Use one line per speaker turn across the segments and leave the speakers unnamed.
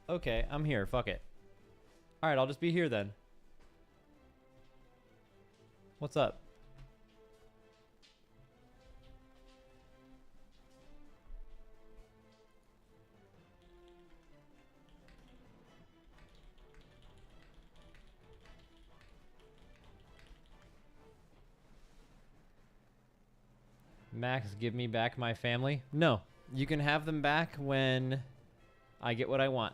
Okay, I'm here. Fuck it. Alright, I'll just be here then. What's up? Max, give me back my family? No. You can have them back when I get what I want.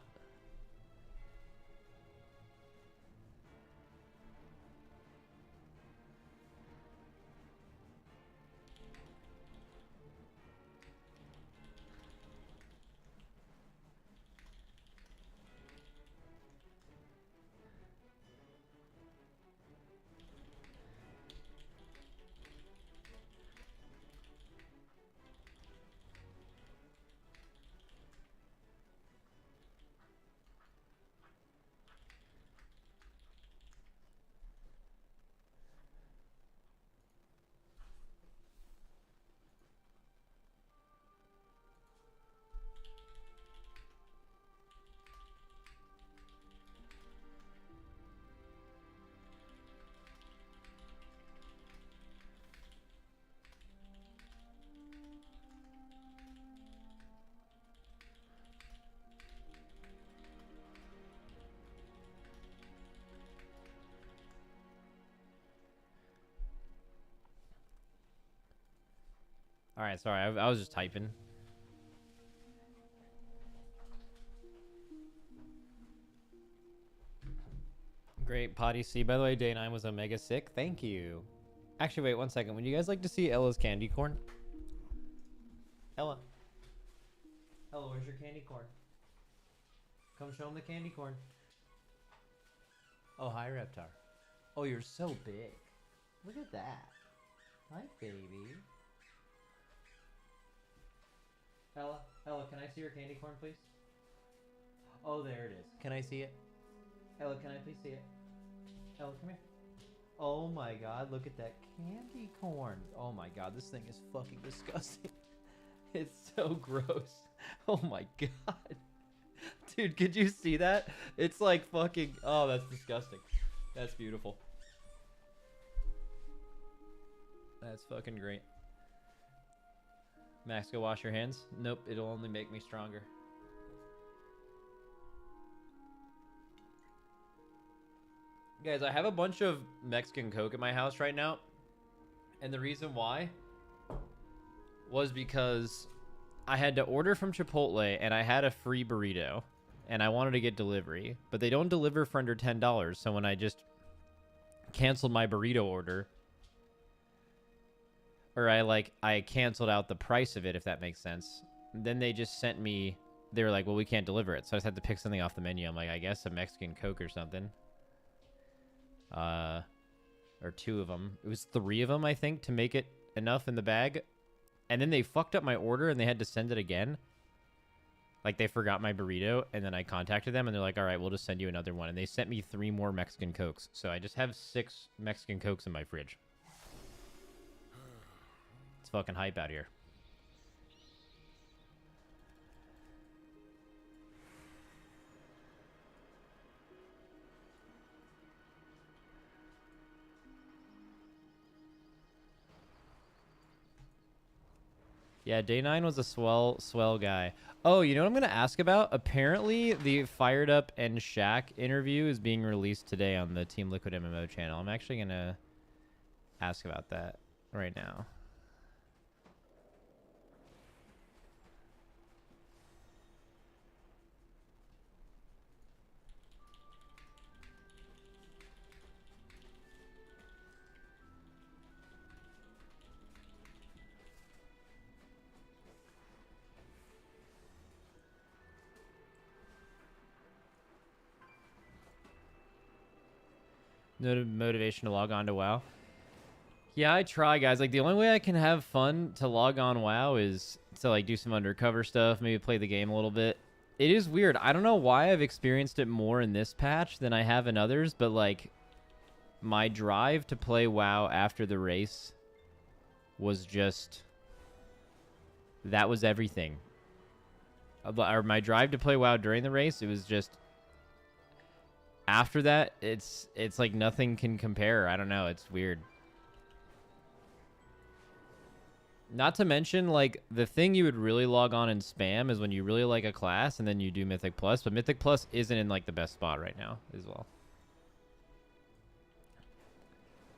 Alright, sorry. I was just typing. Great potty C. By the way, day 9 was omega sick. Thank you. Actually, wait 1 second. Would you guys like to see Ella's candy corn? Ella. Ella, where's your candy corn? Come show him the candy corn. Oh, hi, Reptar. Oh, you're so big. Look at that. Hi, baby. Ella, can I see your candy corn, please? Oh, there it is. Can I see it? Ella, can I please see it? Ella, come here. Oh my god, look at that candy corn. Oh my god, this thing is fucking disgusting. It's so gross. Oh my god. Dude, could you see that? It's like fucking... Oh, that's disgusting. That's beautiful. That's fucking great. Max, go wash your hands. Nope, it'll only make me stronger. Guys, I have a bunch of Mexican Coke at my house right now. And the reason why was because I had to order from Chipotle and I had a free burrito. And I wanted to get delivery. But they don't deliver for under $10. So when I just canceled my burrito order... Or I canceled out the price of it, if that makes sense. Then they just sent me... They were like, well, we can't deliver it. So I just had to pick something off the menu. I'm like, I guess a Mexican Coke or something. Or 2 of them. It was 3 of them, I think, to make it enough in the bag. And then they fucked up my order and they had to send it again. Like, they forgot my burrito. And then I contacted them and they're like, all right, we'll just send you another one. And they sent me 3 more Mexican Cokes. So I just have 6 Mexican Cokes in my fridge. It's fucking hype out here. Yeah, day 9 was a swell guy. Oh, you know what I'm going to ask about? Apparently, the Fired Up and Shaq interview is being released today on the Team Liquid MMO channel. I'm actually going to ask about that right now. No motivation to log on to WoW. Yeah, I try, guys. Like, the only way I can have fun to log on WoW is to, like, do some undercover stuff, maybe play the game a little bit. It is weird. I don't know why I've experienced it more in this patch than I have in others, but, like, my drive to play WoW after the race was just... That was everything.
or my drive to play WoW during the race, it was just after that, it's like nothing can compare. I don't know, it's weird. Not to mention, like, the thing you would really log on and spam is when you really like a class and then you do Mythic Plus, but Mythic Plus isn't in like the best spot right now as well.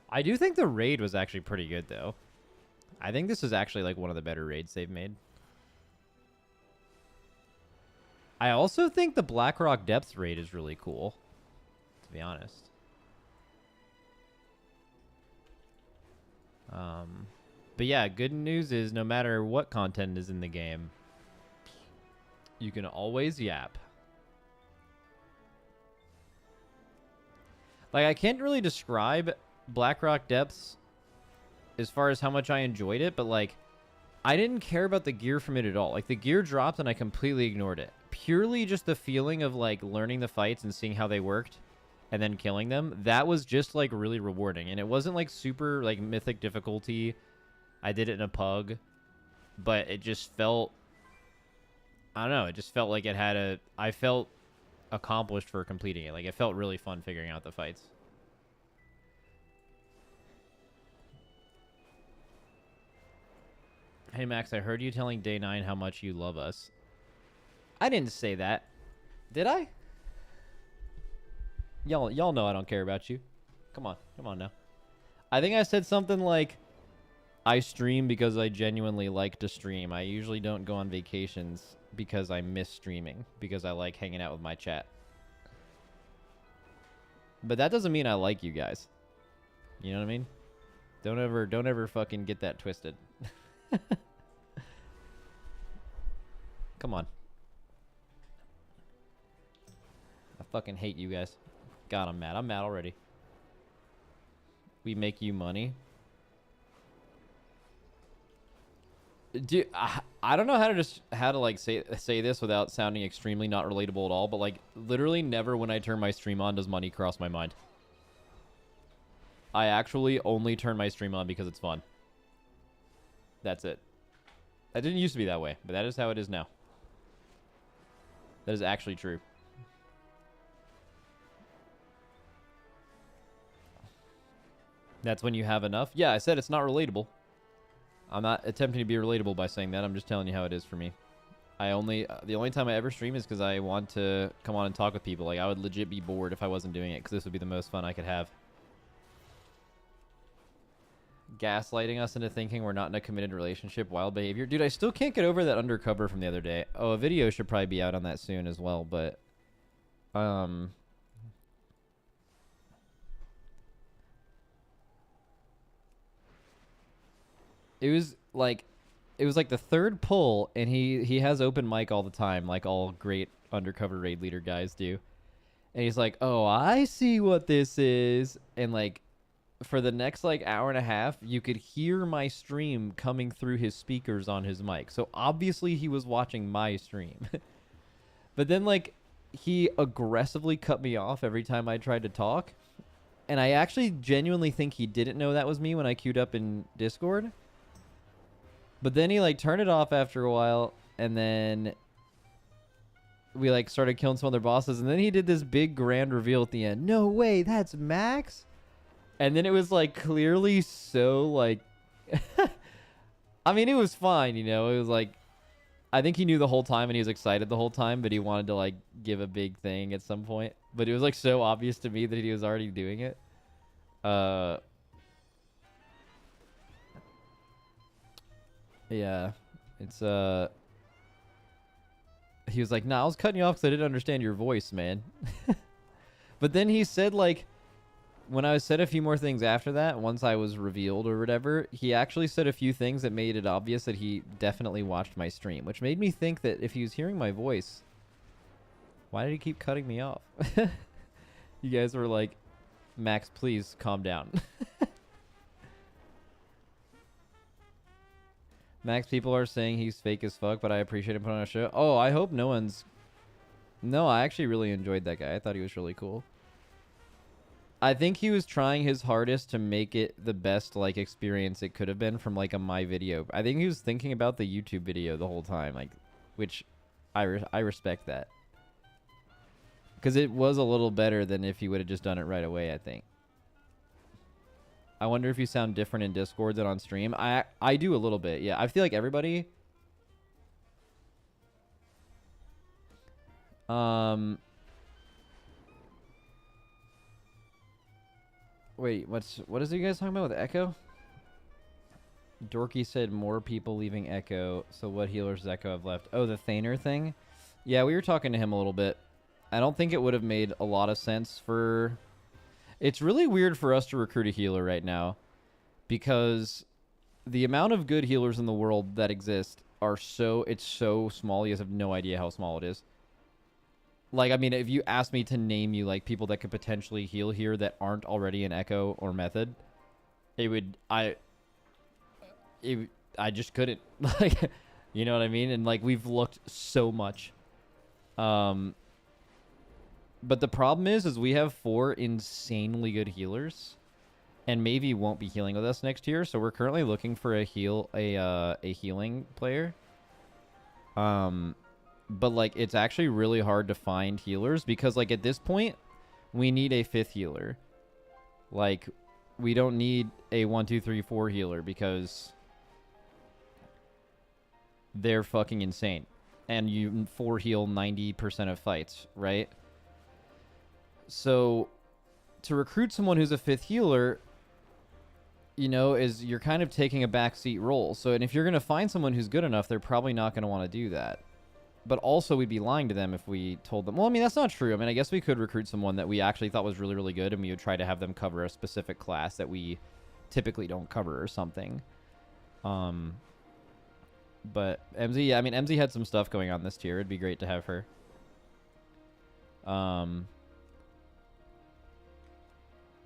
I do think the raid was actually pretty good though. I think this is actually like one of the better raids they've made. I also think the Blackrock Depths raid is really cool, to be honest. But yeah, good news is no matter what content is in the game, you can always yap. Like, I can't really describe Blackrock Depths as far as how much I enjoyed it, but like, I didn't care about the gear from it at all. Like, the gear dropped and I completely ignored it. Purely just the feeling of like learning the fights and seeing how they worked and then killing them. That was just like really rewarding. And it wasn't like super like mythic difficulty. I did it in a pug, but it just felt, I don't know, it just felt like it had a, I felt accomplished for completing it. Like, it felt really fun figuring out the fights. Hey Max, I heard you telling Day 9 how much you love us. I didn't say that. Did I? Y'all know I don't care about you. Come on now. I think I said something like, I stream because I genuinely like to stream. I usually don't go on vacations because I miss streaming, because I like hanging out with my chat. But that doesn't mean I like you guys. You know what I mean? Don't ever fucking get that twisted. Come on. I fucking hate you guys. God, I'm mad. I'm mad already. We make you money. Dude, I don't know how to like say this without sounding extremely not relatable at all, but like literally never when I turn my stream on does money cross my mind. I actually only turn my stream on because it's fun. That's it. That didn't used to be that way, but that is how it is now. That is actually true. That's when you have enough. Yeah, I said it's not relatable. I'm not attempting to be relatable by saying that. I'm just telling you how it is for me. The only time I ever stream is because I want to come on and talk with people. Like, I would legit be bored if I wasn't doing it, because this would be the most fun I could have. Gaslighting us into thinking we're not in a committed relationship. Wild behavior. Dude, I still can't get over that Undercover from the other day. Oh, a video should probably be out on that soon as well, but... It was like the third pull, and he has open mic all the time, like all great Undercover raid leader guys do. And he's like, "Oh, I see what this is." And like for the next like hour and a half, you could hear my stream coming through his speakers on his mic. So obviously he was watching my stream. But then like he aggressively cut me off every time I tried to talk. And I actually genuinely think he didn't know that was me when I queued up in Discord. But then he like turned it off after a while, and then we like started killing some other bosses, and then he did this big grand reveal at the end. No way, that's Max? And then it was like clearly so like I mean, it was fine, you know. It was like I think he knew the whole time and he was excited the whole time, but he wanted to like give a big thing at some point. But it was like so obvious to me that he was already doing it. Yeah, it's he was like, "Nah, I was cutting you off because I didn't understand your voice, man." But then he said, like, when I said a few more things after that, once I was revealed or whatever, he actually said a few things that made it obvious that he definitely watched my stream, which made me think that if he was hearing my voice, why did he keep cutting me off? You guys were like, "Max, please calm down." Max, people are saying he's fake as fuck, but I appreciate him putting on a show. Oh, I hope no one's... No, I actually really enjoyed that guy. I thought he was really cool. I think he was trying his hardest to make it the best, like, experience it could have been from, like, a my video. I think he was thinking about the YouTube video the whole time, like, which I respect that. Because it was a little better than if you would have just done it right away, I think. I wonder if you sound different in Discord than on stream. I do a little bit, yeah. I feel like everybody... Wait, what is you guys talking about with Echo? Dorky said more people leaving Echo, so what healers does Echo have left? Oh, the Thaner thing? Yeah, we were talking to him a little bit. I don't think it would have made a lot of sense for... It's really weird for us to recruit a healer right now because the amount of good healers in the world that exist are it's so small. You guys have no idea how small it is. Like, I mean, if you asked me to name you, like, people that could potentially heal here that aren't already in Echo or Method, I just couldn't. Like, you know what I mean? And, like, we've looked so much. But the problem is we have 4 insanely good healers, and maybe won't be healing with us next year. So we're currently looking for a healing player. But like it's actually really hard to find healers because like at this point we need a 5th healer. Like we don't need a 1, 2, 3, 4 healer because they're fucking insane, and you 4 heal 90% of fights, right? So to recruit someone who's a 5th healer, you know, is you're kind of taking a backseat role. So, and if you're going to find someone who's good enough, they're probably not going to want to do that. But also we'd be lying to them if we told them, well, I mean, that's not true. I mean, I guess we could recruit someone that we actually thought was really, really good, and we would try to have them cover a specific class that we typically don't cover or something. But MZ, yeah, I mean, MZ had some stuff going on this tier. It'd be great to have her.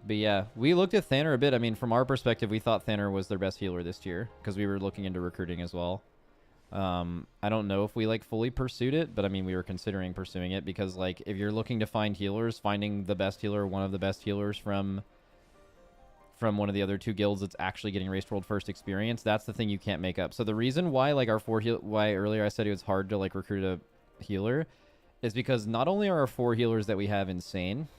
But yeah, we looked at Thaner a bit. I mean, from our perspective, we thought Thaner was their best healer this year because we were looking into recruiting as well. I don't know if we like fully pursued it, but I mean, we were considering pursuing it because like if you're looking to find healers, finding the best healer, one of the best healers from one of the other 2 guilds that's actually getting Race World First experience, that's the thing you can't make up. So the reason why like our 4 why earlier I said it was hard to like recruit a healer is because not only are our 4 healers that we have insane,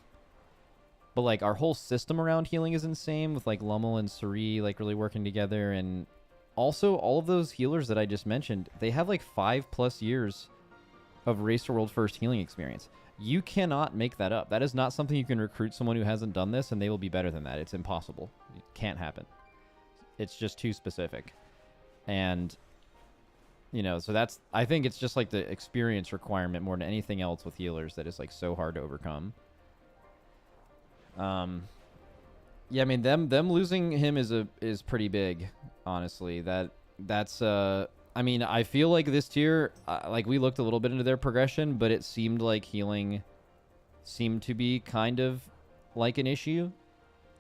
but like our whole system around healing is insane with like Lummel and Suri like really working together. And also all of those healers that I just mentioned, they have like 5+ years of Race to World First healing experience. You cannot make that up. That is not something you can recruit someone who hasn't done this and they will be better than that. It's impossible. It can't happen. It's just too specific. And you know, so that's, I think it's just like the experience requirement more than anything else with healers that is like so hard to overcome. Yeah, I mean them losing him is pretty big, honestly. That's I mean, I feel like this tier, like we looked a little bit into their progression, but it seemed like healing seemed to be kind of like an issue.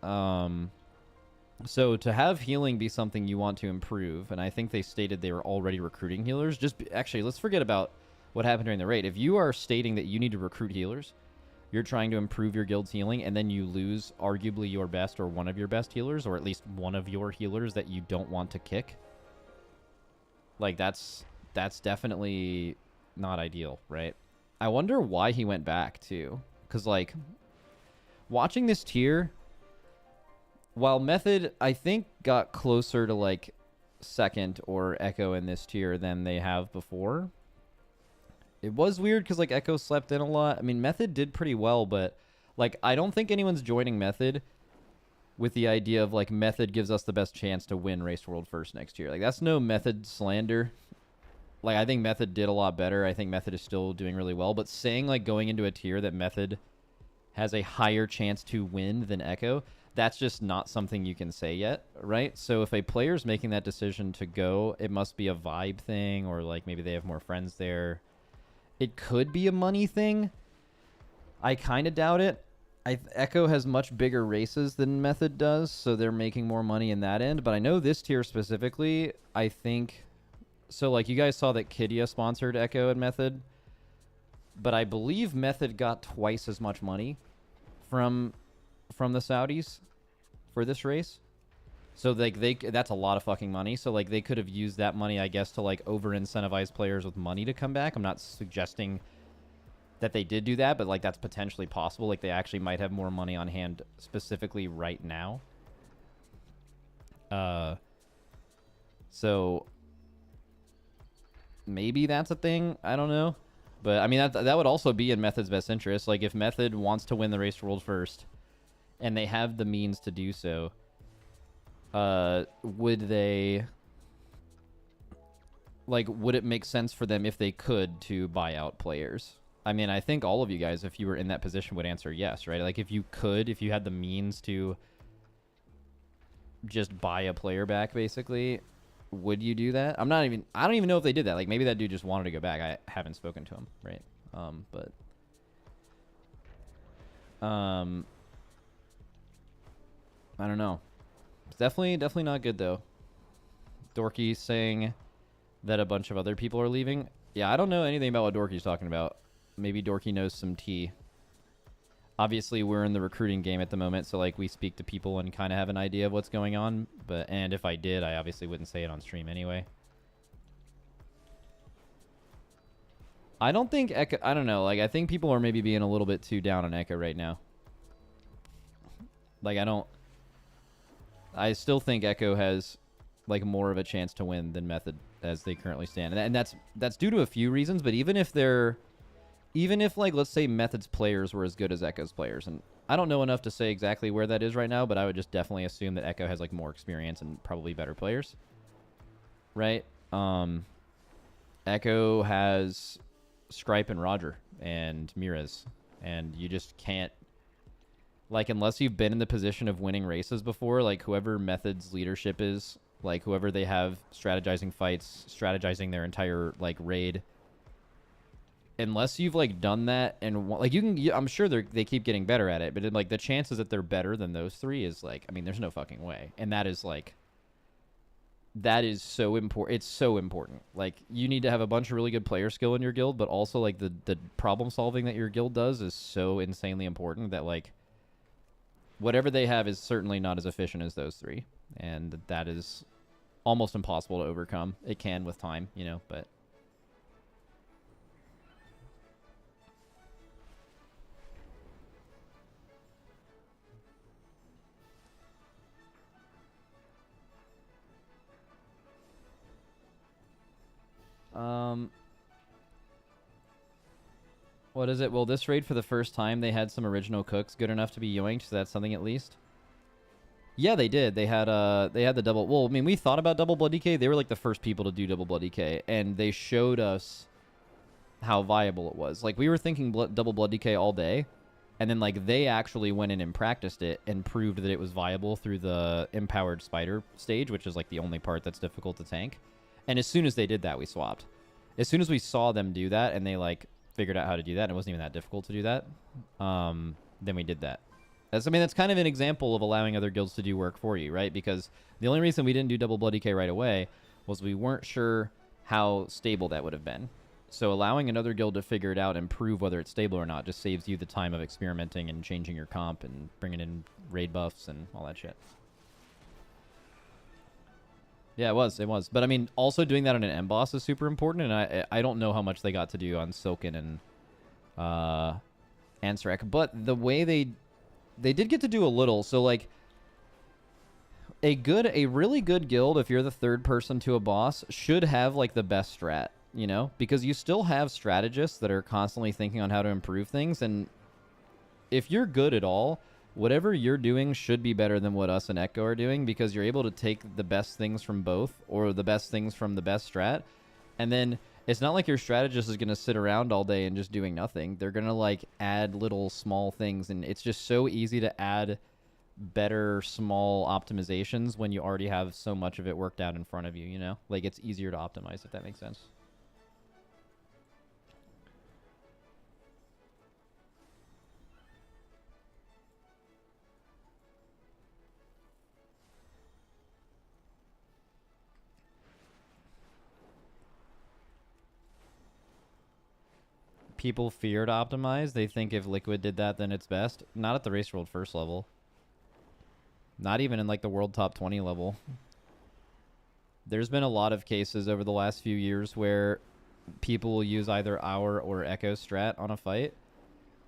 So to have healing be something you want to improve, and I think they stated they were already recruiting healers. Actually, let's forget about what happened during the raid. If you are stating that you need to recruit healers, you're trying to improve your guild's healing, and then you lose arguably your best or one of your best healers, or at least one of your healers that you don't want to kick. Like, that's definitely not ideal, right? I wonder why he went back, too. Because, like, watching this tier, while Method, I think, got closer to, like, 2nd or Echo in this tier than they have before. It was weird because, like, Echo slept in a lot. I mean, Method did pretty well, but, like, I don't think anyone's joining Method with the idea of, like, Method gives us the best chance to win Race World First next year. Like, that's no Method slander. Like, I think Method did a lot better. I think Method is still doing really well. But saying, like, going into a tier that Method has a higher chance to win than Echo, that's just not something you can say yet, right? So if a player's making that decision to go, it must be a vibe thing, or, like, maybe they have more friends there. It could be a money thing. I kind of doubt it. Echo has much bigger races than Method does, so they're making more money in that end. But I know this tier specifically, I think... So, like, you guys saw that Kidia sponsored Echo and Method. But I believe Method got twice as much money from the Saudis for this race. So like that's a lot of fucking money. So like they could have used that money, I guess, to like over incentivize players with money to come back. I'm not suggesting that they did do that, but like that's potentially possible. Like they actually might have more money on hand specifically right now. So maybe that's a thing. I don't know. But I mean that would also be in Method's best interest. Like if Method wants to win the race world first and they have the means to do so, would they, like, would it make sense for them if they could to buy out players? I mean, I think all of you guys, if you were in that position, would answer yes, right? Like if you could, if you had the means to just buy a player back, basically, would you do that? I don't even know if they did that. Like maybe that dude just wanted to go back. I haven't spoken to him, right? I don't know. It's definitely not good though. Dorky saying that a bunch of other people are leaving. Yeah, I don't know anything about what Dorky's talking about. Maybe Dorky knows some tea. Obviously, we're in the recruiting game at the moment, so like we speak to people and kind of have an idea of what's going on. And if I did, I obviously wouldn't say it on stream anyway. I don't think Echo. I don't know. Like I think people are maybe being a little bit too down on Echo right now. Like I still think Echo has like more of a chance to win than Method as they currently stand, and that's due to a few reasons. But even if like let's say Method's players were as good as Echo's players, and I don't know enough to say exactly where that is right now, but I would just definitely assume that Echo has like more experience and probably better players, right? Echo has Scripe and Roger and Mirez, and you just can't, like, unless you've been in the position of winning races before, like whoever Method's leadership is, like whoever they have strategizing fights, strategizing their entire like raid, unless you've like done that and like I'm sure they keep getting better at it, but like the chances that they're better than those three is like, I mean, there's no fucking way. And that is so important. It's so important. Like you need to have a bunch of really good player skill in your guild, but also like the problem solving that your guild does is so insanely important that like whatever they have is certainly not as efficient as those three, and that is almost impossible to overcome. It can with time, you know, but what is it? Well, this raid for the first time they had some original cooks good enough to be yoinked, so that's something at least. Yeah, they did. They had the double. Well, I mean, we thought about double blood DK. They were like the first people to do double blood DK, and they showed us how viable it was. Like we were thinking double blood DK all day, and then like they actually went in and practiced it and proved that it was viable through the empowered spider stage, which is like the only part that's difficult to tank. And as soon as they did that, we swapped. As soon as we saw them do that, and they like figured out how to do that, and it wasn't even that difficult to do that, then we did that. That's kind of an example of allowing other guilds to do work for you, right? Because the only reason we didn't do double blood DK right away was we weren't sure how stable that would have been. So allowing another guild to figure it out and prove whether it's stable or not just saves you the time of experimenting and changing your comp and bringing in raid buffs and all that shit. Yeah, it was. But I mean, also doing that on an M boss is super important, and I don't know how much they got to do on Silken and Ansarek, but the way they did get to do a little. So like a really good guild, if you're the third person to a boss, should have like the best strat, you know, because you still have strategists that are constantly thinking on how to improve things, and if you're good at all, whatever you're doing should be better than what us and Echo are doing, because you're able to take the best things from both, or the best things from the best strat, and then it's not like your strategist is going to sit around all day and just doing nothing. They're going to like add little small things, and it's just so easy to add better small optimizations when you already have so much of it worked out in front of you, you know? Like it's easier to optimize, if that makes sense. People fear to optimize. They think if Liquid did that, then it's best. Not at the Race World first level. Not even in like the world top 20 level. There's been a lot of cases over the last few years where people will use either our or Echo strat on a fight,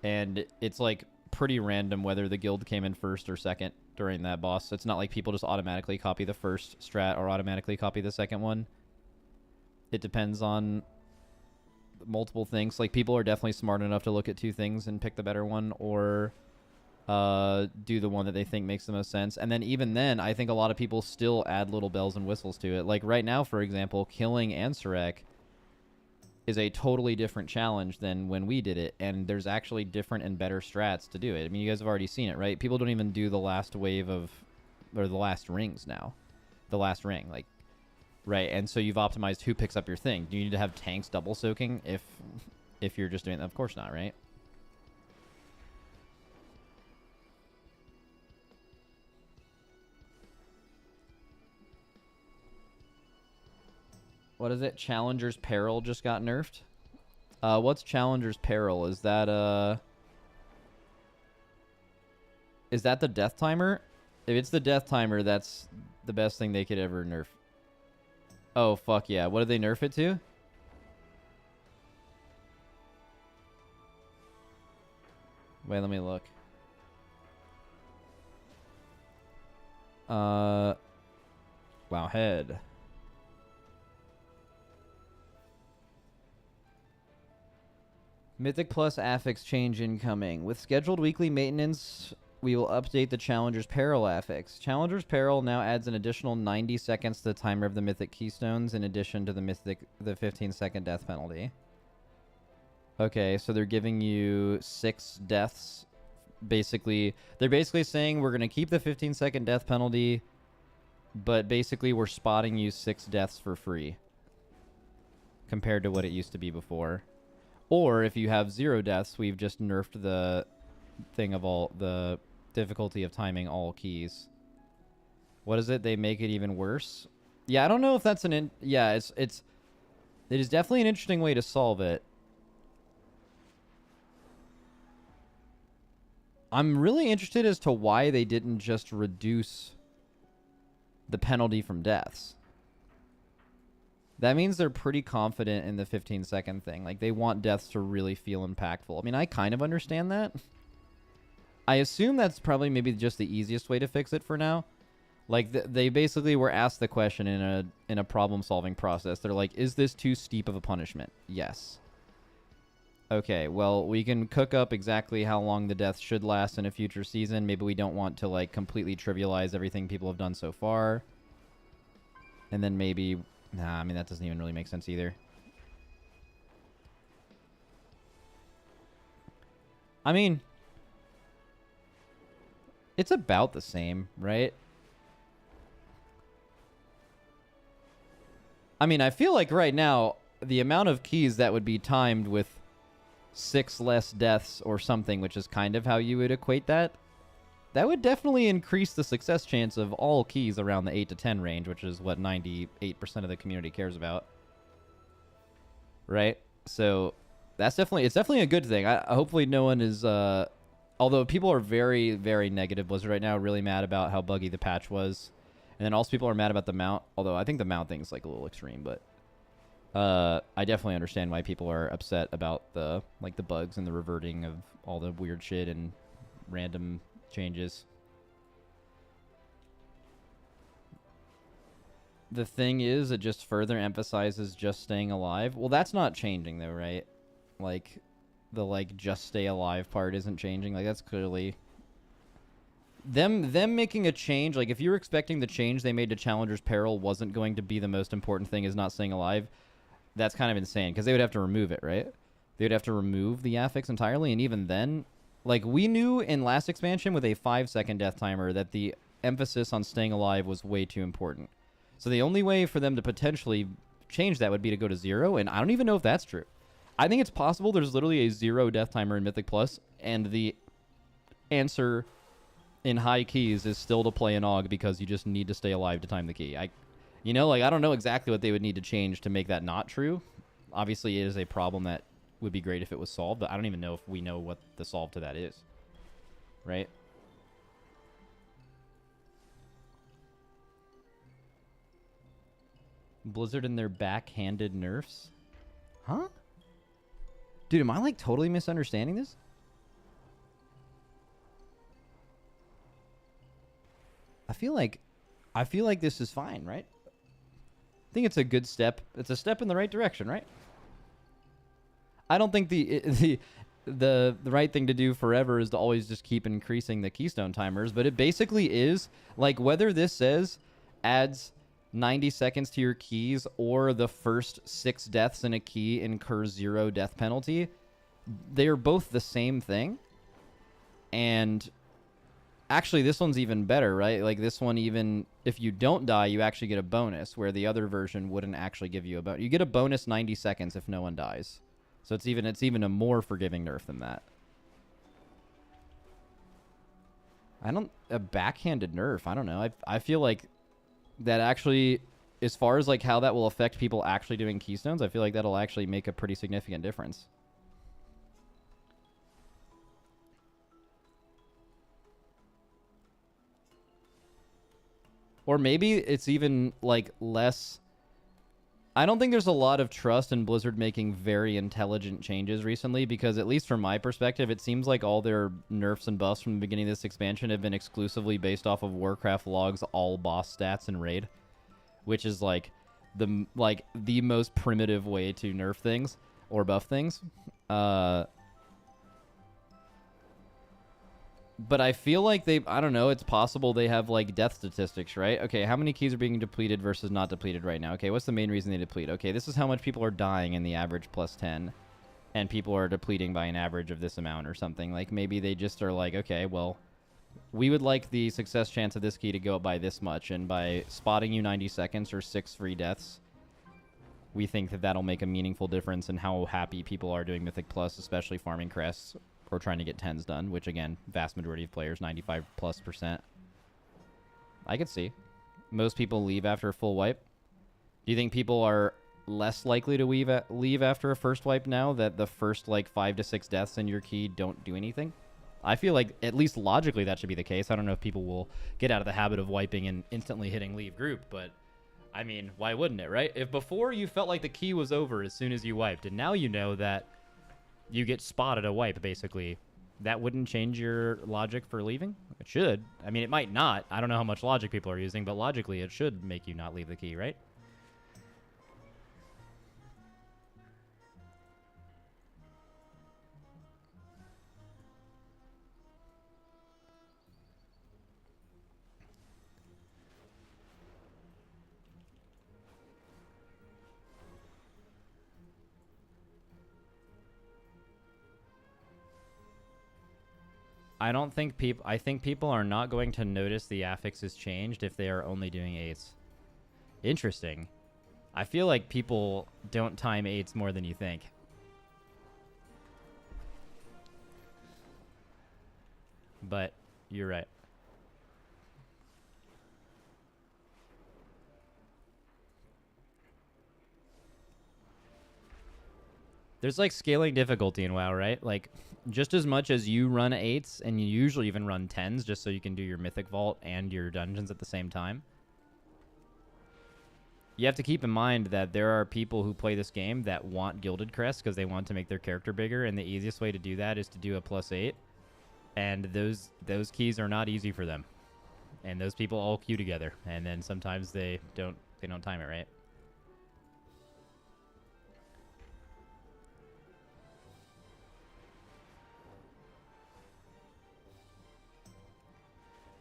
and it's like pretty random whether the guild came in first or second during that boss. It's not like people just automatically copy the first strat or automatically copy the second one. It depends on multiple things. Like, people are definitely smart enough to look at two things and pick the better one, or do the one that they think makes the most sense. And then even then, I think a lot of people still add little bells and whistles to it. Like right now, for example, killing Ansurek is a totally different challenge than when we did it, and there's actually different and better strats to do it. I mean, you guys have already seen it, right? People don't even do the last wave of, or the last rings now. The last ring, like, right? And so you've optimized who picks up your thing. Do you need to have tanks double soaking if you're just doing that? Of course not, right? What is it? Challenger's Peril just got nerfed? What's Challenger's Peril? Is that the death timer? If it's the death timer, that's the best thing they could ever nerf. Oh, fuck yeah. What did they nerf it to? Wait, let me look. Wow, head. Mythic Plus affix change incoming. With scheduled weekly maintenance, we will update the Challenger's Peril affix. Challenger's Peril now adds an additional 90 seconds to the timer of the Mythic Keystones in addition to the 15-second death penalty. Okay, so they're giving you 6 deaths. Basically, they're basically saying we're going to keep the 15-second death penalty, but basically we're spotting you 6 deaths for free compared to what it used to be before. Or if you have 0 deaths, we've just nerfed the thing of all the difficulty of timing all keys. What is it? They make it even worse? Yeah, I don't know if that's it is definitely an interesting way to solve it. I'm really interested as to why they didn't just reduce the penalty from deaths. That means they're pretty confident in the 15-second thing. Like, they want deaths to really feel impactful. I mean, I kind of understand that. I assume that's probably maybe just the easiest way to fix it for now. Like, they basically were asked the question in a problem-solving process. They're like, is this too steep of a punishment? Yes. Okay, well, we can cook up exactly how long the deaths should last in a future season. Maybe we don't want to, like, completely trivialize everything people have done so far. And then maybe... Nah, I mean, that doesn't even really make sense either. I mean, it's about the same, right? I mean, I feel like right now, the amount of keys that would be timed with 6 less deaths or something, which is kind of how you would equate that, that would definitely increase the success chance of all keys around the 8 to 10 range, which is what 98% of the community cares about. Right? So it's definitely a good thing. Hopefully no one is, although people are very, very negative Blizzard right now, really mad about how buggy the patch was. And then also people are mad about the mount, although I think the mount thing is like a little extreme, but I definitely understand why people are upset about the bugs and the reverting of all the weird shit and random changes. The thing is, it just further emphasizes just staying alive. Well, that's not changing though, right? Like, the just stay alive part isn't changing. Like, that's clearly them making a change. Like, if you were expecting the change they made to Challenger's Peril wasn't going to be the most important thing, is not staying alive, that's kind of insane, because they would have to remove it, right? They would have to remove the affix entirely, and even then, like, we knew in last expansion with a 5-second death timer that the emphasis on staying alive was way too important. So the only way for them to potentially change that would be to go to 0, and I don't even know if that's true. I think it's possible there's literally a 0 death timer in Mythic Plus, and the answer in high keys is still to play an AUG because you just need to stay alive to time the key. I don't know exactly what they would need to change to make that not true. Obviously, it is a problem that would be great if it was solved, but I don't even know if we know what the solve to that is. Right? Blizzard and their backhanded nerfs? Huh? Dude, am I like totally misunderstanding this? I feel like this is fine, right? I think it's a good step. It's a step in the right direction, right? I don't think the right thing to do forever is to always just keep increasing the keystone timers, but it basically is like whether this says adds 90 seconds to your keys or the first 6 deaths in a key incurs 0 death penalty. They're both the same thing. And actually, this one's even better, right? Like this one, even if you don't die, you actually get a bonus, where the other version wouldn't actually give you a bonus. You get a bonus 90 seconds if no one dies. So it's even a more forgiving nerf than that. A backhanded nerf. I don't know. I feel like that actually, as far as like how that will affect people actually doing keystones, I feel like that'll actually make a pretty significant difference. Or maybe it's even like less. I don't think there's a lot of trust in Blizzard making very intelligent changes recently, because at least from my perspective, it seems like all their nerfs and buffs from the beginning of this expansion have been exclusively based off of Warcraft logs, all boss stats and raid, which is like the most primitive way to nerf things or buff things. But I feel like I don't know, it's possible they have like death statistics, right? Okay, how many keys are being depleted versus not depleted right now? Okay, what's the main reason they deplete? Okay, this is how much people are dying in the average plus 10. And people are depleting by an average of this amount or something. Like maybe they just are like, okay, well, we would like the success chance of this key to go up by this much. And by spotting you 90 seconds or 6 free deaths, we think that that'll make a meaningful difference in how happy people are doing Mythic Plus, especially farming crests. Or trying to get 10s done, which again, vast majority of players, 95+%. I could see. Most people leave after a full wipe. Do you think people are less likely to leave after a first wipe now that the first like 5 to 6 deaths in your key don't do anything? I feel like at least logically that should be the case. I don't know if people will get out of the habit of wiping and instantly hitting leave group, but I mean, why wouldn't it, right? If before you felt like the key was over as soon as you wiped, and now you know that you get spotted a wipe, basically, that wouldn't change your logic for leaving? It should. I mean, it might not. I don't know how much logic people are using, but logically, it should make you not leave the key, right? I think people are not going to notice the affix is changed if they are only doing 8s. Interesting. I feel like people don't time 8s more than you think. But you're right. There's like scaling difficulty in WoW, right? Like just as much as you run 8s, and you usually even run 10s just so you can do your Mythic Vault and your dungeons at the same time. You have to keep in mind that there are people who play this game that want Gilded Crest because they want to make their character bigger, and the easiest way to do that is to do a +8. And those keys are not easy for them. And those people all queue together, and then sometimes they don't time it right.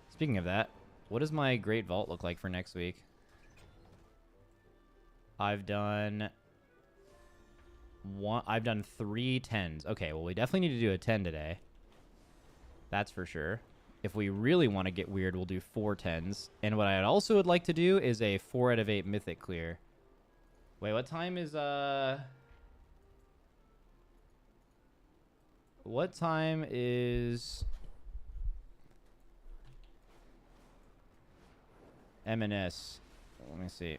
Speaking of that, what does my Great Vault look like for next week? I've done 3 10s. Okay, well, we definitely need to do a 10 today. That's for sure. If we really want to get weird, we'll do 4 10s. And what I also would like to do is a 4 out of 8 Mythic clear. Wait, what time is what time is MNS? Let me see.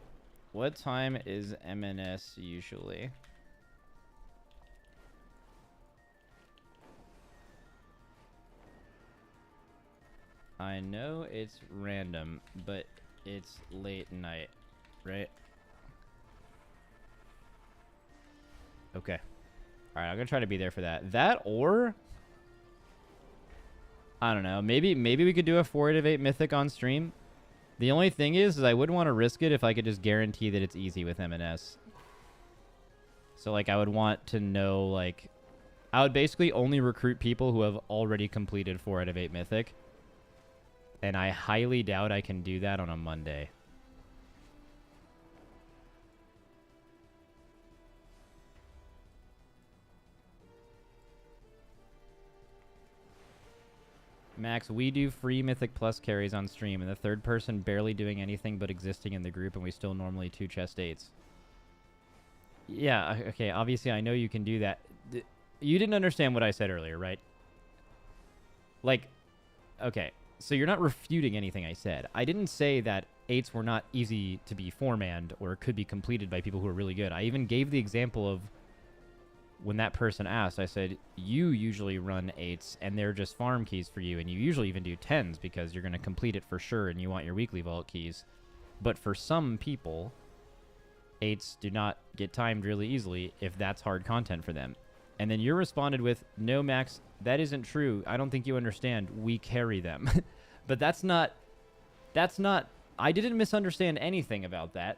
What time is MNS usually? I know it's random, but it's late night, right? Okay. All right, I'm gonna try to be there for that. That or I don't know. Maybe we could do a 4 out of 8 Mythic on stream. The only thing is I wouldn't want to risk it if I could just guarantee that it's easy with M&S. So like I would want to know like I would basically only recruit people who have already completed 4 out of 8 Mythic. And I highly doubt I can do that on a Monday. Max, we do free Mythic Plus carries on stream, and the third person barely doing anything but existing in the group, and we still normally 2 chest 8s. Yeah, okay, obviously I know you can do that. You didn't understand what I said earlier, right? Like, okay, so you're not refuting anything I said. I didn't say that 8s were not easy to be 4-manned or could be completed by people who are really good. I even gave the example of when that person asked, I said, you usually run 8s and they're just farm keys for you, and you usually even do 10s because you're going to complete it for sure and you want your weekly vault keys. But for some people, 8s do not get timed really easily if that's hard content for them. And then you responded with, no, Max, that isn't true. I don't think you understand. We carry them. But that's not, I didn't misunderstand anything about that.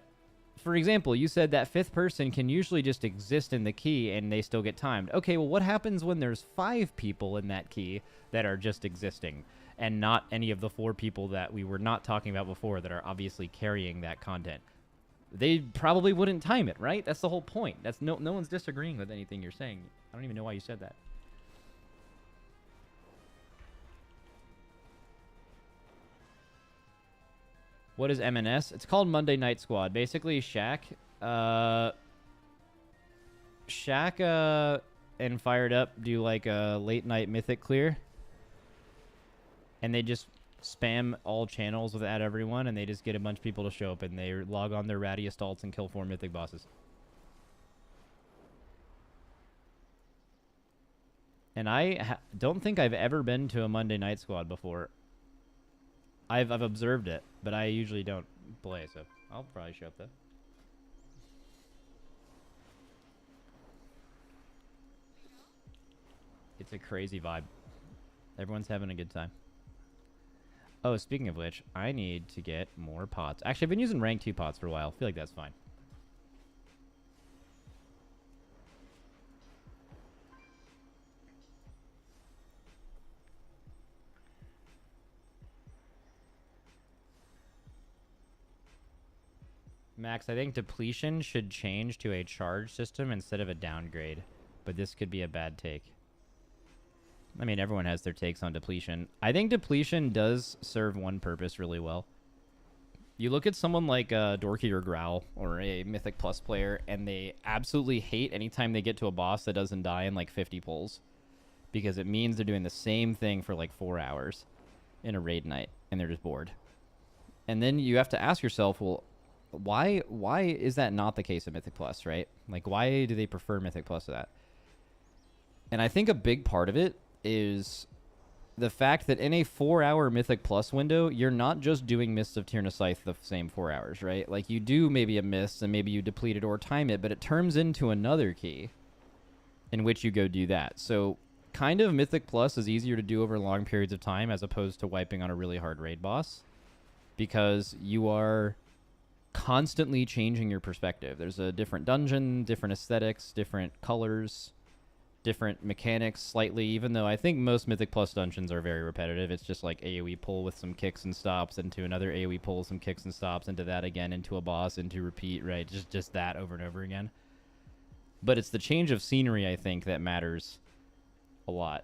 For example, you said that 5th person can usually just exist in the key and they still get timed. Okay, well, what happens when there's 5 people in that key that are just existing and not any of the 4 people that we were not talking about before that are obviously carrying that content? They probably wouldn't time it, right? That's the whole point. That's no one's disagreeing with anything you're saying. I don't even know why you said that. What is M&S? It's called Monday Night Squad. Basically, Shaq and Fired Up do like a late night Mythic clear. And they just spam all channels with at everyone, and they just get a bunch of people to show up, and they log on their rattiest alts and kill 4 Mythic bosses. And I don't think I've ever been to a Monday Night Squad before. I've observed it, but I usually don't play, so I'll probably show up though. It's a crazy vibe. Everyone's having a good time. Oh, speaking of which, I need to get more pots. Actually, I've been using rank 2 pots for a while. I feel like that's fine. Max, I think Depletion should change to a charge system instead of a downgrade, but this could be a bad take. I mean, everyone has their takes on Depletion. I think Depletion does serve one purpose really well. You look at someone like Dorky or Growl or a Mythic Plus player, and they absolutely hate anytime they get to a boss that doesn't die in like 50 pulls, because it means they're doing the same thing for like 4 hours in a raid night, and they're just bored. And then you have to ask yourself, well, why is that not the case at Mythic Plus, right? Like, why do they prefer Mythic Plus to that? And I think a big part of it is the fact that in a 4-hour Mythic Plus window, you're not just doing Mists of Tyrna Scythe the same 4 hours, right? Like, you do maybe a Mist, and maybe you deplete it or time it, but it turns into another key in which you go do that. So, kind of Mythic Plus is easier to do over long periods of time as opposed to wiping on a really hard raid boss, because you are constantly changing your perspective. There's a different dungeon, different aesthetics, different colors, different mechanics slightly, even though I think most Mythic Plus dungeons are very repetitive. It's just like AoE pull with some kicks and stops into another AoE pull, some kicks and stops into that again, into a boss, into repeat, right? Just that over and over again. But it's the change of scenery, I think, that matters a lot.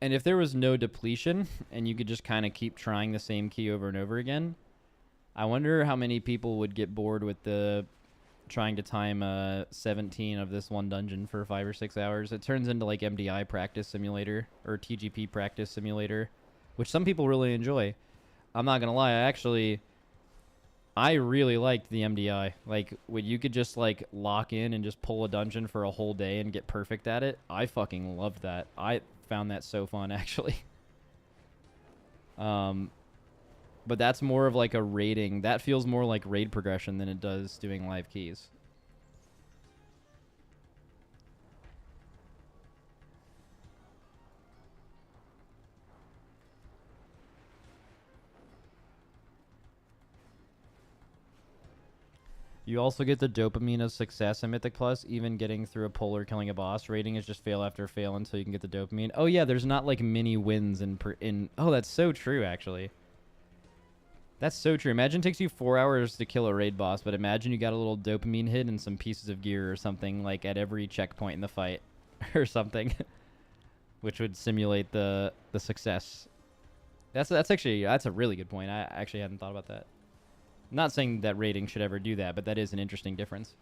And if there was no depletion and you could just kind of keep trying the same key over and over again, I wonder how many people would get bored with the trying to time 17 of this one dungeon for 5 or 6 hours. It turns into like MDI practice simulator or TGP practice simulator, which some people really enjoy. I'm not going to lie. I really liked the MDI. Like, when you could just, like, lock in and just pull a dungeon for a whole day and get perfect at it. I fucking loved that. I found that so fun, actually. But that's more of, like, a raiding. That feels more like raid progression than it does doing live keys. You also get the dopamine of success in Mythic Plus, even getting through a pull or killing a boss. Rating is just fail after fail until you can get the dopamine. Oh yeah, there's not like mini wins in oh, that's so true actually. That's so true. Imagine it takes you 4 hours to kill a raid boss, but imagine you got a little dopamine hit and some pieces of gear or something like at every checkpoint in the fight or something, which would simulate the success. That's a really good point. I actually hadn't thought about that. Not saying that rating should ever do that, but that is an interesting difference.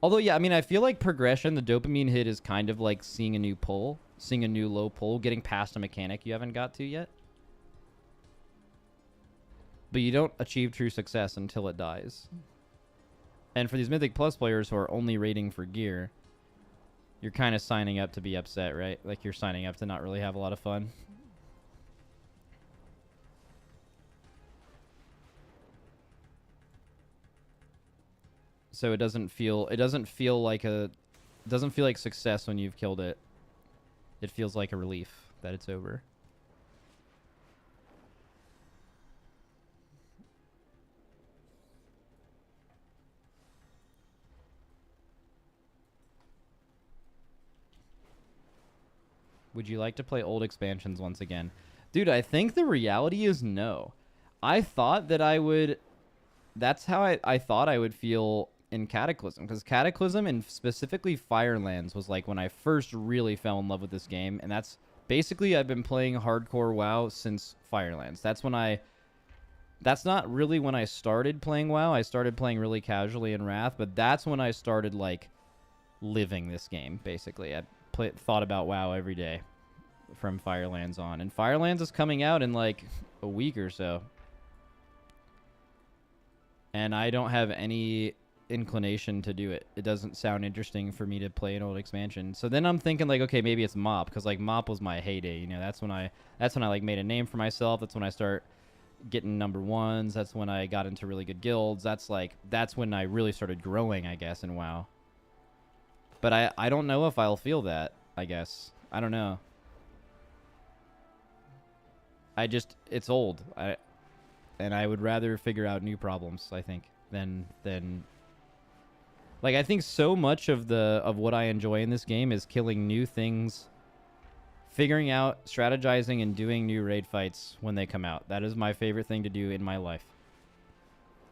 Although, yeah, I mean, I feel like progression, the dopamine hit is kind of like seeing a new pull, seeing a new low pull, getting past a mechanic you haven't got to yet. But you don't achieve true success until it dies. And for these Mythic Plus players who are only rating for gear, you're kind of signing up to be upset, right? Like, you're signing up to not really have a lot of fun. So it doesn't feel like success when you've killed it. It feels like a relief that it's over. Would you like to play old expansions once again? Dude, I think the reality is no. I thought that I would... That's how I thought I would feel in Cataclysm. Because Cataclysm and specifically Firelands was like when I first really fell in love with this game. And that's... Basically, I've been playing hardcore WoW since Firelands. That's when I... That's not really when I started playing WoW. I started playing really casually in Wrath. But that's when I started, like, living this game, basically. I thought about WoW every day from Firelands on. And Firelands is coming out in like a week or so. And I don't have any inclination to do it. It doesn't sound interesting for me to play an old expansion. So then I'm thinking like, okay, maybe it's MoP, because like MoP was my heyday. You know, that's when I like made a name for myself. That's when I start getting number ones. That's when I got into really good guilds. That's when I really started growing, I guess, in WoW. But I don't know if I'll feel that, I guess. I don't know. It's old. And I would rather figure out new problems, I think, than like, I think so much of what I enjoy in this game is killing new things, figuring out, strategizing, and doing new raid fights when they come out. That is my favorite thing to do in my life.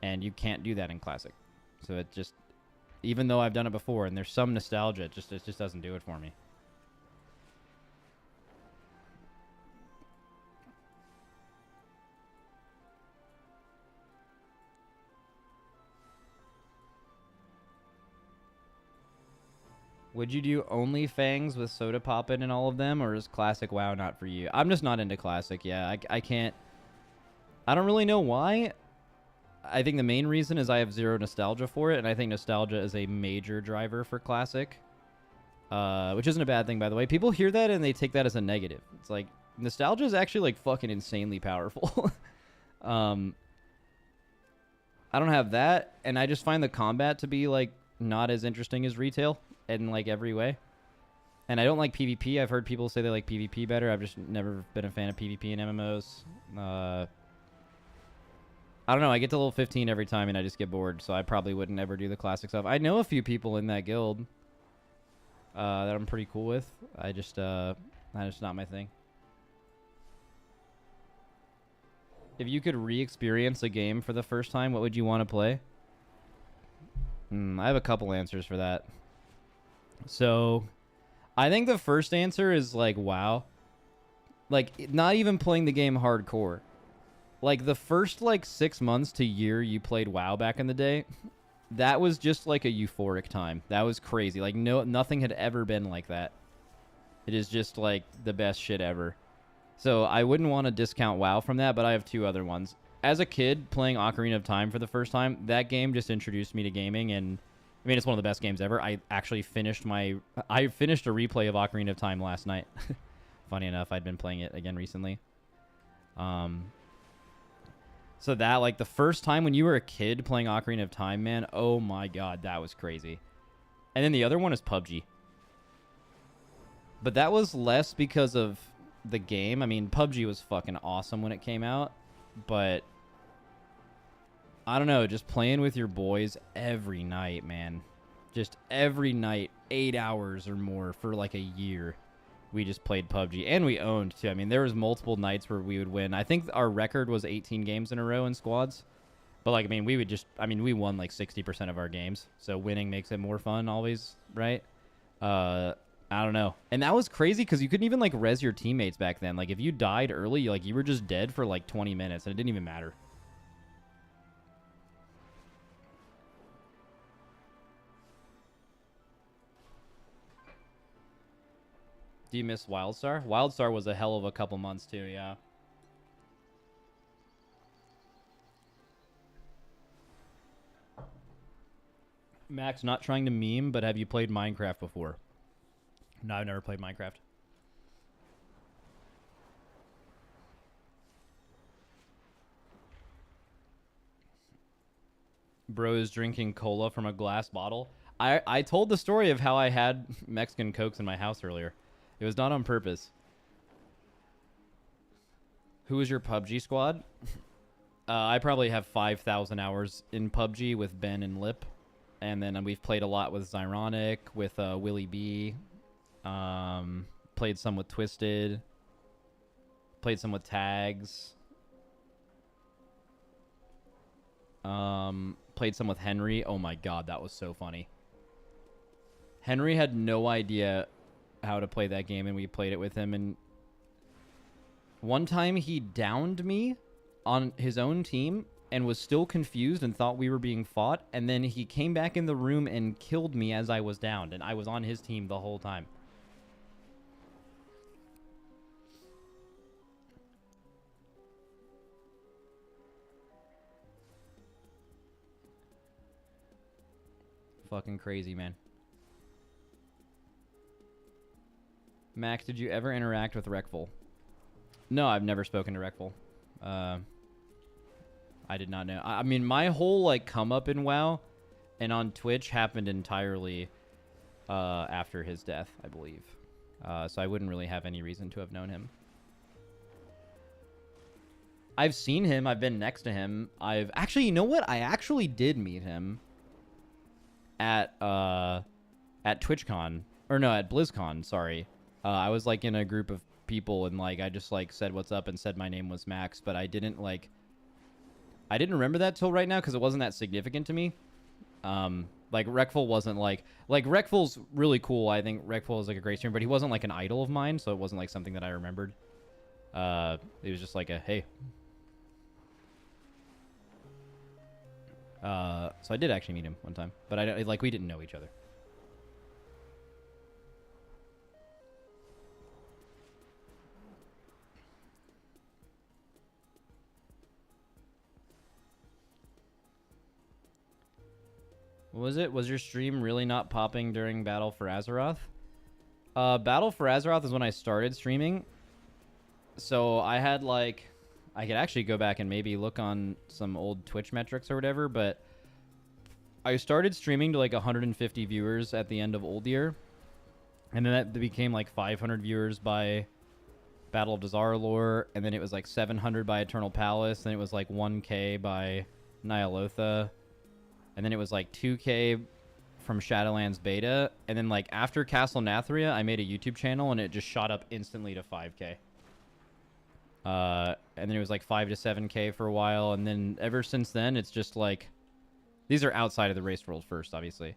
And you can't do that in Classic. So it just... Even though I've done it before and there's some nostalgia, it just doesn't do it for me. Would you do OnlyFangs with soda poppin' and all of them, or is Classic WoW not for you? I'm just not into Classic, yeah. I can't... I don't really know why. I think the main reason is I have zero nostalgia for it, and I think nostalgia is a major driver for Classic. Which isn't a bad thing, by the way. People hear that and they take that as a negative. It's like, nostalgia is actually, like, fucking insanely powerful. I don't have that, and I just find the combat to be, like, not as interesting as retail in, like, every way. And I don't like PvP. I've heard people say they like PvP better. I've just never been a fan of PvP in MMOs. I don't know. I get to level 15 every time, and I just get bored, so I probably wouldn't ever do the Classic stuff. I know a few people in that guild that I'm pretty cool with. That's just not my thing. If you could re-experience a game for the first time, what would you want to play? I have a couple answers for that. So, I think the first answer is, like, WoW. Like, not even playing the game hardcore. Like, the first, like, 6 months to year you played WoW back in the day, that was just, like, a euphoric time. That was crazy. Like, nothing had ever been like that. It is just, like, the best shit ever. So I wouldn't want to discount WoW from that, but I have two other ones. As a kid playing Ocarina of Time for the first time, that game just introduced me to gaming, and I mean it's one of the best games ever. I finished a replay of Ocarina of Time last night. Funny enough, I'd been playing it again recently. So that, like, the first time when you were a kid playing Ocarina of Time, man, oh my god, that was crazy. And then the other one is PUBG. But that was less because of the game. I mean, PUBG was fucking awesome when it came out, but I don't know, just playing with your boys every night, man. Just every night, 8 hours or more for like a year. We just played PUBG, and we owned too. I mean, there was multiple nights where we would win. I think our record was 18 games in a row in squads. But like, I mean, we won like 60% of our games. So winning makes it more fun always, right? I don't know. And that was crazy because you couldn't even like res your teammates back then. Like if you died early, like you were just dead for like 20 minutes and it didn't even matter. Do you miss Wildstar? Wildstar was a hell of a couple months too, yeah. Max, not trying to meme, but have you played Minecraft before? No, I've never played Minecraft. Bro is drinking cola from a glass bottle. I told the story of how I had Mexican Cokes in my house earlier. It was not on purpose. Who is your PUBG squad? I probably have 5,000 hours in PUBG with Ben and Lip. And then we've played a lot with Zyronic, with Willie B. Played some with Twisted. Played some with Tags. Played some with Henry. Oh my god, that was so funny. Henry had no idea how to play that game, and we played it with him. And one time he downed me on his own team and was still confused and thought we were being fought. And then he came back in the room and killed me as I was downed, and I was on his team the whole time. Fucking crazy, man. Max, did you ever interact with Reckful? No, I've never spoken to Reckful. I did not know. I mean, my whole like come up in WoW and on Twitch happened entirely after his death, I believe. So I wouldn't really have any reason to have known him. I've seen him. I've been next to him. I've actually, you know what? I actually did meet him at TwitchCon, or no, at BlizzCon. Sorry. I was like in a group of people and like I just like said what's up and said my name was Max, but I didn't remember that till right now because it wasn't that significant to me. Like Reckful wasn't like Reckful's really cool. I think Reckful is like a great streamer, but he wasn't like an idol of mine, so it wasn't like something that I remembered. It was just like a hey. So I did actually meet him one time, but we didn't know each other. Was your stream really not popping during Battle for Azeroth? Battle for Azeroth is when I started streaming. So I had like, I could actually go back and maybe look on some old Twitch metrics or whatever, but I started streaming to like 150 viewers at the end of Old Year. And then that became like 500 viewers by Battle of Dazar'alor, and then it was like 700 by Eternal Palace, and it was like 1K by Nyalotha. And then it was like 2K from Shadowlands Beta. And then like after Castle Nathria, I made a YouTube channel and it just shot up instantly to 5K. And then it was like 5 to 7K for a while. And then ever since then, it's just like, these are outside of the race world first, obviously.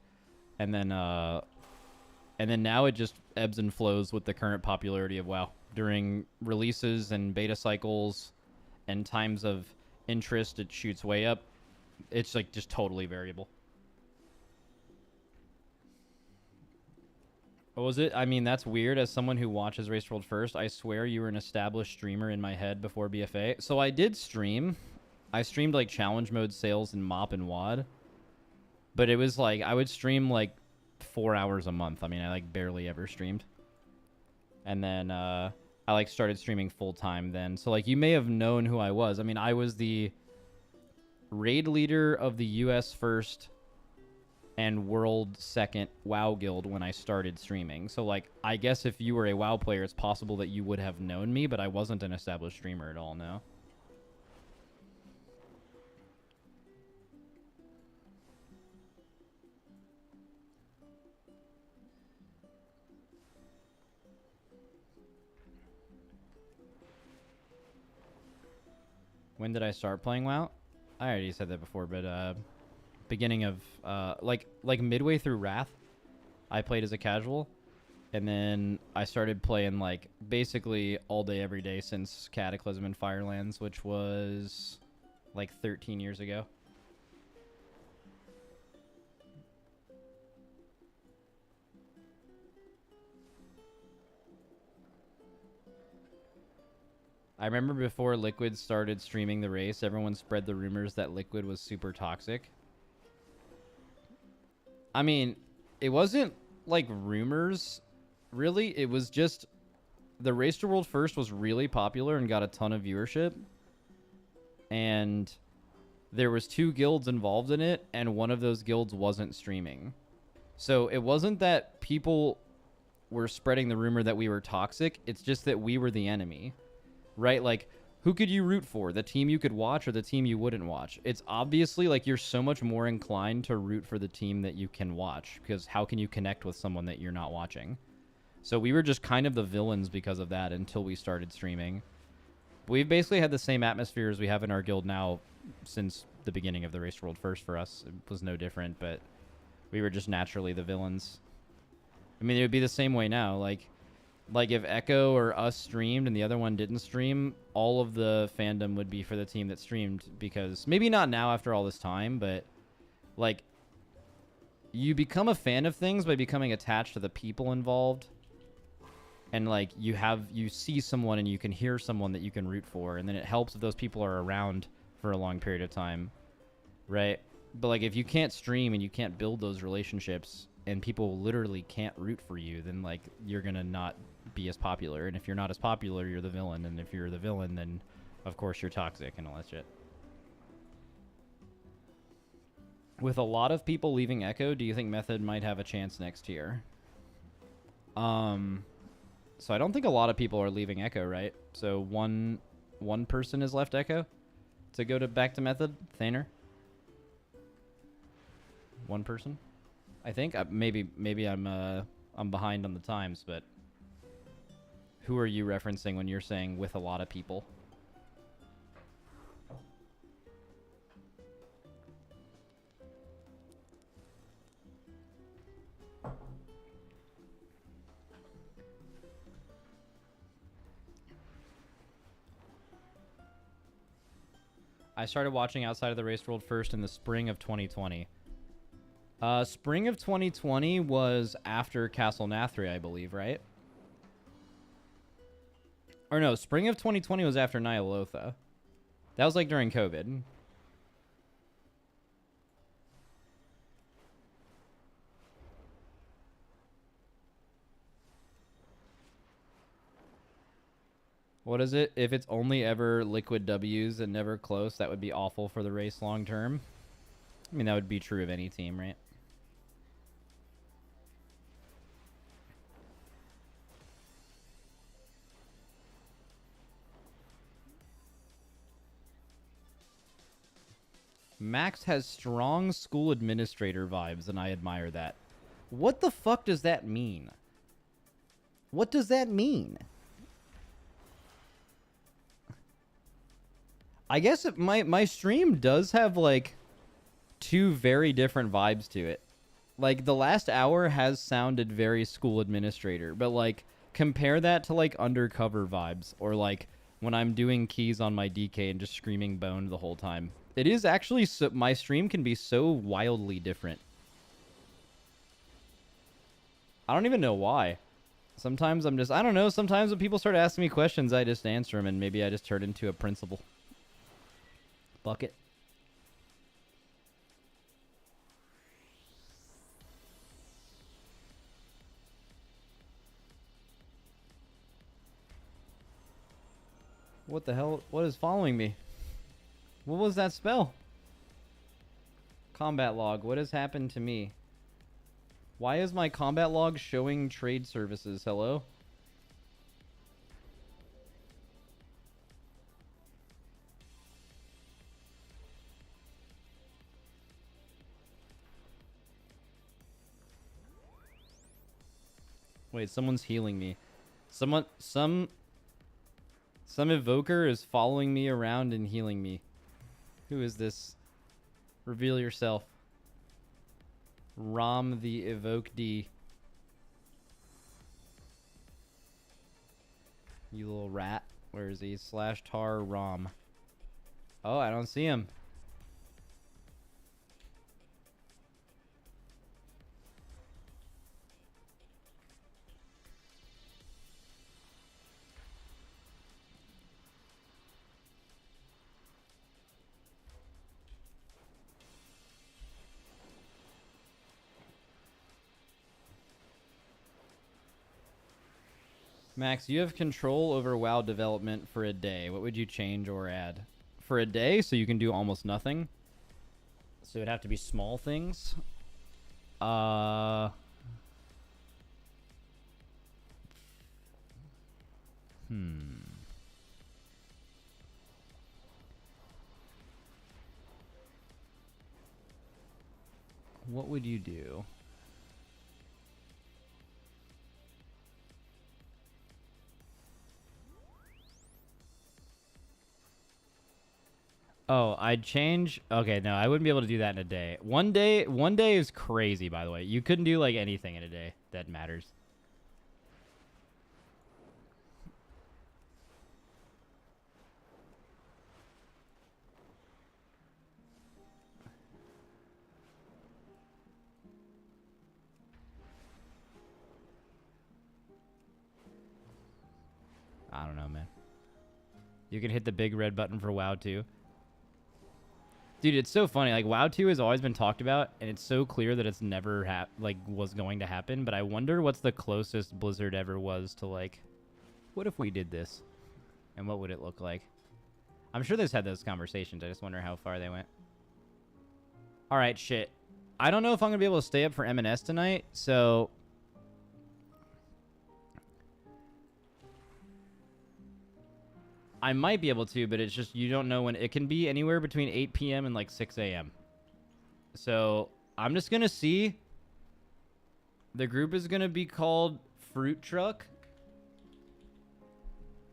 And then now it just ebbs and flows with the current popularity of WoW. During releases and beta cycles and times of interest, it shoots way up. It's like just totally variable. What was it? I mean, that's weird. As someone who watches Race World First, I swear you were an established streamer in my head before BFA. So I did stream. I streamed like challenge mode sales and mop and wad. But it was like, I would stream like 4 hours a month. I mean, I like barely ever streamed. And then I like started streaming full time then. So like you may have known who I was. I mean, I was the raid leader of the US first and world second WoW guild when I started streaming. So like I guess if you were a WoW player, it's possible that you would have known me, but I wasn't an established streamer at all, no. When did I start playing WoW? I already said that before, but beginning of like midway through Wrath, I played as a casual, and then I started playing like basically all day every day since Cataclysm and Firelands, which was like 13 years ago. I remember before Liquid started streaming the race, everyone spread the rumors that Liquid was super toxic. I mean, it wasn't like rumors, really. It was just the Race to World First was really popular and got a ton of viewership. And there was 2 guilds involved in it, and one of those guilds wasn't streaming. So it wasn't that people were spreading the rumor that we were toxic. It's just that we were the enemy. Right? Like, who could you root for? The team you could watch or the team you wouldn't watch? It's obviously like you're so much more inclined to root for the team that you can watch, because how can you connect with someone that you're not watching? So we were just kind of the villains because of that until we started streaming. We've basically had the same atmosphere as we have in our guild now since the beginning of the Race World First for us. It was no different, but we were just naturally the villains. I mean, it would be the same way now. Like if Echo or us streamed and the other one didn't stream, all of the fandom would be for the team that streamed, because maybe not now after all this time, but like you become a fan of things by becoming attached to the people involved. And like you see someone and you can hear someone that you can root for, and then it helps if those people are around for a long period of time, right? But like if you can't stream and you can't build those relationships and people literally can't root for you, then like you're gonna not be as popular. And if you're not as popular, you're the villain. And if you're the villain, then of course you're toxic and all that shit. With a lot of people leaving Echo, do you think Method might have a chance next year? So I don't think a lot of people are leaving Echo, right? So one person has left Echo to go back to Method. Thaner. One person, I think. Maybe I'm behind on the times, but who are you referencing when you're saying with a lot of people? I started watching Outside of the Race World First in the spring of 2020. Spring of 2020 was after Castle Nathri, I believe, right? Or no, spring of 2020 was after Nyalotha. That was like during COVID. What is it? If it's only ever liquid W's and never close, that would be awful for the race long term. I mean, that would be true of any team, right? Max has strong school administrator vibes, and I admire that. What the fuck does that mean? What does that mean? I guess my stream does have, like, 2 very different vibes to it. Like, the last hour has sounded very school administrator, but, like, compare that to, like, Undercover vibes, or, like, when I'm doing keys on my DK and just screaming bone the whole time. It is actually, my stream can be so wildly different. I don't even know why. Sometimes I'm just, I don't know. Sometimes when people start asking me questions, I just answer them, and maybe I just turn into a principal. Bucket. What the hell? What is following me? What was that spell? Combat log. What has happened to me? Why is my combat log showing trade services? Hello? Wait, someone's healing me. Some evoker is following me around and healing me. Who is this? Reveal yourself. Rom the Evoke D. You little rat. Where is he? / tar Rom. Oh, I don't see him. Max, you have control over WoW development for a day. What would you change or add? For a day, so you can do almost nothing. So it'd have to be small things. What would you do? Oh, I'd change. Okay, no, I wouldn't be able to do that in a day. One day is crazy, by the way. You couldn't do like anything in a day that matters. I don't know, man. You can hit the big red button for WoW 2. Dude, it's so funny. Like, WoW 2 has always been talked about, and it's so clear that it's never was going to happen. But I wonder what's the closest Blizzard ever was to, like, what if we did this? And what would it look like? I'm sure they've had those conversations. I just wonder how far they went. All right, shit. I don't know if I'm going to be able to stay up for M&S tonight, so... I might be able to, but it's just you don't know when. It can be anywhere between 8 p.m. and like 6 a.m. So I'm just going to see. The group is going to be called Fruit Truck.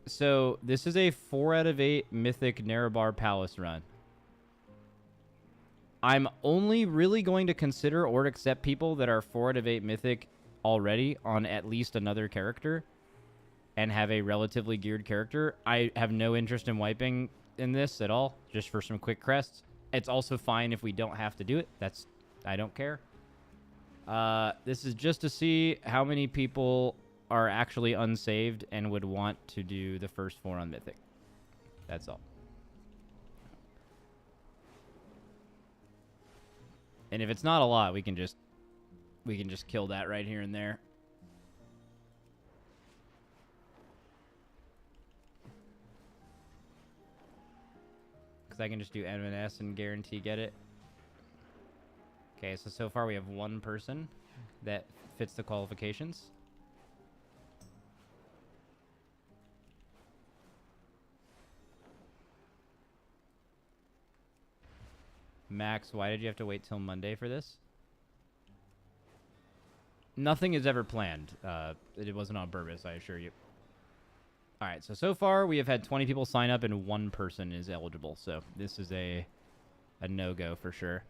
So this is a 4 out of 8 Mythic Nerebar Palace run. I'm only really going to consider or accept people that are 4 out of 8 Mythic already on at least another character. And have a relatively geared character. I have no interest in wiping in this at all, just for some quick crests. It's also fine if we don't have to do it. I don't care. This is just to see how many people are actually unsaved and would want to do the first 4 on Mythic. That's all. And if it's not a lot, we can just kill that right here and there. Because I can just do M&S and guarantee get it. Okay, so far we have 1 person that fits the qualifications. Max, why did you have to wait till Monday for this? Nothing is ever planned. It wasn't on purpose, I assure you. All right, so far we have had 20 people sign up and 1 person is eligible. So this is a no-go for sure.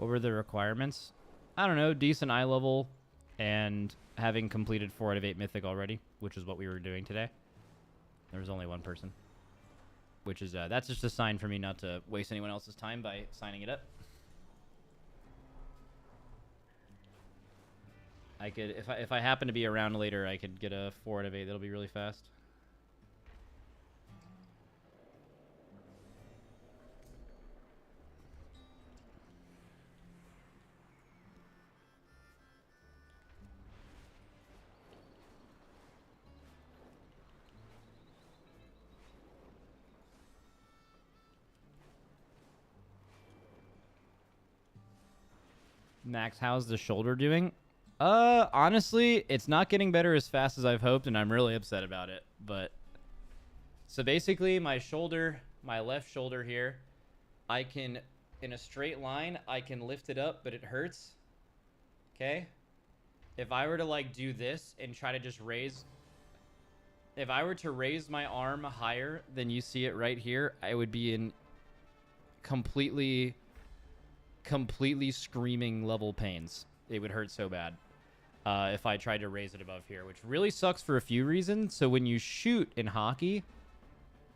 What were the requirements? I don't know. Decent eye level and having completed 4 out of 8 Mythic already, which is what we were doing today. There was only one person. Which is, that's just a sign for me not to waste anyone else's time by signing it up. I could, if I happen to be around later, I could get a 4 out of 8. That'll be really fast. Max, how's the shoulder doing? Honestly, it's not getting better as fast as I've hoped, and I'm really upset about it. But so basically, my shoulder, my left shoulder here, I can, in a straight line, I can lift it up, but it hurts. Okay? If I were to like do this and try to just raise, if I were to raise my arm higher than you see it right here, I would be in completely screaming level pains. It would hurt so bad if I tried to raise it above here, which really sucks for a few reasons. So when you shoot in hockey,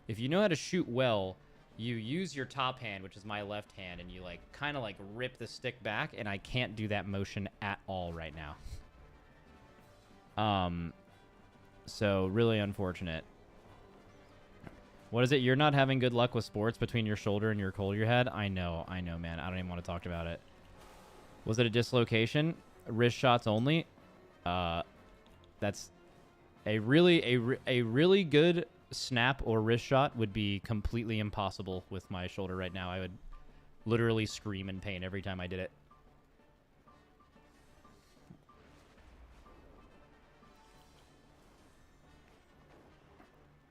if you know how to shoot well, you use your top hand, which is my left hand, and you like kind of like rip the stick back, and I can't do that motion at all right now. So really unfortunate. What is it? You're not having good luck with sports between your shoulder and your cold you had? I know, man. I don't even want to talk about it. Was it a dislocation? Wrist shots only? That's a really good snap or wrist shot would be completely impossible with my shoulder right now. I would literally scream in pain every time I did it.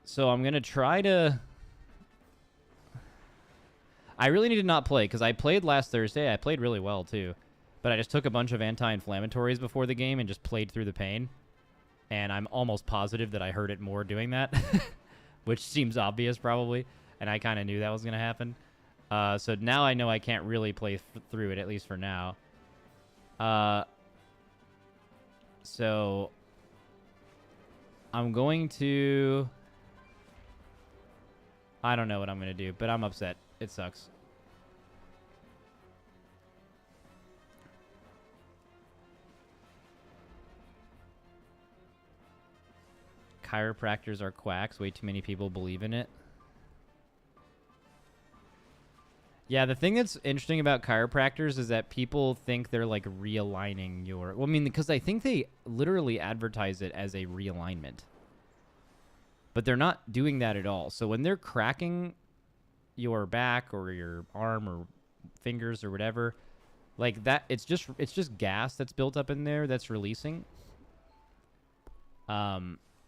So I'm going to try to... I really need to not play, because I played last Thursday. I played really well, too. But I just took a bunch of anti-inflammatories before the game and just played through the pain. And I'm almost positive that I hurt it more doing that. Which seems obvious, probably. And I kind of knew that was going to happen. So now I know I can't really play through it, at least for now. So... I'm going to... I don't know what I'm going to do, but I'm upset. It sucks. Chiropractors are quacks. Way too many people believe in it. Yeah, the thing that's interesting about chiropractors is that people think they're like realigning your... Well, I mean, because I think they literally advertise it as a realignment. But they're not doing that at all. So when they're cracking your back or your arm or fingers or whatever, like that, it's just gas that's built up in there that's releasing. But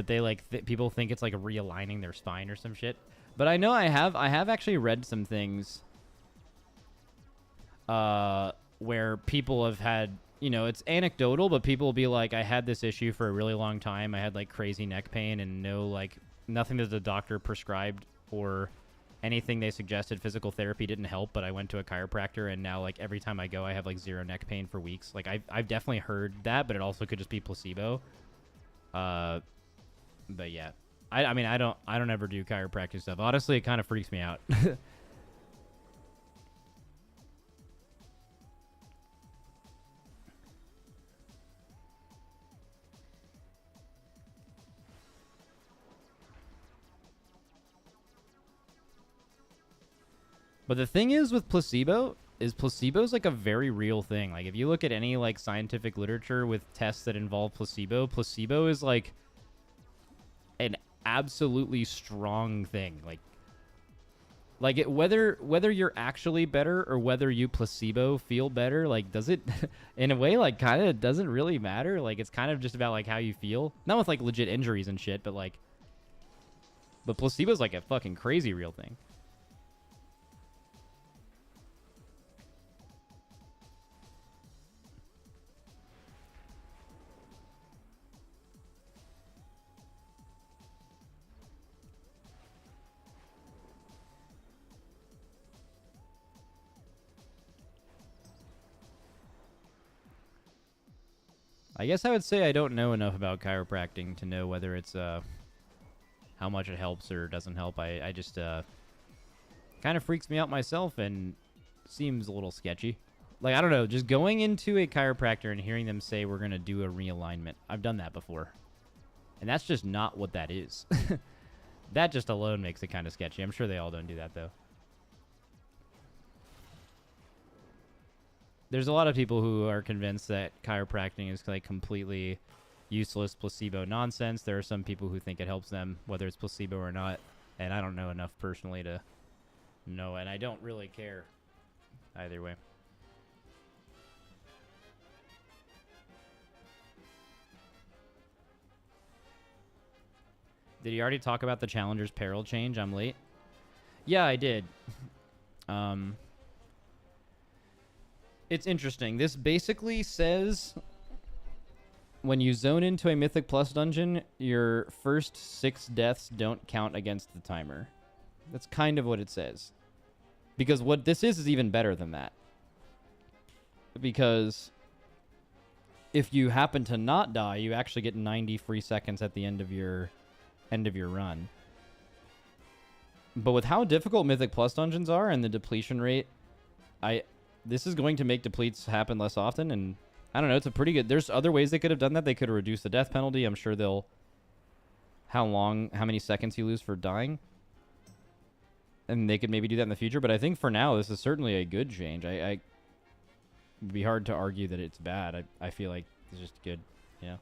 they like people think it's like realigning their spine or some shit. But I know I have actually read some things where people have had, you know, it's anecdotal, but people will be like, I had this issue for a really long time. I had like crazy neck pain and nothing that the doctor prescribed or anything they suggested. Physical therapy didn't help, but I went to a chiropractor and now like every time I go, I have like zero neck pain for weeks. Like I've definitely heard that, but it also could just be placebo. But yeah, I mean, I don't ever do chiropractic stuff. Honestly, it kind of freaks me out. But the thing is with placebo's like a very real thing. Like if you look at any like scientific literature with tests that involve placebo is like an absolutely strong thing. Like it, whether you're actually better or whether you placebo feel better, like does it in a way like kind of doesn't really matter. Like it's kind of just about like how you feel. Not with like legit injuries and shit, but placebo's like a fucking crazy real thing. I guess I would say I don't know enough about chiropractic to know whether it's how much it helps or doesn't help. I just kind of freaks me out myself and seems a little sketchy. Like, I don't know, just going into a chiropractor and hearing them say we're going to do a realignment. I've done that before. And that's just not what that is. That just alone makes it kind of sketchy. I'm sure they all don't do that, though. There's a lot of people who are convinced that chiropractic is like completely useless placebo nonsense. There are some people who think it helps them, whether it's placebo or not. And I don't know enough personally to know, and I don't really care either way. Did you already talk about the Challenger's peril change? I'm late. Yeah, I did. It's interesting. This basically says when you zone into a Mythic Plus dungeon, your first 6 deaths don't count against the timer. That's kind of what it says. Because what this is even better than that. Because if you happen to not die, you actually get 90 free seconds at the end of your run. But with how difficult Mythic Plus dungeons are and the depletion rate, this is going to make depletes happen less often, and I don't know, it's a pretty good... There's other ways they could have done that. They could have reduced the death penalty. I'm sure they'll... How many seconds you lose for dying. And they could maybe do that in the future, but I think for now, this is certainly a good change. It'd be hard to argue that it's bad. I feel like it's just good, yeah.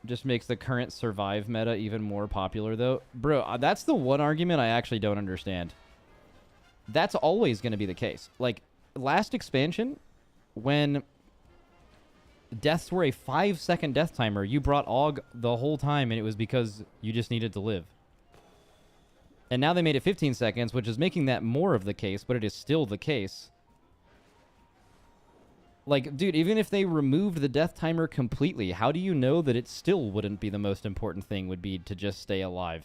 Just makes the current survive meta even more popular, though. Bro, that's the one argument I actually don't understand. That's always going to be the case. Like, last expansion, when deaths were a 5-second death timer, you brought AUG the whole time, and it was because you just needed to live. And now they made it 15 seconds, which is making that more of the case, but it is still the case. Like, dude, even if they removed the death timer completely, how do you know that it still wouldn't be the most important thing would be to just stay alive?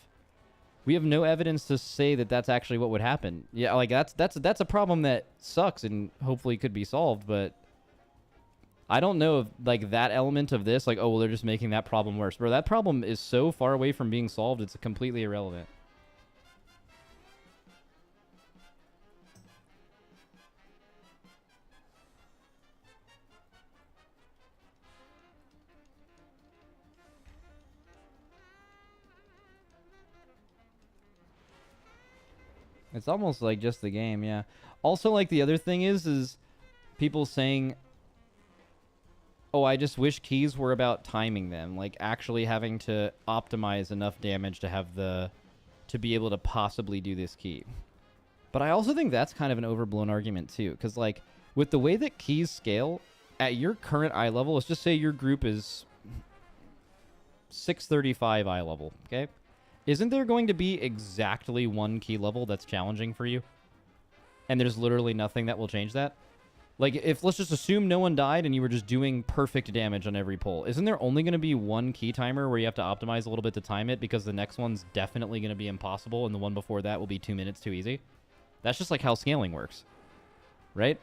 We have no evidence to say that that's actually what would happen. Yeah, like, that's a problem that sucks and hopefully could be solved, but I don't know if, like, that element of this, like, oh, well, they're just making that problem worse. Bro, that problem is so far away from being solved, it's completely irrelevant. It's almost like just the game, yeah. Also, like, the other thing is people saying, oh, I just wish keys were about timing them. Like, actually having to optimize enough damage to be able to possibly do this key. But I also think that's kind of an overblown argument, too. Because, like, with the way that keys scale, at your current eye level, let's just say your group is 635 eye level, okay? Isn't there going to be exactly one key level that's challenging for you? And there's literally nothing that will change that? Like, if let's just assume no one died and you were just doing perfect damage on every pull, isn't there only going to be one key timer where you have to optimize a little bit to time it because the next one's definitely going to be impossible and the one before that will be 2 minutes too easy? That's just like how scaling works, right?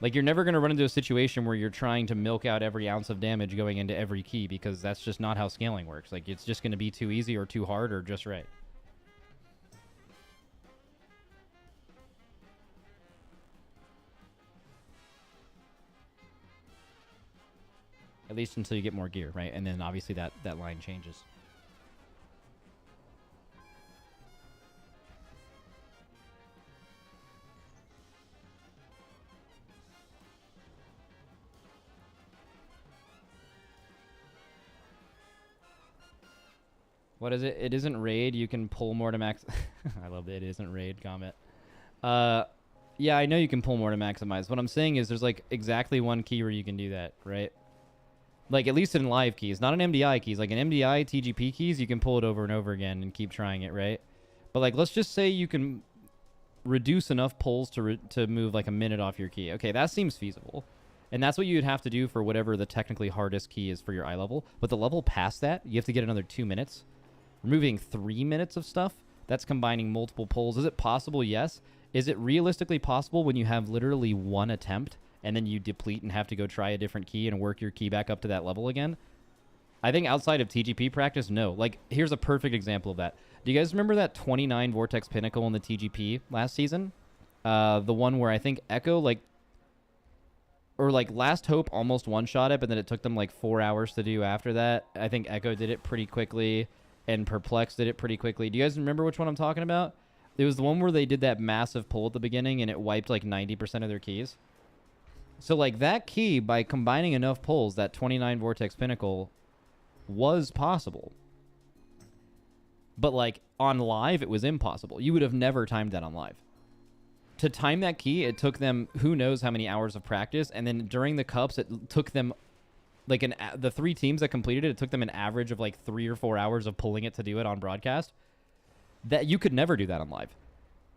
Like, you're never going to run into a situation where you're trying to milk out every ounce of damage going into every key because that's just not how scaling works. Like, it's just going to be too easy or too hard or just right. At least until you get more gear, right? And then obviously that line changes. What is it? It isn't raid. You can pull more to max. I love the it isn't raid comment. Yeah, I know you can pull more to maximize. What I'm saying is there's like exactly one key where you can do that, right? Like, at least in live keys, not an MDI keys. Like, an MDI TGP keys, you can pull it over and over again and keep trying it, right? But, like, let's just say you can reduce enough pulls to move, like, a minute off your key. Okay, that seems feasible. And that's what you'd have to do for whatever the technically hardest key is for your eye level. But the level past that, you have to get another 2 minutes. Removing 3 minutes of stuff, that's combining multiple pulls. Is it possible? Yes. Is it realistically possible when you have literally one attempt and then you deplete and have to go try a different key and work your key back up to that level again. I think outside of TGP practice, no. Like, here's a perfect example of that. Do you guys remember that 29 Vortex Pinnacle in the TGP last season? The one where I think Echo, like, or like Last Hope almost one-shot it, but then it took them like 4 hours to do after that. I think Echo did it pretty quickly, and Perplex did it pretty quickly. Do you guys remember which one I'm talking about? It was the one where they did that massive pull at the beginning, and it wiped like 90% of their keys. So, like, that key, by combining enough pulls, that 29 Vortex Pinnacle was possible. But, like, on live, it was impossible. You would have never timed that on live. To time that key, it took them who knows how many hours of practice, and then during the cups, it took them, like, the 3 teams that completed it, it took them an average of, like, 3 or 4 hours of pulling it to do it on broadcast. That you could never do that on live.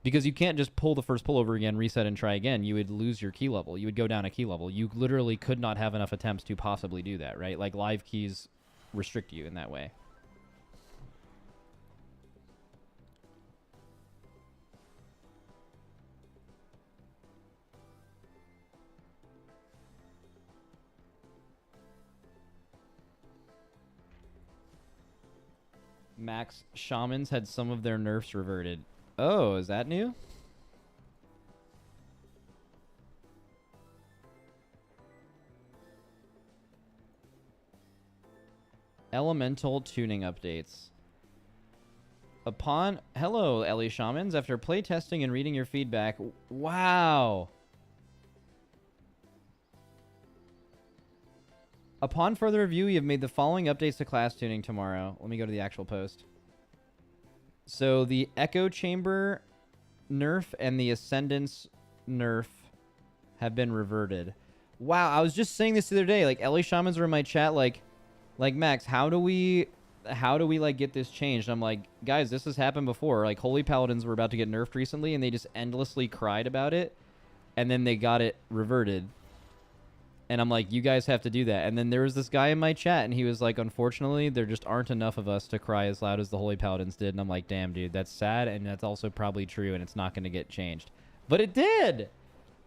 Because you can't just pull the first pull over again, reset, and try again. You would lose your key level. You would go down a key level. You literally could not have enough attempts to possibly do that, right? Like, live keys restrict you in that way. Max, shamans had some of their nerfs reverted. Oh, is that new? Elemental tuning updates. Hello, Ellie Shamans. After playtesting and reading your feedback, wow. Upon further review, you have made the following updates to class tuning tomorrow. Let me go to the actual post. So the Echo Chamber nerf and the Ascendance nerf have been reverted. Wow, I was just saying this the other day. Like, Ellie Shamans were in my chat, like Max, how do we like get this changed? I'm like, guys, this has happened before. Like, Holy Paladins were about to get nerfed recently, and they just endlessly cried about it, and then they got it reverted. And I'm like, you guys have to do that. And then there was this guy in my chat, and he was like, unfortunately, there just aren't enough of us to cry as loud as the Holy Paladins did. And I'm like, damn, dude, that's sad, and that's also probably true, and it's not going to get changed. But it did!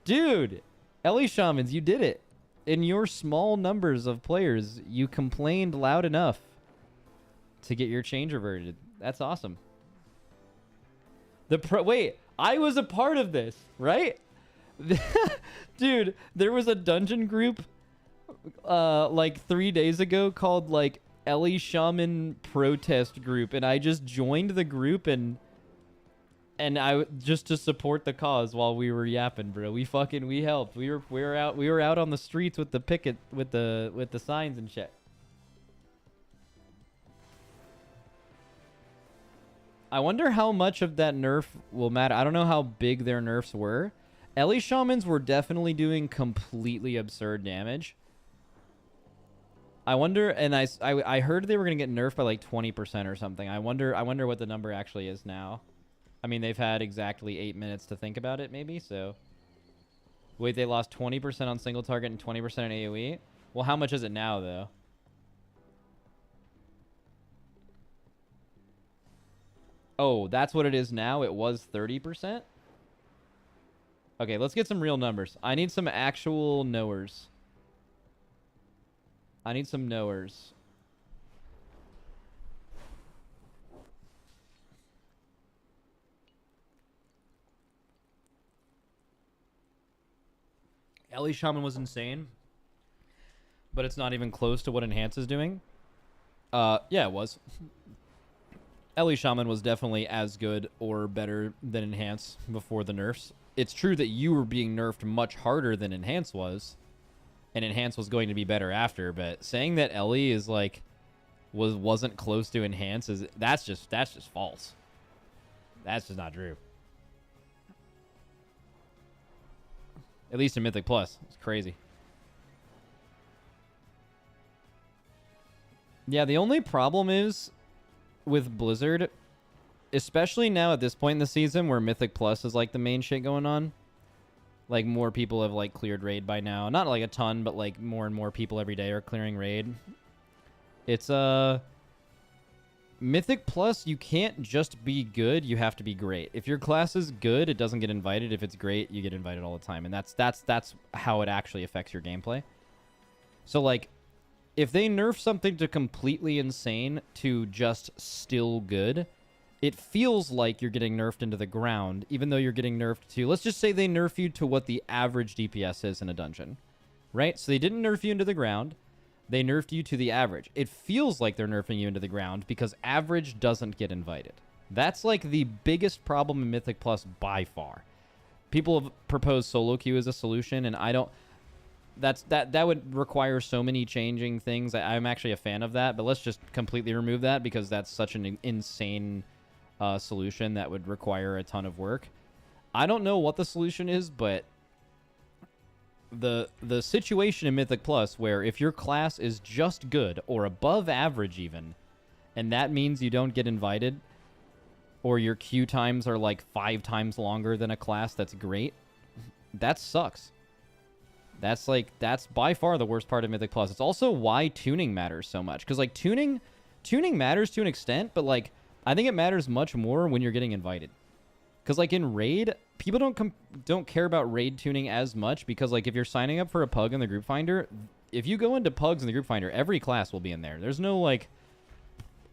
Dude! Ellie Shamans, you did it. In your small numbers of players, you complained loud enough to get your change reverted. That's awesome. Wait, I was a part of this, right? Dude, there was a dungeon group like 3 days ago called like Ellie Shaman Protest Group, and I just joined the group and I just to support the cause while we were yapping, bro. We helped. We were out on the streets with the picket with the signs and shit. I wonder how much of that nerf will matter. I don't know how big their nerfs were. Ellie Shamans were definitely doing completely absurd damage. I wonder, and I heard they were gonna get nerfed by like 20% or something. I wonder what the number actually is now. I mean, they've had exactly 8 minutes to think about it, maybe. So, wait, they lost 20% on single target and 20% on AOE. Well, how much is it now, though? Oh, that's what it is now. It was 30%. Okay, let's get some real numbers. I need some actual knowers. I need some knowers. Ellie Shaman was insane, but it's not even close to what Enhance is doing. Yeah, it was. Ellie Shaman was definitely as good or better than Enhance before the nerfs. It's true that you were being nerfed much harder than Enhance was, and Enhance was going to be better after, but saying that Ellie is like wasn't close to Enhance that's just false. That's just not true. At least in Mythic Plus. It's crazy. Yeah, the only problem is with Blizzard, especially now at this point in the season where Mythic Plus is like the main shit going on. Like, more people have like cleared raid by now. Not like a ton, but like more and more people every day are clearing raid. It's Mythic Plus, you can't just be good, you have to be great. If your class is good, it doesn't get invited. If it's great, you get invited all the time. And that's how it actually affects your gameplay. So, like, if they nerf something to completely insane to just still good, it feels like you're getting nerfed into the ground, even though you're getting nerfed to... Let's just say they nerf you to what the average DPS is in a dungeon, right? So they didn't nerf you into the ground. They nerfed you to the average. It feels like they're nerfing you into the ground because average doesn't get invited. That's like the biggest problem in Mythic Plus by far. People have proposed solo queue as a solution, and I don't... That would require so many changing things. I'm actually a fan of that, but let's just completely remove that because that's such an insane solution that would require a ton of work. I don't know what the solution is, but the situation in Mythic Plus where if your class is just good or above average even, and that means you don't get invited, or your queue times are like 5 times longer than a class that's great, that sucks. That's by far the worst part of Mythic Plus. It's also why tuning matters so much. Because, like, tuning matters to an extent, but, like, I think it matters much more when you're getting invited. Because, like, in Raid, people don't care about Raid tuning as much because, like, if you're signing up for a Pug in the Group Finder, if you go into Pugs in the Group Finder, every class will be in there. There's no, like,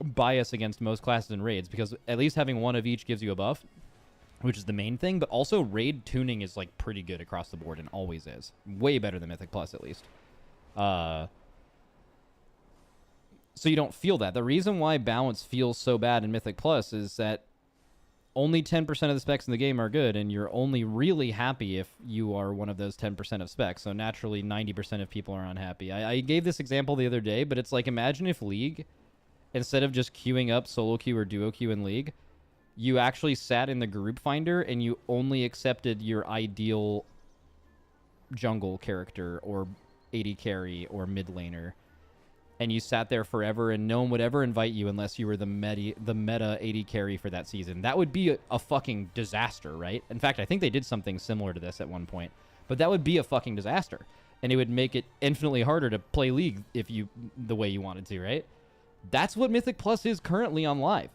bias against most classes in Raids because at least having one of each gives you a buff, which is the main thing, but also raid tuning is, like, pretty good across the board and always is. Way better than Mythic Plus, at least. So you don't feel that. The reason why balance feels so bad in Mythic Plus is that only 10% of the specs in the game are good, and you're only really happy if you are one of those 10% of specs. So naturally, 90% of people are unhappy. I gave this example the other day, but it's like, imagine if League, instead of just queuing up solo queue or duo queue in League, you actually sat in the group finder and you only accepted your ideal jungle character or AD carry or mid laner. And you sat there forever and no one would ever invite you unless you were the meta AD carry for that season. That would be a fucking disaster, right? In fact, I think they did something similar to this at one point. But that would be a fucking disaster. And it would make it infinitely harder to play League the way you wanted to, right? That's what Mythic Plus is currently on live.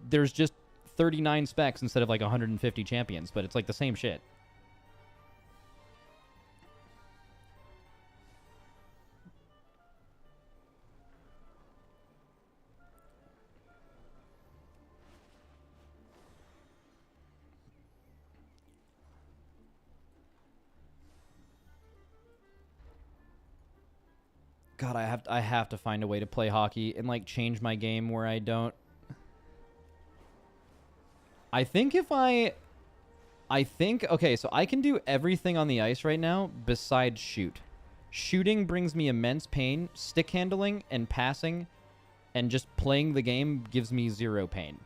There's just 39 specs instead of like 150 champions, but it's like the same shit. God, I have to find a way to play hockey and, like, change my game where I don't. I think okay, so I can do everything on the ice right now besides shoot. Shooting brings me immense pain. Stick handling and passing and just playing the game gives me 0 pain.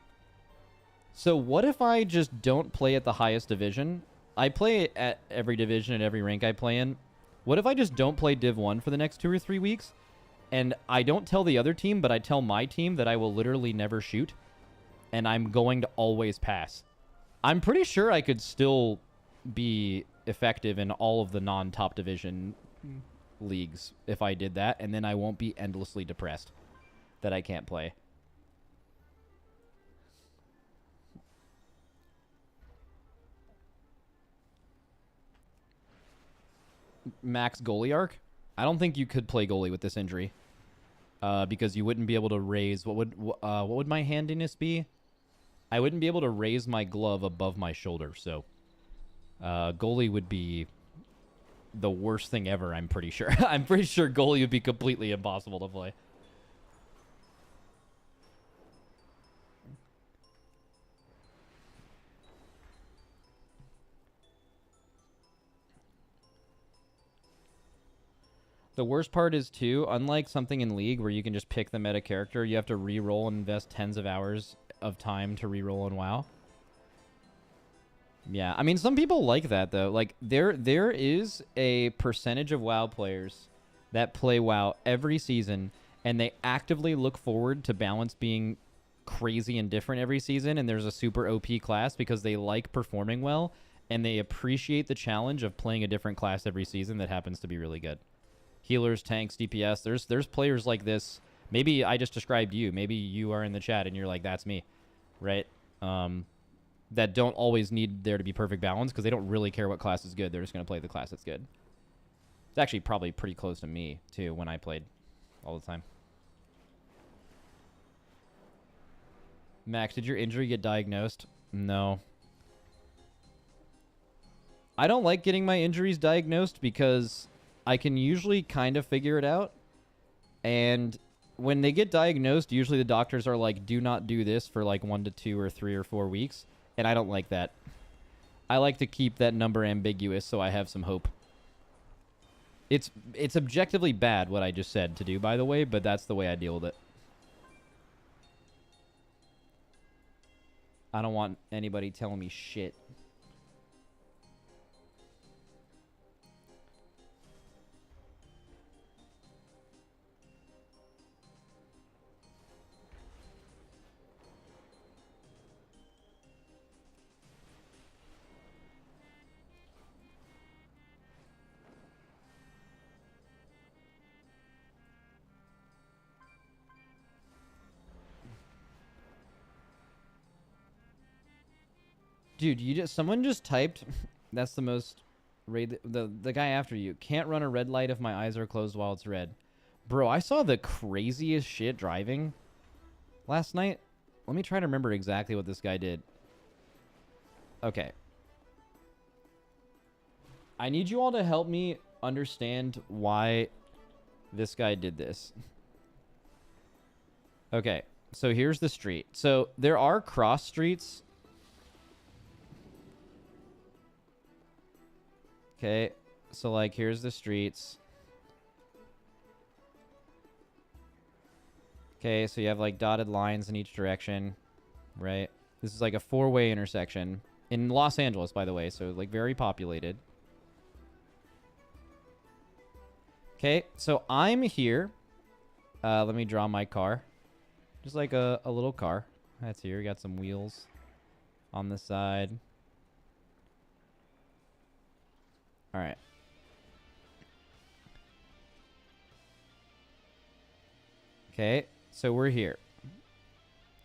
So what if I just don't play at the highest division? I play at every division and every rank I play in. What if I just don't play Div 1 for the next 2 or 3 weeks? And I don't tell the other team, but I tell my team that I will literally never shoot. And I'm going to always pass. I'm pretty sure I could still be effective in all of the non-top division leagues if I did that. And then I won't be endlessly depressed that I can't play. Max goalie arc? I don't think you could play goalie with this injury. Because you wouldn't be able to raise... What would my handiness be? I wouldn't be able to raise my glove above my shoulder, so... goalie would be the worst thing ever, I'm pretty sure. I'm pretty sure goalie would be completely impossible to play. The worst part is, too, unlike something in League where you can just pick the meta character, you have to re-roll and invest tens of hours of time to re-roll in WoW. Yeah, I mean, some people like that, though. Like, there is a percentage of WoW players that play WoW every season, and they actively look forward to balance being crazy and different every season, and there's a super OP class because they like performing well, and they appreciate the challenge of playing a different class every season that happens to be really good. Healers, tanks, DPS, there's players like this Maybe I just described you. Maybe you are in the chat and you're like, that's me, right? That don't always need there to be perfect balance because they don't really care what class is good. They're just going to play the class that's good. It's actually probably pretty close to me, too, when I played all the time. Max, did your injury get diagnosed? No. I don't like getting my injuries diagnosed because I can usually kind of figure it out. And when they get diagnosed, usually the doctors are like, do not do this for like 1 to 2 or 3 or 4 weeks. And I don't like that. I like to keep that number ambiguous so I have some hope. It's objectively bad what I just said to do, by the way, but that's the way I deal with it. I don't want anybody telling me shit. Dude, someone just typed. That's the most the guy after you. Can't run a red light if my eyes are closed while it's red. Bro, I saw the craziest shit driving last night. Let me try to remember exactly what this guy did. Okay. I need you all to help me understand why this guy did this. Okay, so here's the street. So there are cross streets. Okay, so like here's the streets. Okay, so you have like dotted lines in each direction, right? This is like a 4-way intersection in Los Angeles, by the way, so like very populated. Okay, so I'm here. Let me draw my car. Just like a little car. That's here. Got some wheels on the side. All right. Okay, so we're here.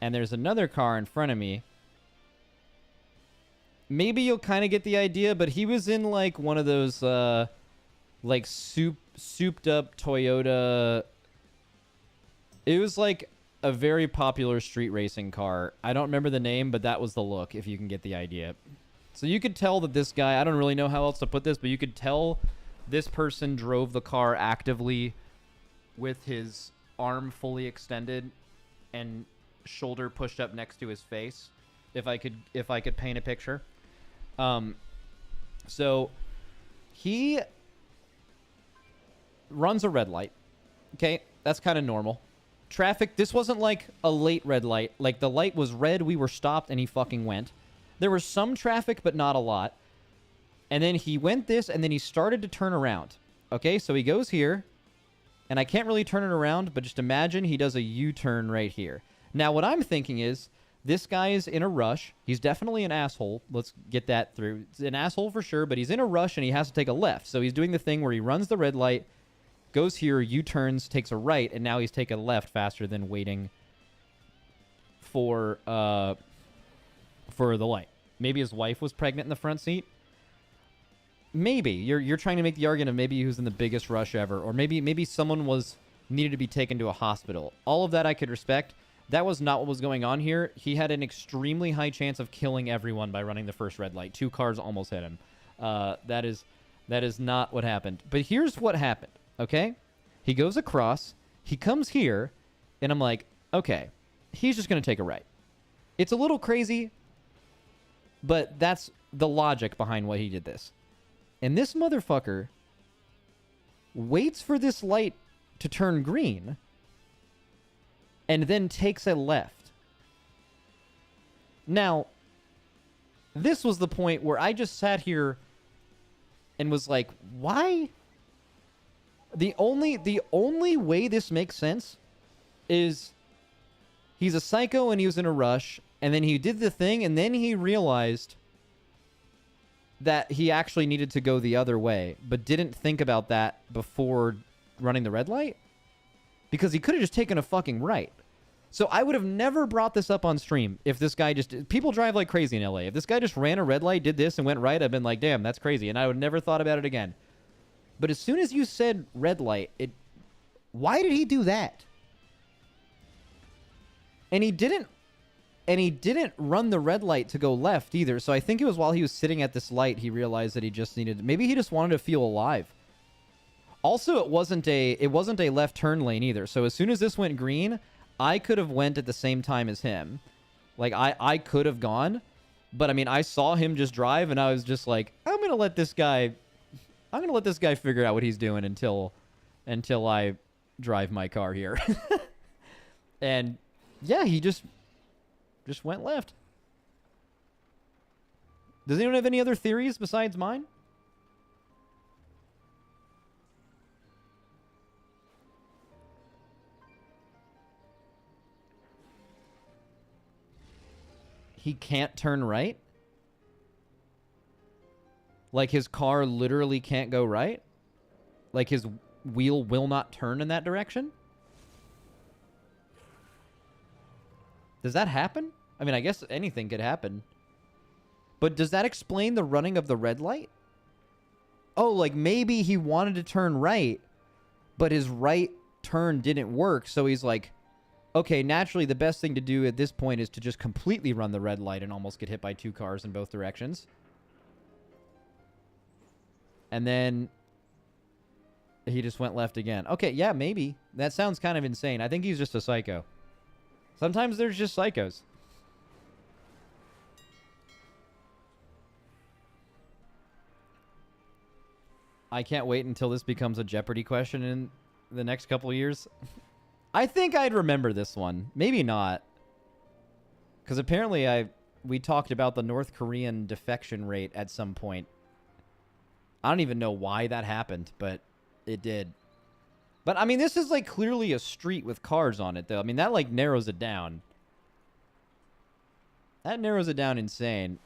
And there's another car in front of me. Maybe you'll kind of get the idea, but he was in like one of those like souped up Toyota. It was like a very popular street racing car. I don't remember the name, but that was the look, if you can get the idea. So you could tell that this guy, I don't really know how else to put this, but you could tell this person drove the car actively with his arm fully extended and shoulder pushed up next to his face, if I could paint a picture. So he runs a red light. Okay, that's kind of normal. Traffic, this wasn't like a late red light. Like the light was red, we were stopped, and he fucking went. There was some traffic, but not a lot. And then he went this, and then he started to turn around. Okay, so he goes here, and I can't really turn it around, but just imagine he does a U-turn right here. Now, what I'm thinking is, this guy is in a rush. He's definitely an asshole. Let's get that through. It's an asshole for sure, but he's in a rush, and he has to take a left. So he's doing the thing where he runs the red light, goes here, U-turns, takes a right, and now he's taking a left faster than waiting for the light. Maybe his wife was pregnant in the front seat. Maybe you're trying to make the argument of maybe he was in the biggest rush ever, or maybe someone needed to be taken to a hospital. All of that I could respect. That was not what was going on here. He had an extremely high chance of killing everyone by running the first red light. 2 cars almost hit him. That is not what happened. But here's what happened. Okay, he goes across. He comes here, and I'm like, okay, he's just gonna take a right. It's a little crazy. But that's the logic behind why he did this. And this motherfucker waits for this light to turn green and then takes a left. Now, this was the point where I just sat here and was like, why? The only way this makes sense is he's a psycho and he was in a rush. And then he did the thing, and then he realized that he actually needed to go the other way, but didn't think about that before running the red light. because he could have just taken a fucking right. So I would have never brought this up on stream if this guy just... People drive like crazy in LA. If this guy just ran a red light, did this, and went right, I've been like, damn, that's crazy. And I would never thought about it again. But as soon as you said red light, why did he do that? And he didn't run the red light to go left either. So I think it was while he was sitting at this light, he realized that he just needed... Maybe he just wanted to feel alive. Also, it wasn't a left turn lane either. So as soon as this went green, I could have went at the same time as him. Like, I could have gone. But, I mean, I saw him just drive, and I was just like, I'm going to let this guy figure out what he's doing until I drive my car here. And, yeah, he just went left. Does anyone have any other theories besides mine? He can't turn right? Like his car literally can't go right? Like his wheel will not turn in that direction? Does that happen? I mean, I guess anything could happen. But does that explain the running of the red light? Oh, like maybe he wanted to turn right, but his right turn didn't work, so he's like, okay, naturally the best thing to do at this point is to just completely run the red light and almost get hit by two cars in both directions. And then he just went left again. Okay, yeah, maybe. That sounds kind of insane. I think he's just a psycho. Sometimes there's just psychos. I can't wait until this becomes a Jeopardy question in the next couple of years. I think I'd remember this one. Maybe not. Because apparently we talked about the North Korean defection rate at some point. I don't even know why that happened, but it did. But, I mean, this is, like, clearly a street with cars on it, though. I mean, that, like, narrows it down. That narrows it down insane.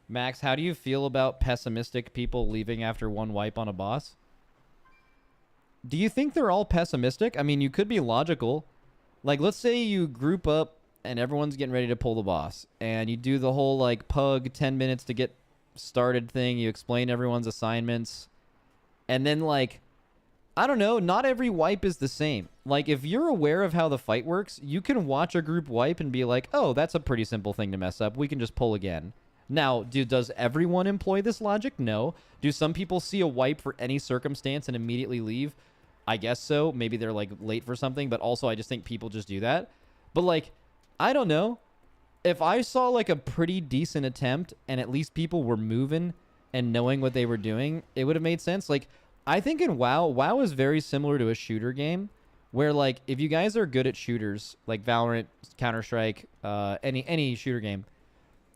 Max, how do you feel about pessimistic people leaving after one wipe on a boss? Do you think they're all pessimistic? I mean, you could be logical. Like, let's say you group up and everyone's getting ready to pull the boss. And you do the whole, like, pug 10 minutes to get started thing. You explain everyone's assignments. And then, like, I don't know, not every wipe is the same. Like, if you're aware of how the fight works, you can watch a group wipe and be like, oh, that's a pretty simple thing to mess up. We can just pull again. Now, does everyone employ this logic? No. Do some people see a wipe for any circumstance and immediately leave? I guess so. Maybe they're, like, late for something, but also I just think people just do that. But, like, I don't know. If I saw, like, a pretty decent attempt and at least people were moving and knowing what they were doing, it would have made sense. Like, I think in WoW is very similar to a shooter game where, like, if you guys are good at shooters, like Valorant, Counter-Strike, any shooter game,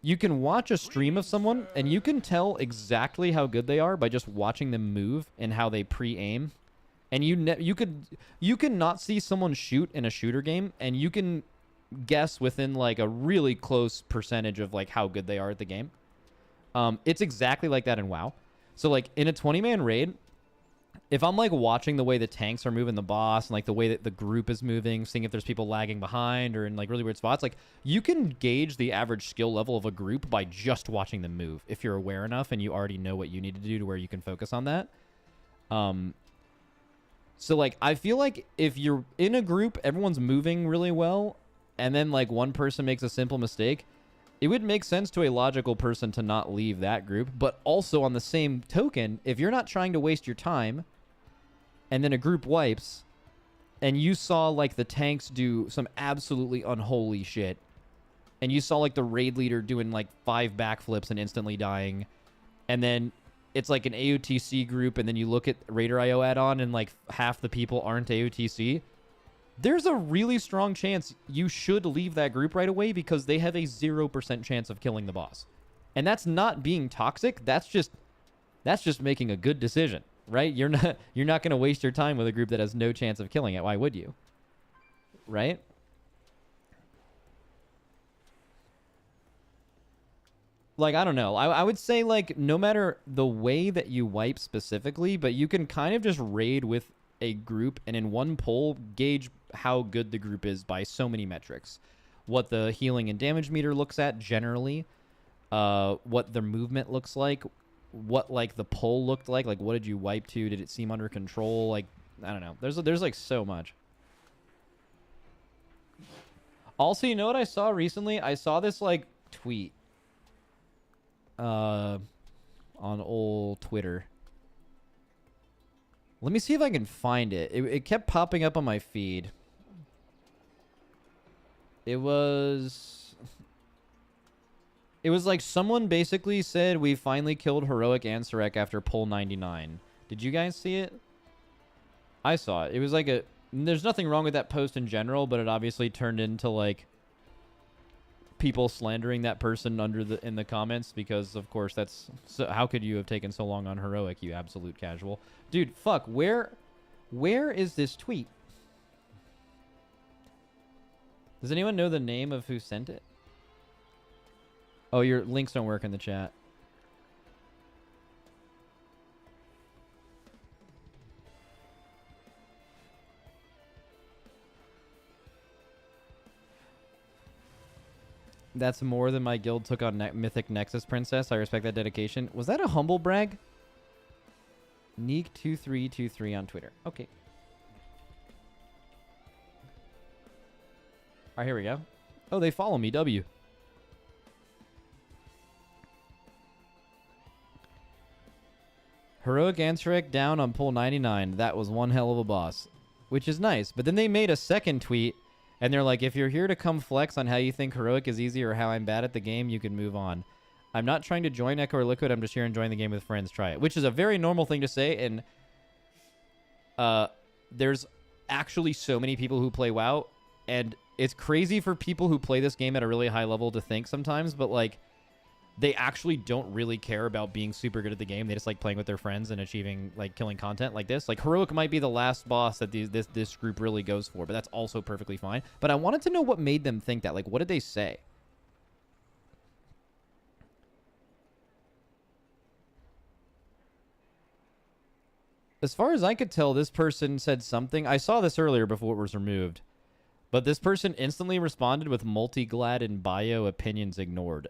you can watch a stream of someone, and you can tell exactly how good they are by just watching them move and how they pre-aim. And you can not see someone shoot in a shooter game, and you can guess within like a really close percentage of like how good they are at the game. It's exactly like that in WoW. So like in a 20-man raid, if I'm like watching the way the tanks are moving the boss and like the way that the group is moving, seeing if there's people lagging behind or in like really weird spots, like you can gauge the average skill level of a group by just watching them move if you're aware enough and you already know what you need to do to where you can focus on that. So like I feel like if you're in a group, everyone's moving really well, and then like one person makes a simple mistake, it would make sense to a logical person to not leave that group. But also on the same token, if you're not trying to waste your time and then a group wipes and you saw like the tanks do some absolutely unholy shit and you saw like the raid leader doing like 5 backflips and instantly dying, and then it's like an AOTC group and then you look at Raider IO add-on and like half the people aren't AOTC, there's a really strong chance you should leave that group right away because they have a 0% chance of killing the boss. And that's not being toxic. That's just making a good decision, right? You're not going to waste your time with a group that has no chance of killing it. Why would you? Right? like, I don't know. I would say, like, no matter the way that you wipe specifically, but you can kind of just raid with a group and in one poll gauge how good the group is by so many metrics. What the healing and damage meter looks at generally, what their movement looks like, what, like, the poll looked like what did you wipe to? Did it seem under control? Like, I don't know. There's like so much. Also, you know what I saw recently? I saw this like tweet on old Twitter. Let me see if I can find it. It kept popping up on my feed. It was like someone basically said we finally killed Heroic Ansarek after pull 99. Did you guys see it? I saw it. It was like a... There's nothing wrong with that post in general, but it obviously turned into like people slandering that person in the comments because of course that's... So how could you have taken so long on Heroic, you absolute casual? Dude, fuck, where is this tweet? Does anyone know the name of who sent it? Oh, your links don't work in the chat. That's more than my guild took on Mythic Nexus Princess. I respect that dedication. Was that a humble brag? Neek2323 on Twitter. Okay. Alright, here we go. Oh, they follow me. W. Heroic Ansarek down on pull 99. That was one hell of a boss. Which is nice. But then they made a second tweet. And they're like, if you're here to come flex on how you think Heroic is easy or how I'm bad at the game, you can move on. I'm not trying to join Echo or Liquid. I'm just here enjoying the game with friends. Try it. Which is a very normal thing to say. And there's actually so many people who play WoW. And it's crazy for people who play this game at a really high level to think sometimes. But, like, they actually don't really care about being super good at the game. They just like playing with their friends and achieving, like, killing content like this. Like, Heroic might be the last boss that this group really goes for, but that's also perfectly fine. But I wanted to know what made them think that. Like, what did they say? As far as I could tell, this person said something. I saw this earlier before it was removed. But this person instantly responded with multi-glad and bio opinions ignored.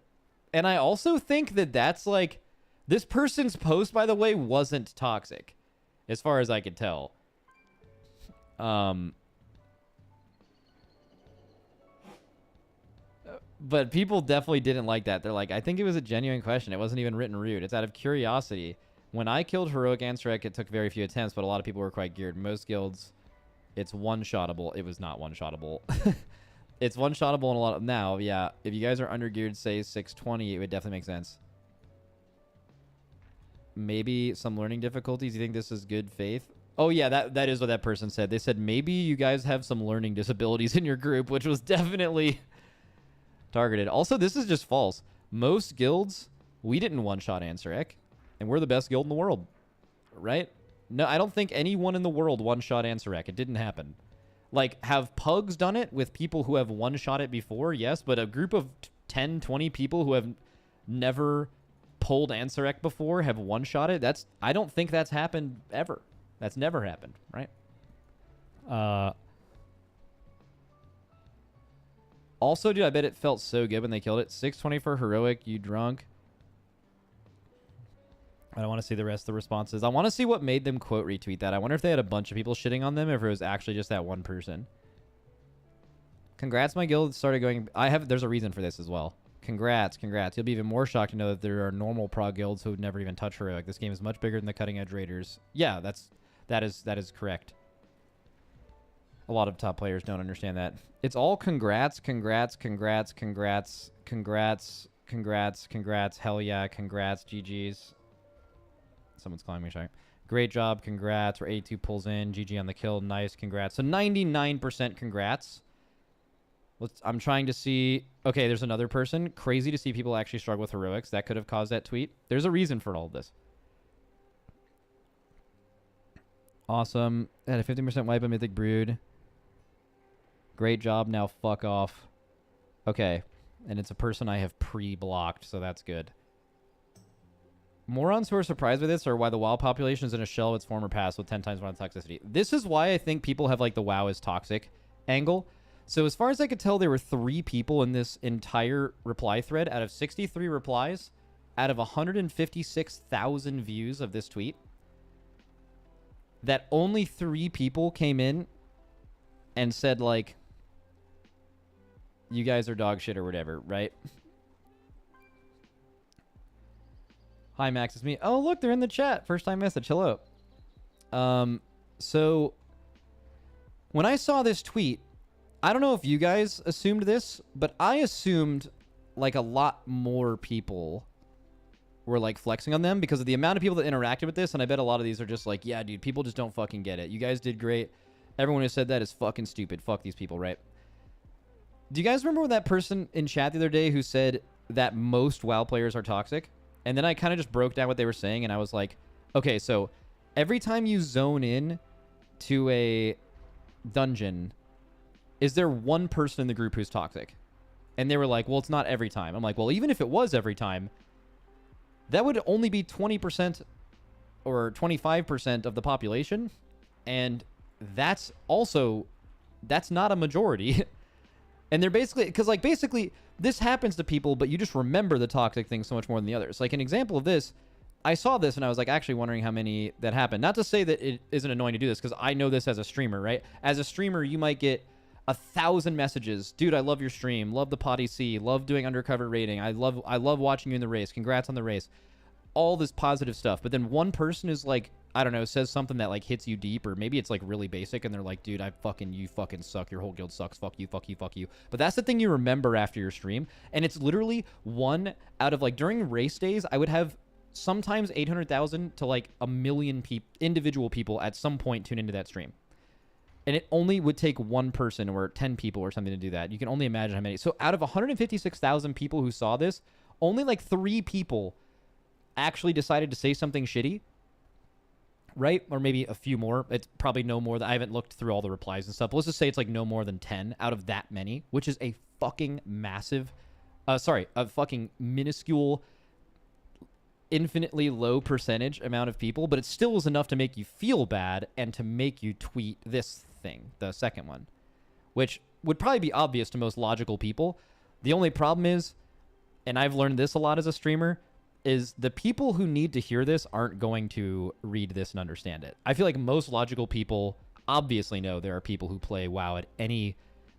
And I also think that that's like... This person's post, by the way, wasn't toxic. As far as I could tell. But people definitely didn't like that. They're like, I think it was a genuine question. It wasn't even written rude. It's out of curiosity. When I killed Heroic Ansarek, it took very few attempts, but a lot of people were quite geared. Most guilds, it's one-shottable. It was not one-shottable. It's one-shottable in a lot of... Now, yeah, if you guys are under-geared, say, 620, it would definitely make sense. Maybe some learning difficulties. You think this is good faith? Oh, yeah, that is what that person said. They said, maybe you guys have some learning disabilities in your group, which was definitely targeted. Also, this is just false. Most guilds, we didn't one-shot Ansarek, and we're the best guild in the world, right? No, I don't think anyone in the world one-shot Ansarek. It didn't happen. Like, have pugs done it with people who have one-shot it before? Yes, but a group of 10, 20 people who have never pulled Ansarek before have one-shot it? I don't think that's happened ever. That's never happened, right? Also, dude, I bet it felt so good when they killed it. 620 for Heroic, you drunk. I don't want to see the rest of the responses. I want to see what made them quote retweet that. I wonder if they had a bunch of people shitting on them or if it was actually just that one person. Congrats, my guild started going... There's a reason for this as well. Congrats. You'll be even more shocked to know that there are normal prog guilds who would never even touch Heroic. This game is much bigger than the cutting edge raiders. Yeah, that is correct. A lot of top players don't understand that. It's all congrats. Hell yeah, congrats, GG's. Someone's calling me, sorry. Great job, congrats. We're 82 pulls in. GG on the kill, nice, congrats. So 99% congrats. I'm trying to see... Okay, there's another person. Crazy to see people actually struggle with heroics. That could have caused that tweet. There's a reason for all of this. Awesome. Had a 50% wipe on Mythic Brood. Great job, now fuck off. Okay. And it's a person I have pre-blocked, so that's good. Morons who are surprised by this are why the WoW population is in a shell of its former past with 10 times more toxicity. This is why I think people have like the WoW is toxic angle. So as far as I could tell, there were 3 people in this entire reply thread out of 63 replies, out of 156,000 views of this tweet, that only 3 people came in and said like, you guys are dog shit or whatever, right? Hi, Max, it's me. Oh, look, they're in the chat. First time message. Hello. So when I saw this tweet, I don't know if you guys assumed this, but I assumed like a lot more people were like flexing on them because of the amount of people that interacted with this. And I bet a lot of these are just like, yeah, dude, people just don't fucking get it. You guys did great. Everyone who said that is fucking stupid. Fuck these people, right? Do you guys remember that person in chat the other day who said that most WoW players are toxic? And then I kind of just broke down what they were saying, and I was like, okay, so every time you zone in to a dungeon, is there one person in the group who's toxic? And they were like, well, it's not every time. I'm like, well, even if it was every time, that would only be 20% or 25% of the population. And that's not a majority. And they're basically, because like basically this happens to people, but you just remember the toxic thing so much more than the others. Like an example of this, I saw this and I was like actually wondering how many that happened. Not to say that it isn't annoying to do this, because I know this as a streamer, right? As a streamer, you might get 1,000 messages. Dude, I love your stream. Love the potty C. Love doing undercover raiding. I love watching you in the race. Congrats on the race. All this positive stuff. But then one person is like, I don't know, says something that like hits you deep, or maybe it's like really basic and they're like, dude, you fucking suck. Your whole guild sucks. Fuck you, fuck you, fuck you. But that's the thing you remember after your stream. And it's literally one out of like during race days, I would have sometimes 800,000 to like 1 million individual people at some point tune into that stream. And it only would take one person or 10 people or something to do that. You can only imagine how many. So out of 156,000 people who saw this, only like 3 people actually decided to say something shitty. Right? Or maybe a few more. It's probably no more. I haven't looked through all the replies and stuff. But let's just say it's like no more than 10 out of that many, which is a fucking massive, a fucking minuscule, infinitely low percentage amount of people. But it still was enough to make you feel bad and to make you tweet this thing, the second one, which would probably be obvious to most logical people. The only problem is, and I've learned this a lot as a streamer, is the people who need to hear this aren't going to read this and understand it. I feel like most logical people obviously know there are people who play WoW at any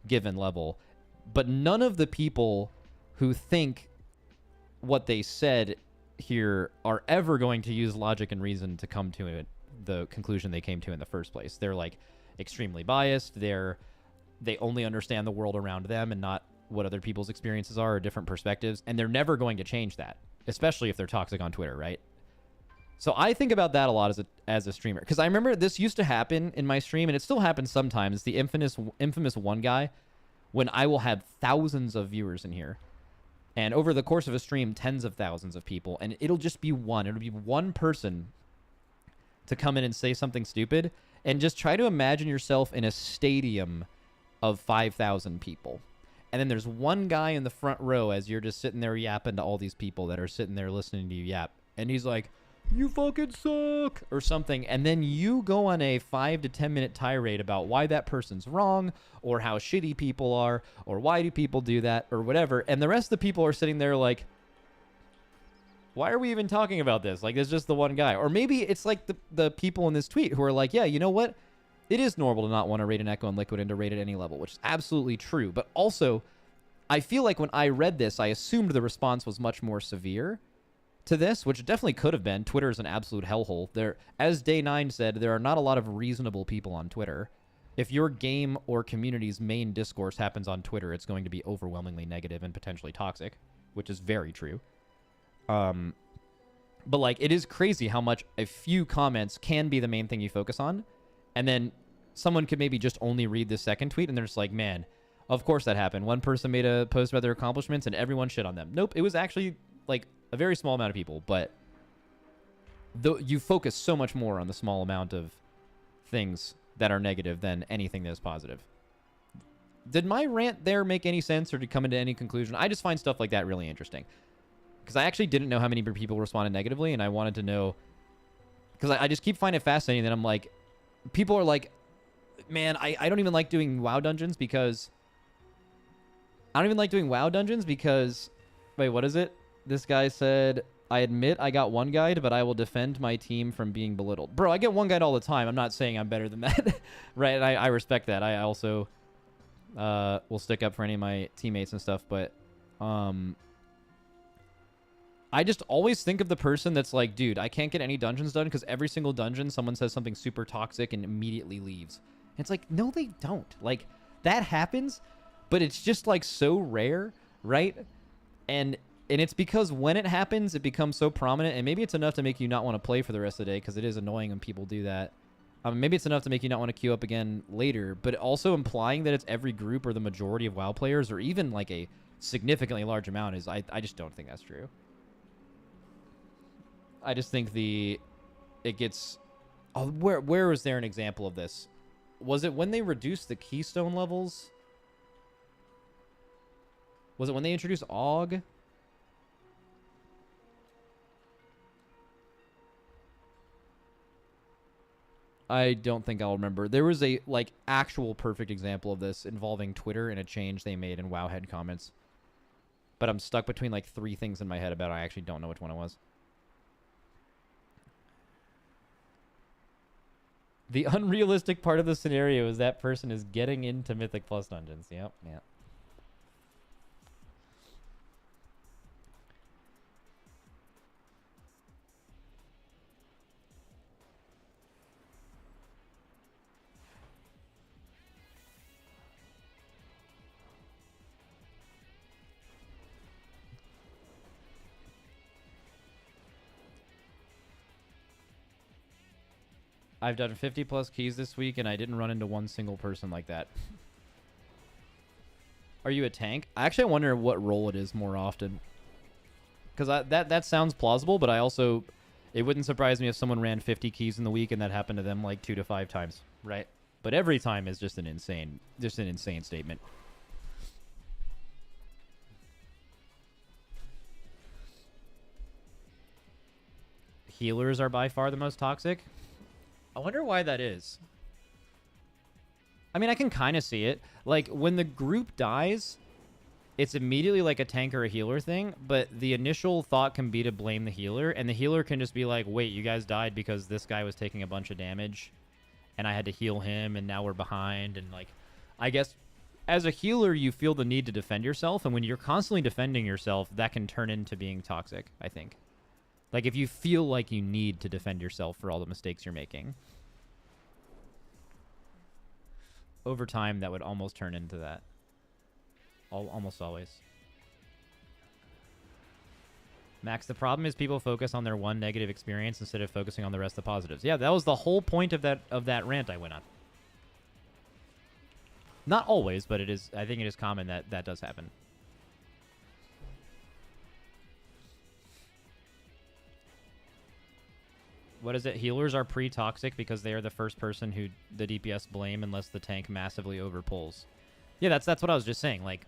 given level, but none of the people who think what they said here are ever going to use logic and reason to come to it, the conclusion they came to in the first place. They're like extremely biased. They only understand the world around them and not what other people's experiences are or different perspectives, and they're never going to change that. Especially if they're toxic on Twitter, right? So I think about that a lot as a streamer. Because I remember this used to happen in my stream, and it still happens sometimes. It's the infamous one guy, when I will have thousands of viewers in here. And over the course of a stream, tens of thousands of people. And it'll just be one. It'll be one person to come in and say something stupid. And just try to imagine yourself in a stadium of 5,000 people. And then there's one guy in the front row as you're just sitting there yapping to all these people that are sitting there listening to you yap. And he's like, you fucking suck, or something. And then you go on a 5 to 10 minute tirade about why that person's wrong, or how shitty people are, or why do people do that, or whatever. And the rest of the people are sitting there like, why are we even talking about this? Like, there's just the one guy. Or maybe it's like the people in this tweet who are like, yeah, you know what? It is normal to not want to rate an Echo and Liquid and to rate at any level, which is absolutely true. But also, I feel like when I read this, I assumed the response was much more severe to this, which it definitely could have been. Twitter is an absolute hellhole. As Day9 said, there are not a lot of reasonable people on Twitter. If your game or community's main discourse happens on Twitter, it's going to be overwhelmingly negative and potentially toxic, which is very true. But like, it is crazy how much a few comments can be the main thing you focus on. And then someone could maybe just only read the second tweet and they're just like, man, of course that happened. One person made a post about their accomplishments and everyone shit on them. Nope, it was actually like a very small amount of people, but you focus so much more on the small amount of things that are negative than anything that is positive. Did my rant there make any sense or did it come into any conclusion? I just find stuff like that really interesting. because I actually didn't know how many people responded negatively, and I wanted to know, because I just keep finding it fascinating that I'm like, people are like, man, I don't even like doing WoW dungeons because wait, what is it? This guy said, I admit I got one guide, but I will defend my team from being belittled. Bro, I get one guide all the time. I'm not saying I'm better than that. Right? And I respect that. I also will stick up for any of my teammates and stuff, but I just always think of the person that's like, dude, I can't get any dungeons done because every single dungeon someone says something super toxic and immediately leaves. And it's like, no, they don't. Like, that happens, but it's just like so rare, right? And it's because when it happens, it becomes so prominent, and maybe it's enough to make you not want to play for the rest of the day, because it is annoying when people do that. Maybe it's enough to make you not want to queue up again later, but also implying that it's every group or the majority of WoW players, or even like a significantly large amount, is I just don't think that's true. I just think it gets... Oh, where was there an example of this? Was it when they reduced the keystone levels? Was it when they introduced AUG? I don't think I'll remember. There was a, like, actual perfect example of this involving Twitter and a change they made in Wowhead comments. But I'm stuck between, like, 3 things in my head about it. I actually don't know which one it was. The unrealistic part of the scenario is that person is getting into Mythic Plus dungeons. Yep, yeah. I've done 50 plus keys this week, and I didn't run into one single person like that. Are you a tank? I actually wonder what role it is more often. Because that sounds plausible, but I also... It wouldn't surprise me if someone ran 50 keys in the week and that happened to them like 2 to 5 times. Right? But every time is just an insane statement. Healers are by far the most toxic. I wonder why that is. I mean, I can kind of see it. Like, when the group dies, it's immediately like a tank or a healer thing, but the initial thought can be to blame the healer, and the healer can just be like, wait, you guys died because this guy was taking a bunch of damage, and I had to heal him, and now we're behind, and, like, I guess as a healer, you feel the need to defend yourself, and when you're constantly defending yourself, that can turn into being toxic, I think. Like, if you feel like you need to defend yourself for all the mistakes you're making. Over time, that would almost turn into that. Almost always. Max, the problem is people focus on their one negative experience instead of focusing on the rest of the positives. Yeah, that was the whole point of that rant I went on. Not always, but I think it is common that does happen. What is it? Healers are pre-toxic because they are the first person who the DPS blame unless the tank massively overpulls. Yeah, that's what I was just saying. Like,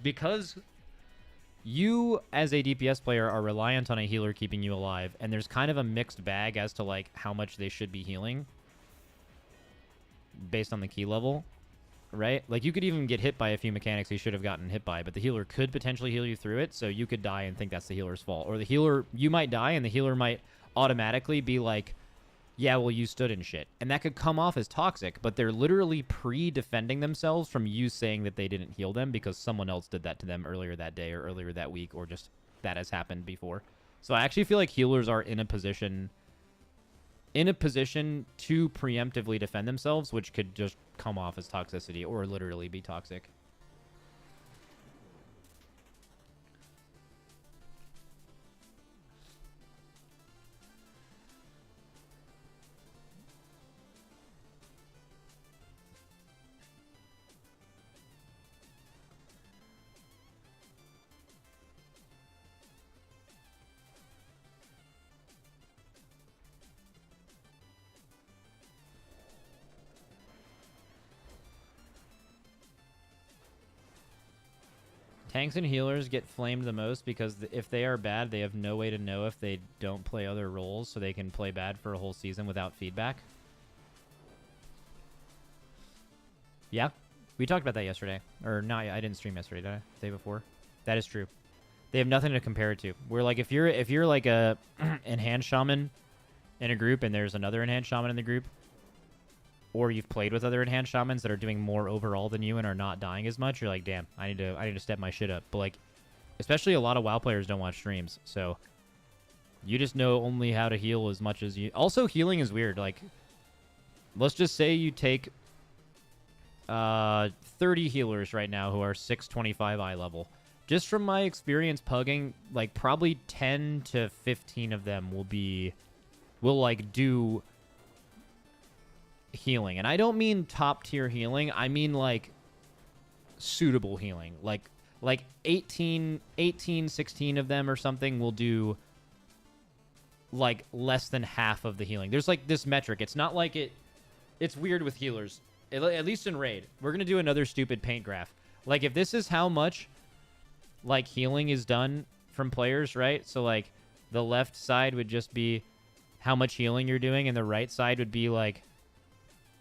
because you as a DPS player are reliant on a healer keeping you alive, and there's kind of a mixed bag as to like how much they should be healing based on the key level, right? Like, you could even get hit by a few mechanics you should have gotten hit by, but the healer could potentially heal you through it, so you could die and think that's the healer's fault. Or the healer, you might die and the healer might automatically be like, yeah, well, you stood in shit. And that could come off as toxic, but they're literally pre-defending themselves from you saying that they didn't heal them because someone else did that to them earlier that day or earlier that week, or just that has happened before. So I actually feel like healers are in a position to preemptively defend themselves, which could just come off as toxicity or literally be toxic. Tanks and healers get flamed the most because if they are bad, they have no way to know if they don't play other roles, so they can play bad for a whole season without feedback. Yeah, we talked about that yesterday. Or no, I didn't stream yesterday, did I? The day before. That is true. They have nothing to compare it to. Where like if you're like a enhanced shaman in a group and there's another enhanced shaman in the group, or you've played with other enhanced shamans that are doing more overall than you and are not dying as much, you're like, damn, I need to step my shit up. But like, especially a lot of WoW players don't watch streams, so you just know only how to heal as much as you. Also, healing is weird. Like, let's just say you take 30 healers right now who are 625 eye level. Just from my experience pugging, like probably 10 to 15 of them will like do healing. And I don't mean top tier healing. I mean like suitable healing. Like 18, 16 of them or something will do like less than half of the healing. There's like this metric. It's not like it's weird with healers. At least in Raid. We're going to do another stupid paint graph. Like if this is how much like healing is done from players, right? So like the left side would just be how much healing you're doing, and the right side would be like,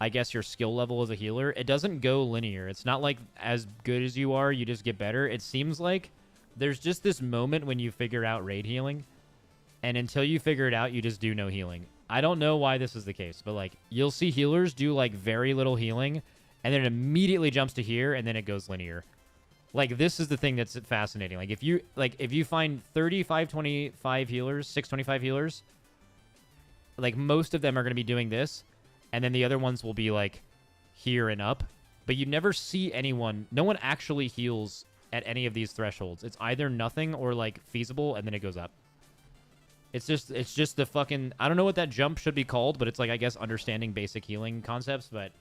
I guess, your skill level as a healer. It doesn't go linear. It's not like as good as you are, you just get better. It seems like there's just this moment when you figure out raid healing, and until you figure it out, you just do no healing. I don't know why this is the case, but like you'll see healers do like very little healing, and then it immediately jumps to here, and then it goes linear. Like this is the thing that's fascinating. Like if you find 525 healers, 625 healers, like most of them are going to be doing this, and then the other ones will be like here and up. But you never see anyone. No one actually heals at any of these thresholds. It's either nothing or like feasible, and then it goes up. It's just the fucking, I don't know what that jump should be called, but it's like, I guess, understanding basic healing concepts. But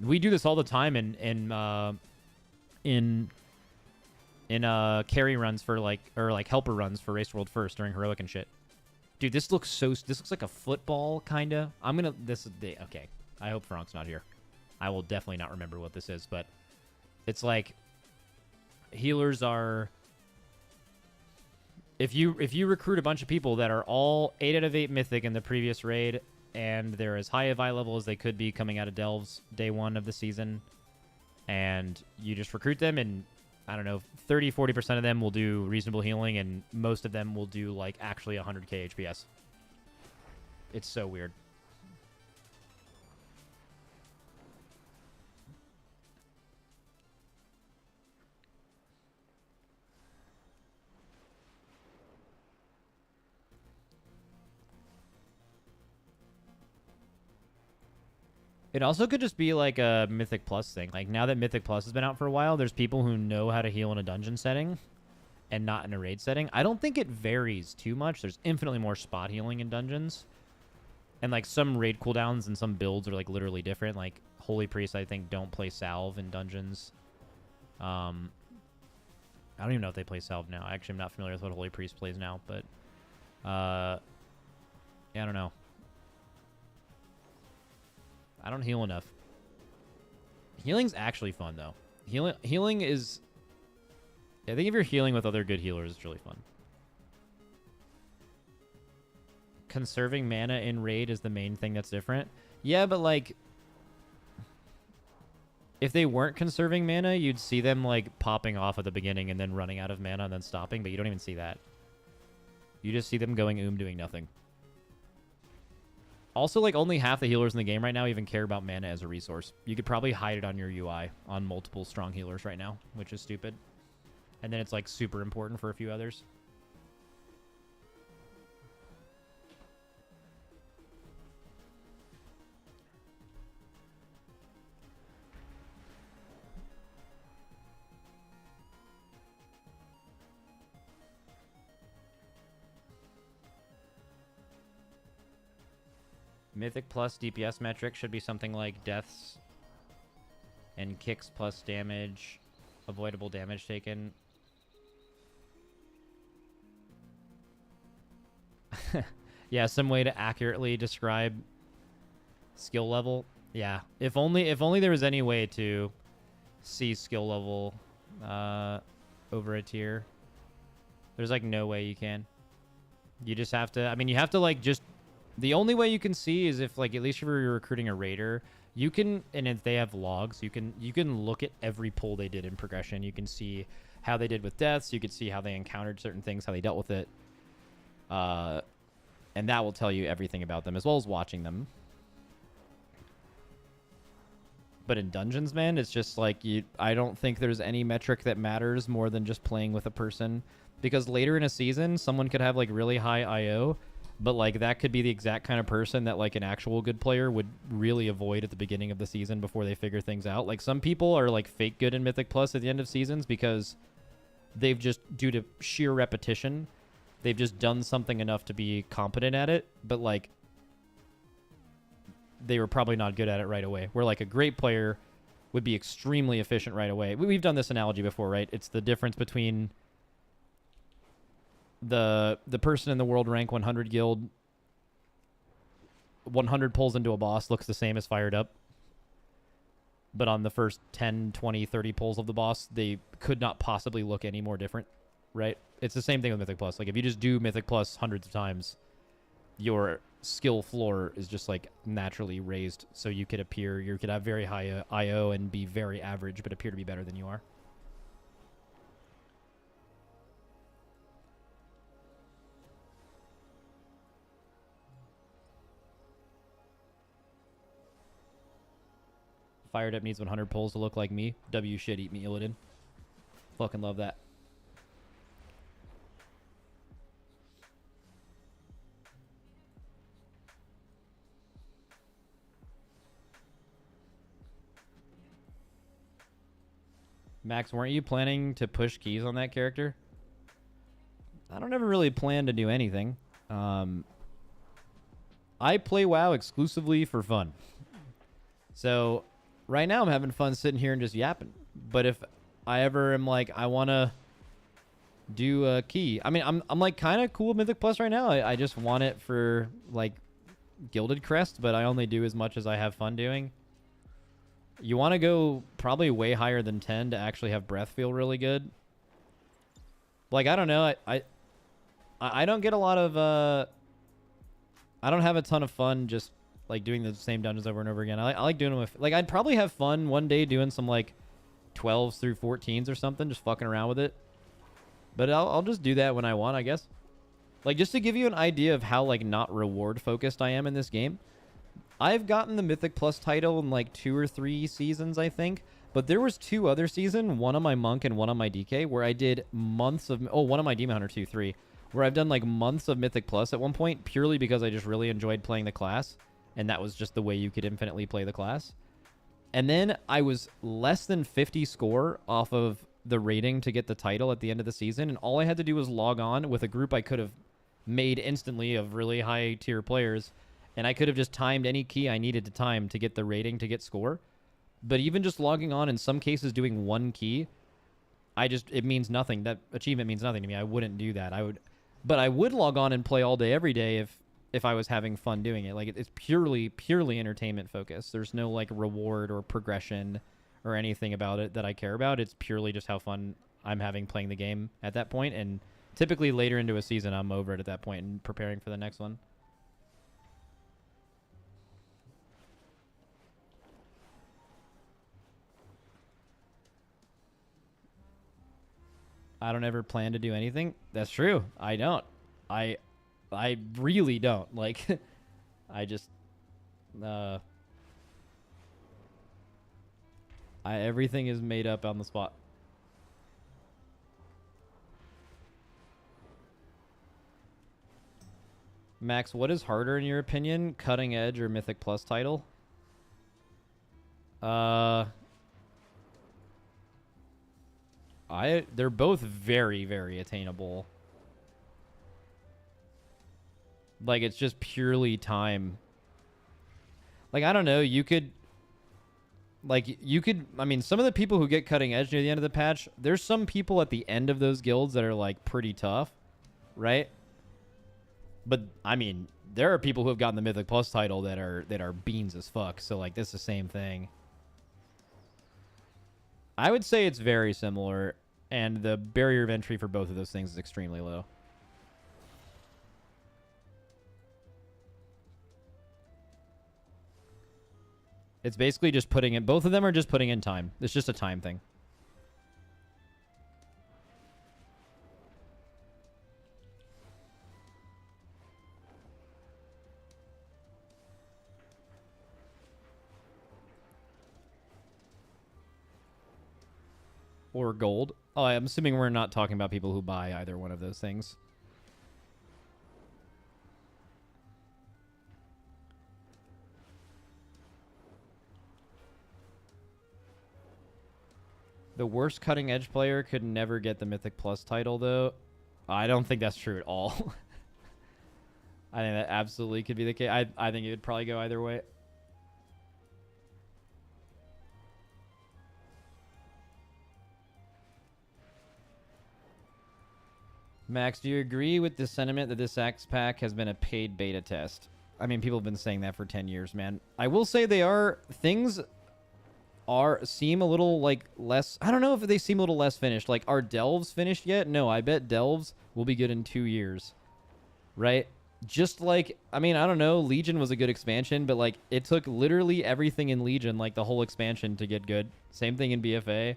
we do this all the time in carry runs for like, or like helper runs for Race World First during heroic and shit. Dude, this looks like a football kind of. Okay. I hope Frank's not here. I will definitely not remember what this is, but it's like healers are, if you recruit a bunch of people that are all 8 out of 8 Mythic in the previous raid, and they're as high a Vi level as they could be coming out of Delves day 1 of the season, and you just recruit them, and I don't know, 30-40% of them will do reasonable healing, and most of them will do like actually 100k HPS. It's so weird. It also could just be like a Mythic Plus thing. Like now that Mythic Plus has been out for a while, there's people who know how to heal in a dungeon setting and not in a raid setting. I don't think it varies too much. There's infinitely more spot healing in dungeons. And like some raid cooldowns and some builds are like literally different. Like Holy Priests, I think, don't play Salve in dungeons. I don't even know if they play Salve now. Actually, I'm not familiar with what Holy Priest plays now, but yeah, I don't know. I don't heal enough. Healing's actually fun, though. Healing is... I think if you're healing with other good healers, it's really fun. Conserving mana in raid is the main thing that's different. Yeah, but like... if they weren't conserving mana, you'd see them like popping off at the beginning and then running out of mana and then stopping, but you don't even see that. You just see them going doing nothing. Also, like, only half the healers in the game right now even care about mana as a resource. You could probably hide it on your UI on multiple strong healers right now, which is stupid. And then it's, like, super important for a few others. Mythic plus DPS metric should be something like deaths and kicks plus damage, avoidable damage taken. Yeah, some way to accurately describe skill level. Yeah, if only there was any way to see skill level.
over a tier. There's like no way you can. You just have to, I mean, you have to like just, the only way you can see is if like, at least if you're recruiting a raider, you can, and if they have logs, you can look at every pull they did in progression. You can see how they did with deaths. You can see how they encountered certain things, how they dealt with it. And that will tell you everything about them, as well as watching them. But in dungeons, man, it's just like, I don't think there's any metric that matters more than just playing with a person. Because later in a season, someone could have like really high IO, but like that could be the exact kind of person that like an actual good player would really avoid at the beginning of the season before they figure things out. Like some people are like fake good in Mythic Plus at the end of seasons because they've just, due to sheer repetition, they've just done something enough to be competent at it, but like they were probably not good at it right away. Where like a great player would be extremely efficient right away. We've done this analogy before, right? It's the difference between the person in the world rank 100 guild 100 pulls into a boss looks the same as fired up, but on the first 10 20 30 pulls of the boss they could not possibly look any more different, right? It's the same thing with Mythic Plus. Like if you just do Mythic Plus hundreds of times, your skill floor is just like naturally raised, so you could have very high IO and be very average but appear to be better than you are. Fired up needs 100 pulls to look like me. W shit, eat me, Illidan. Fucking love that. Max, weren't you planning to push keys on that character? I don't ever really plan to do anything. I play WoW exclusively for fun. So right now I'm having fun sitting here and just yapping. But if I ever am like, I want to do a key. I mean, I'm like kind of cool with Mythic Plus right now. I just want it for like Gilded Crest, but I only do as much as I have fun doing. You want to go probably way higher than 10 to actually have breath feel really good. Like, I don't know. I don't get a lot of... I don't have a ton of fun just like doing the same dungeons over and over again. I like doing them with... Like, I'd probably have fun one day doing some like 12s through 14s or something. Just fucking around with it. But I'll just do that when I want, I guess. Like, just to give you an idea of how like not reward focused I am in this game. I've gotten the Mythic Plus title in like 2 or 3 seasons, I think. But there was 2 other seasons, one on my Monk and one on my DK, where I did months of... Oh, one on my Demon Hunter 2, 3. Where I've done like months of Mythic Plus at one point, purely because I just really enjoyed playing the class. And that was just the way you could infinitely play the class. And then I was less than 50 score off of the rating to get the title at the end of the season. And all I had to do was log on with a group I could have made instantly of really high tier players. And I could have just timed any key I needed to time to get the rating to get score. But even just logging on, in some cases doing one key, it means nothing. That achievement means nothing to me. I wouldn't do that. But I would log on and play all day, every day if I was having fun doing it. Like, it's purely entertainment focused. There's no like reward or progression or anything about it that I care about. It's purely just how fun I'm having playing the game at that point. And typically later into a season, I'm over it at that point and preparing for the next one. I don't ever plan to do anything. That's true. I don't. I really don't. Like, I just, everything is made up on the spot. Max, what is harder in your opinion? Cutting Edge or Mythic Plus title? They're both very, very attainable. Like, it's just purely time. Like, I don't know, I mean, some of the people who get Cutting Edge near the end of the patch, there's some people at the end of those guilds that are, like, pretty tough, right? But, I mean, there are people who have gotten the Mythic Plus title that are beans as fuck, so, like, this is the same thing. I would say it's very similar. And the barrier of entry for both of those things is extremely low. It's basically just putting in... Both of them are just putting in time. It's just a time thing. Or gold. Oh, I'm assuming we're not talking about people who buy either one of those things. The worst cutting edge player could never get the Mythic Plus title, though. I don't think that's true at all. I think that absolutely could be the case. I think it would probably go either way. Max, do you agree with the sentiment that this Axe pack has been a paid beta test? I mean, people have been saying that for 10 years, man. I will say things seem a little like less. I don't know if they seem a little less finished. Like, are delves finished yet? No, I bet delves will be good in 2 years. Right? Just like, I mean, I don't know. Legion was a good expansion, but like it took literally everything in Legion, like the whole expansion, to get good. Same thing in BFA.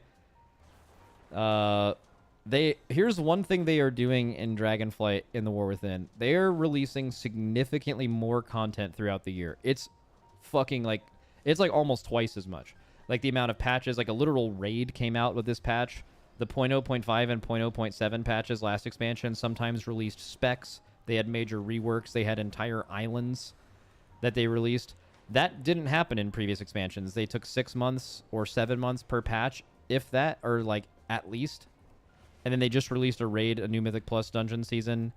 Here's one thing they are doing in Dragonflight in the War Within. They are releasing significantly more content throughout the year. It's fucking like, it's like almost twice as much. Like the amount of patches, like a literal raid came out with this patch. The 0.0.5 and 0.0.7 patches last expansion sometimes released specs. They had major reworks. They had entire islands that they released. That didn't happen in previous expansions. They took 6 months or 7 months per patch, if that, or like at least. And then they just released a raid, a new Mythic Plus dungeon season,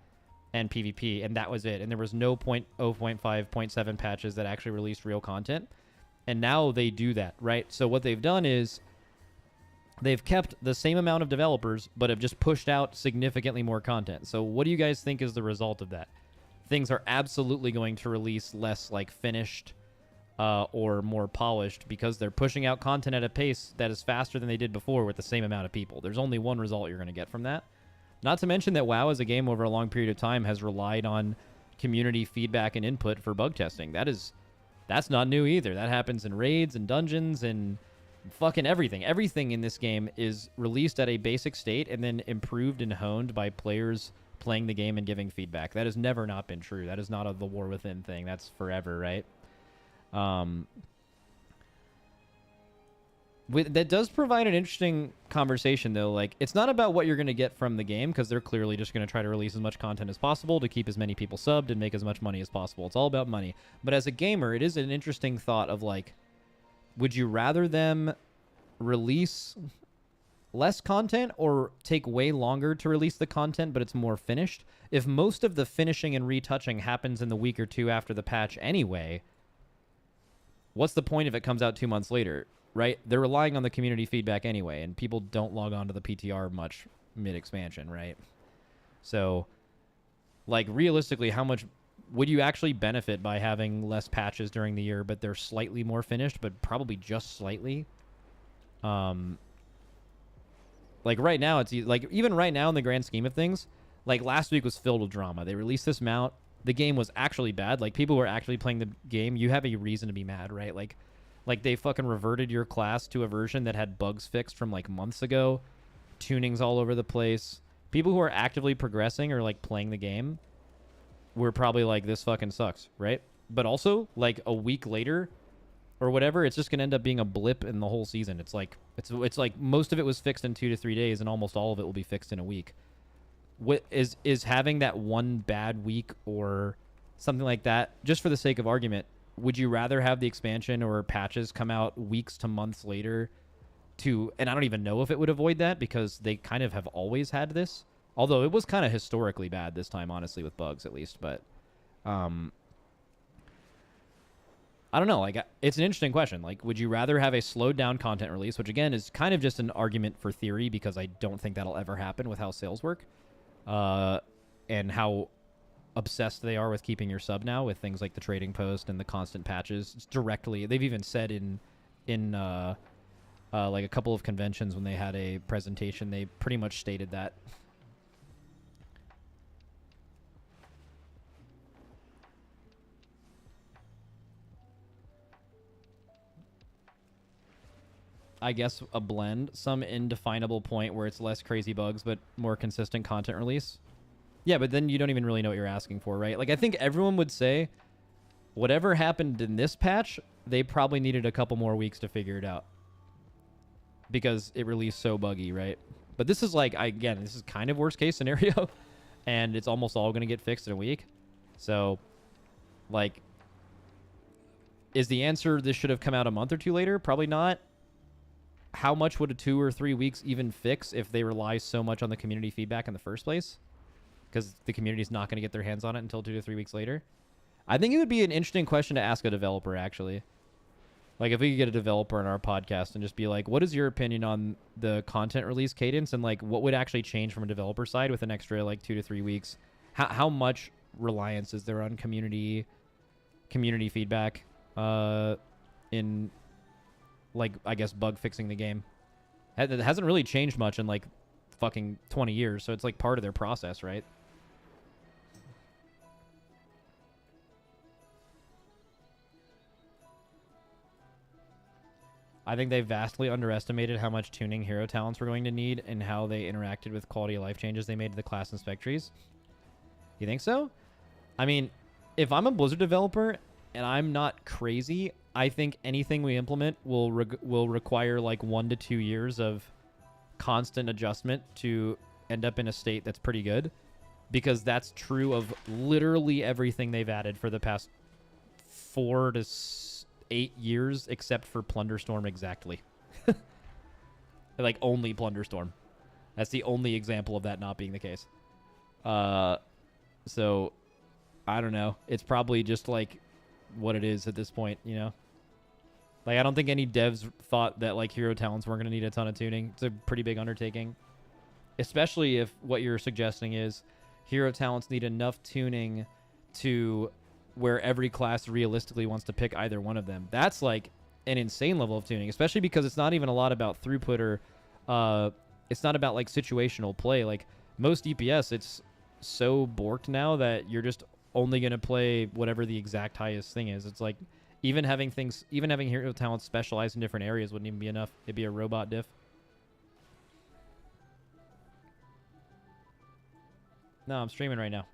and PvP, and that was it. And there was no 0.0.5, 0.7 patches that actually released real content. And now they do that, right? So what they've done is they've kept the same amount of developers, but have just pushed out significantly more content. So what do you guys think is the result of that? Things are absolutely going to release less like finished or more polished because they're pushing out content at a pace that is faster than they did before with the same amount of people. There's only one result you're going to get from that. Not to mention that WoW as a game over a long period of time has relied on community feedback and input for bug testing. That's not new either. That happens in raids and dungeons and fucking everything. Everything in this game is released at a basic state and then improved and honed by players playing the game and giving feedback. That has never not been true. That is not a The War Within thing. That's forever, right? That does provide an interesting conversation, though. Like, it's not about what you're going to get from the game, because they're clearly just going to try to release as much content as possible to keep as many people subbed and make as much money as possible. It's all about money. But as a gamer, it is an interesting thought of, like, would you rather them release less content or take way longer to release the content, but it's more finished? If most of the finishing and retouching happens in the week or two after the patch anyway, what's the point if it comes out 2 months later, right? They're relying on the community feedback anyway, and people don't log on to the PTR much mid-expansion, right? So, like, realistically, how much would you actually benefit by having less patches during the year, but they're slightly more finished, but probably just slightly? Like, right now, it's like, even right now in the grand scheme of things, like, last week was filled with drama. They released this mount. The game was actually bad. Like, people who are actually playing the game, you have a reason to be mad, right? Like they fucking reverted your class to a version that had bugs fixed from, like, months ago. Tunings all over the place. People who are actively progressing or, like, playing the game were probably like, this fucking sucks, right? But also, like, a week later or whatever, it's just going to end up being a blip in the whole season. It's like most of it was fixed in 2 to 3 days, and almost all of it will be fixed in a week. What is having that one bad week or something like that, just for the sake of argument, would you rather have the expansion or patches come out weeks to months later and I don't even know if it would avoid that, because they kind of have always had this, although it was kind of historically bad this time, honestly, with bugs at least. But I don't know, like, it's an interesting question. Like, would you rather have a slowed down content release, which again is kind of just an argument for theory, because I don't think that'll ever happen with how sales work, and how obsessed they are with keeping your sub now with things like the trading post and the constant patches. It's directly, they've even said in like a couple of conventions when they had a presentation, they pretty much stated that. I guess a blend, some indefinable point where it's less crazy bugs but more consistent content release. Yeah, but then you don't even really know what you're asking for, right? Like, I think everyone would say whatever happened in this patch, they probably needed a couple more weeks to figure it out because it released so buggy, right? But this is like, again, this is kind of worst case scenario, and it's almost all going to get fixed in a week. So, like, is the answer this should have come out a month or two later? Probably not. How much would a 2 or 3 weeks even fix if they rely so much on the community feedback in the first place? Because the community's not going to get their hands on it until 2 to 3 weeks later. I think it would be an interesting question to ask a developer, actually. Like, if we could get a developer on our podcast and just be like, what is your opinion on the content release cadence? And, like, what would actually change from a developer side with an extra, like, 2 to 3 weeks? How much reliance is there on community feedback in... like, I guess, bug fixing the game? It hasn't really changed much in, like, fucking 20 years, so it's, like, part of their process, right? I think they vastly underestimated how much tuning hero talents were going to need and how they interacted with quality of life changes they made to the class and spec trees. You think so? I mean, if I'm a Blizzard developer and I'm not crazy, I think anything we implement will require like 1 to 2 years of constant adjustment to end up in a state that's pretty good, because that's true of literally everything they've added for the past 4 to 8 years, except for Plunderstorm exactly. Like, only Plunderstorm. That's the only example of that not being the case. So, I don't know. It's probably just like what it is at this point, you know? Like, I don't think any devs thought that, like, hero talents weren't going to need a ton of tuning. It's a pretty big undertaking. Especially if what you're suggesting is hero talents need enough tuning to where every class realistically wants to pick either one of them. That's, like, an insane level of tuning, especially because it's not even a lot about throughput or, it's not about, like, situational play. Like, most DPS, it's so borked now that you're just only going to play whatever the exact highest thing is. It's like... Even having hero talents specialized in different areas wouldn't even be enough. It'd be a robot diff. No, I'm streaming right now.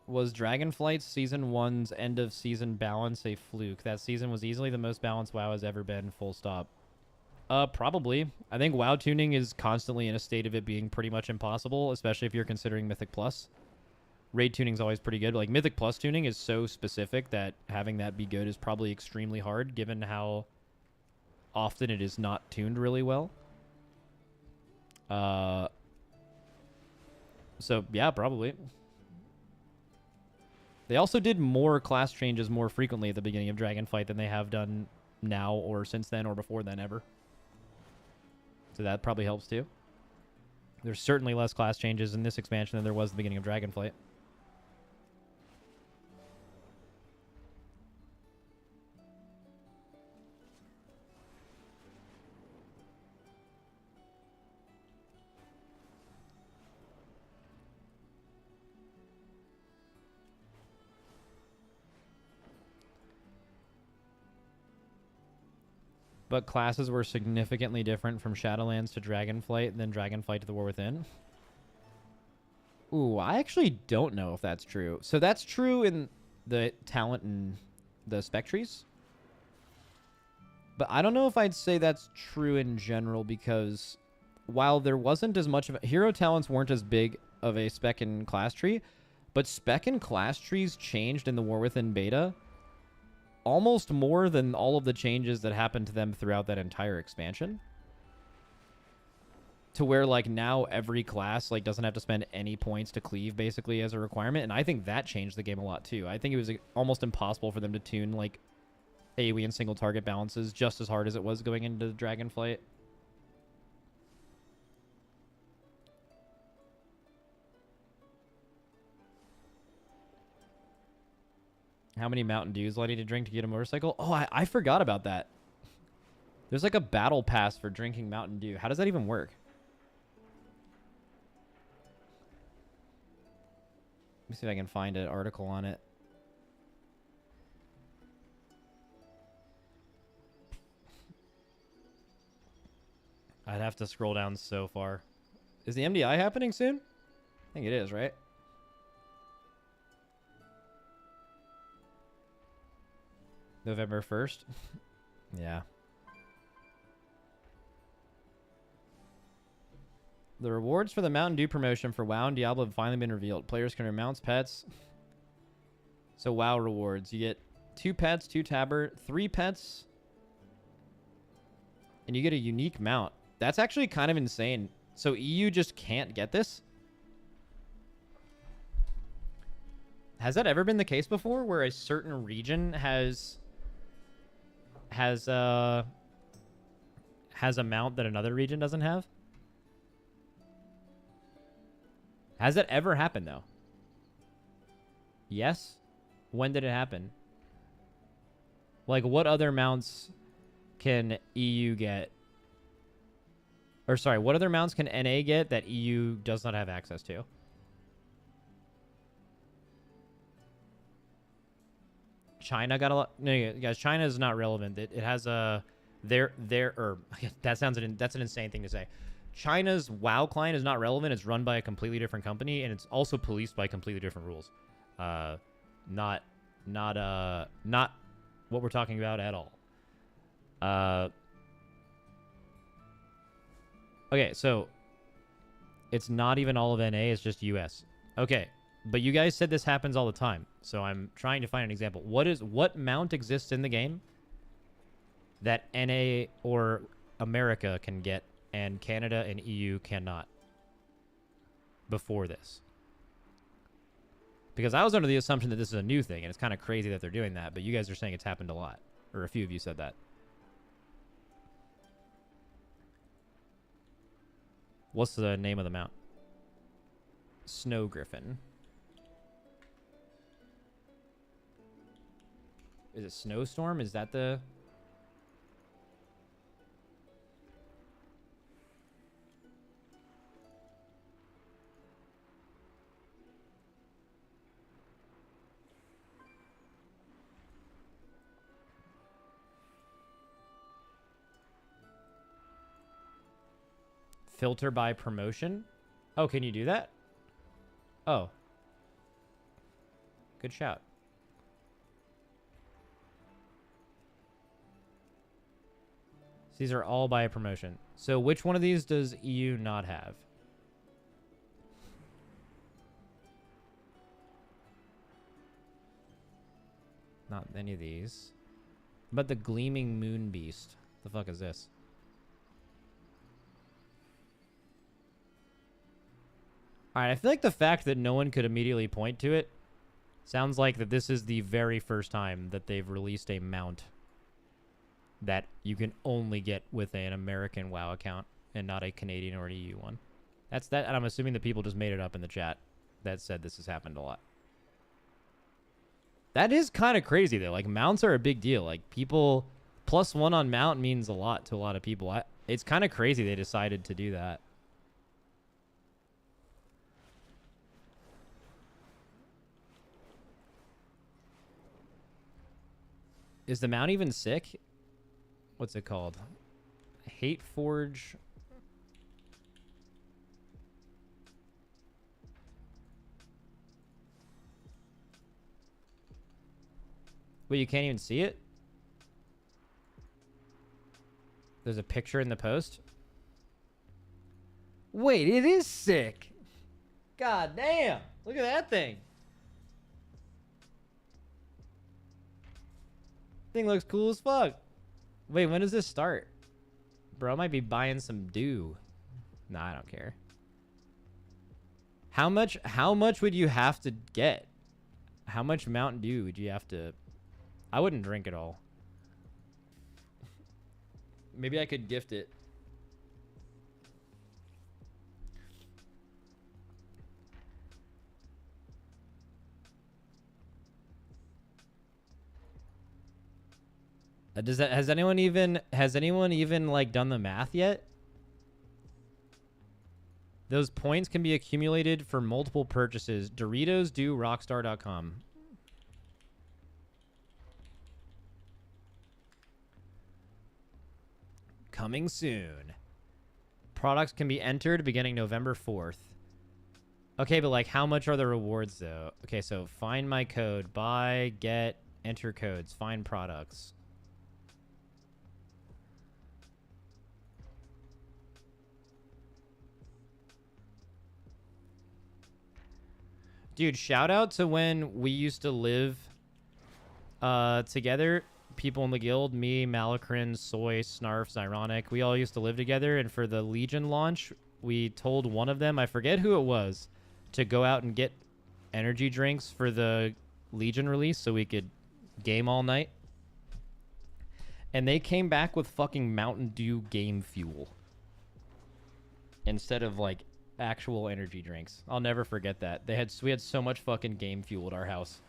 Was Dragonflight's Season 1's end of season balance a fluke? That season was easily the most balanced WoW has ever been, full stop. Probably. I think WoW tuning is constantly in a state of it being pretty much impossible, especially if you're considering Mythic Plus. Raid tuning is always pretty good. Like, Mythic Plus tuning is so specific that having that be good is probably extremely hard, given how often it is not tuned really well. So, yeah, probably. They also did more class changes more frequently at the beginning of Dragonflight than they have done now or since then or before then ever. So that probably helps too. There's certainly less class changes in this expansion than there was at the beginning of Dragonflight. But classes were significantly different from Shadowlands to Dragonflight than Dragonflight to the War Within. Ooh, I actually don't know if that's true. So that's true in the talent and the spec trees. But I don't know if I'd say that's true in general, because while there wasn't as much of a... Hero talents weren't as big of a spec and class tree, but spec and class trees changed in the War Within beta almost more than all of the changes that happened to them throughout that entire expansion. To where, like, now every class, like, doesn't have to spend any points to cleave, basically, as a requirement. And I think that changed the game a lot, too. I think it was almost impossible for them to tune, like, AoE and single target balances just as hard as it was going into Dragonflight. How many Mountain Dews will I need to drink to get a motorcycle? Oh, I forgot about that. There's like a battle pass for drinking Mountain Dew. How does that even work? Let me see if I can find an article on it. I'd have to scroll down so far. Is the MDI happening soon? I think it is, right? November 1st? Yeah. The rewards for the Mountain Dew promotion for WoW and Diablo have finally been revealed. Players can earn mounts, pets. So WoW rewards. You get 2 pets, 2 tabard, 3 pets. And you get a unique mount. That's actually kind of insane. So EU just can't get this? Has that ever been the case before where a certain region has a mount that another region doesn't have? Has that ever happened though? Yes? When did it happen? Like what other mounts can EU get? Or sorry, what other mounts can NA get that EU does not have access to? China got a lot. No, guys, China is not relevant. It has a that's an insane thing to say. China's WoW client is not relevant. It's run by a completely different company, and it's also policed by completely different rules. Not what we're talking about at all. Okay, so it's not even all of NA. It's just US. Okay. But you guys said this happens all the time, so I'm trying to find an example. What mount exists in the game that NA or America can get and Canada and EU cannot before this? Because I was under the assumption that this is a new thing, and it's kind of crazy that they're doing that, but you guys are saying it's happened a lot, or a few of you said that. What's the name of the mount? Snow Griffin. Is it Snowstorm? Is that the... Filter by promotion? Oh, can you do that? Oh. Good shout. These are all by promotion. So which one of these does EU not have? Not any of these. But the Gleaming Moon Beast. The fuck is this? Alright, I feel like the fact that no one could immediately point to it sounds like that this is the very first time that they've released a mount that you can only get with an American WoW account and not a Canadian or an EU one. That's that, and I'm assuming the people just made it up in the chat that said this has happened a lot. That is kind of crazy though. Like mounts are a big deal. Like people +1 on mount means a lot to a lot of people. It's kind of crazy they decided to do that. Is the mount even sick? What's it called? Hate Forge. Wait, you can't even see it? There's a picture in the post? Wait, it is sick. God damn. Look at that thing. Thing looks cool as fuck. Wait, when does this start? Bro, I might be buying some dew. Nah, I don't care. How much would you have to get? How much Mountain Dew would you have to... I wouldn't drink it all. Maybe I could gift it. Has anyone even like done the math yet? Those points can be accumulated for multiple purchases. Doritos do rockstar.com. Coming soon. Products can be entered beginning November 4th. Okay, but like how much are the rewards though? Okay, so find my code, buy, get, enter codes, find products. Dude, shout out to when we used to live together. People in the guild, me, Malakrin, Soy, Snarfs, Ironic, we all used to live together. And for the Legion launch, we told one of them, I forget who it was, to go out and get energy drinks for the Legion release so we could game all night. And they came back with fucking Mountain Dew game fuel instead of like actual energy drinks. I'll never forget that. We had so much fucking game fuel at our house.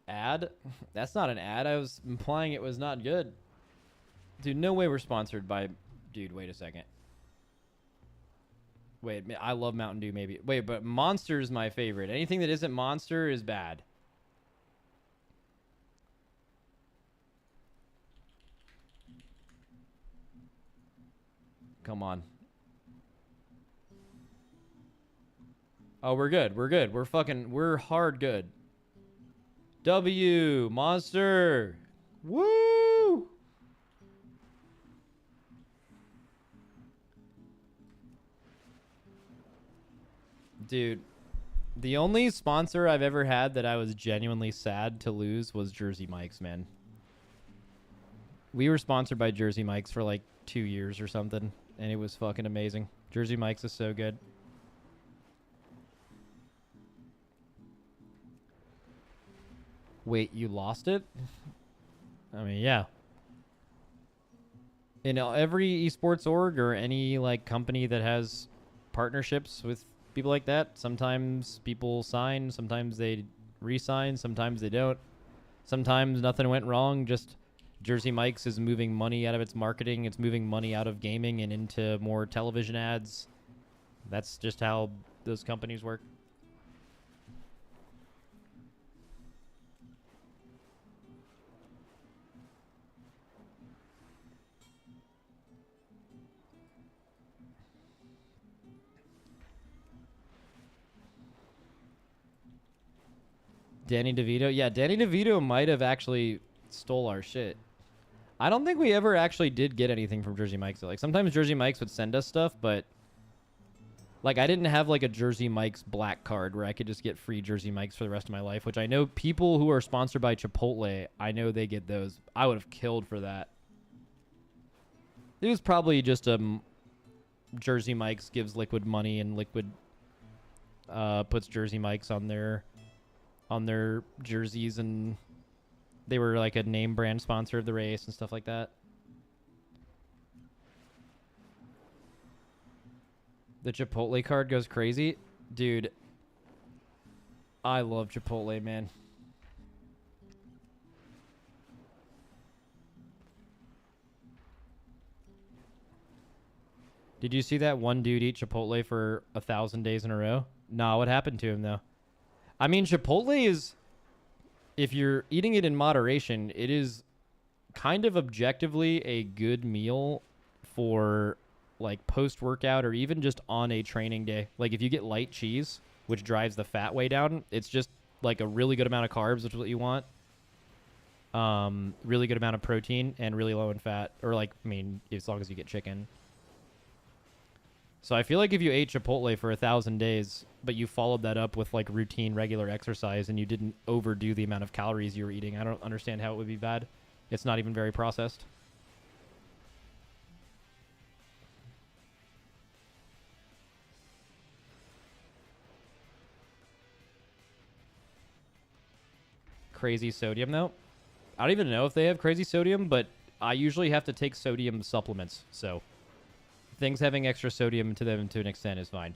Ad? That's not an ad. I was implying it was not good. Dude, no way we're sponsored by... Dude, wait a second. Wait, I love Mountain Dew maybe. Wait, but Monster is my favorite. Anything that isn't Monster is bad. Come on. Oh, we're good. We're good. We're hard good. W, Monster. Woo! Dude, the only sponsor I've ever had that I was genuinely sad to lose was Jersey Mike's, man. We were sponsored by Jersey Mike's for like 2 years or something, and it was fucking amazing. Jersey Mike's is so good. Wait, you lost it? I mean, yeah. In every esports org or any like company that has partnerships with people like that, sometimes people sign, sometimes they re-sign, sometimes they don't. Sometimes nothing went wrong, just Jersey Mike's is moving money out of its marketing, it's moving money out of gaming and into more television ads. That's just how those companies work. Danny DeVito? Yeah, Danny DeVito might have actually stole our shit. I don't think we ever actually did get anything from Jersey Mike's. Like, sometimes Jersey Mike's would send us stuff, but... Like, I didn't have, like, a Jersey Mike's black card where I could just get free Jersey Mike's for the rest of my life, which I know people who are sponsored by Chipotle, I know they get those. I would have killed for that. It was probably just Jersey Mike's gives Liquid money, and Liquid puts Jersey Mike's on their jerseys, and they were like a name brand sponsor of the race and stuff like that. The Chipotle card goes crazy. Dude, I love Chipotle, man. Did you see that one dude eat Chipotle for 1,000 days in a row? Nah, what happened to him, though? I mean, Chipotle is, if you're eating it in moderation, it is kind of objectively a good meal for like post-workout or even just on a training day. Like if you get light cheese, which drives the fat way down, it's just like a really good amount of carbs, which is what you want. Really good amount of protein and really low in fat, or like, I mean, as long as you get chicken. So I feel like if you ate Chipotle for 1,000 days, but you followed that up with like routine, regular exercise, and you didn't overdo the amount of calories you were eating, I don't understand how it would be bad. It's not even very processed. Crazy sodium though. I don't even know if they have crazy sodium, but I usually have to take sodium supplements. So things having extra sodium to them to an extent is fine.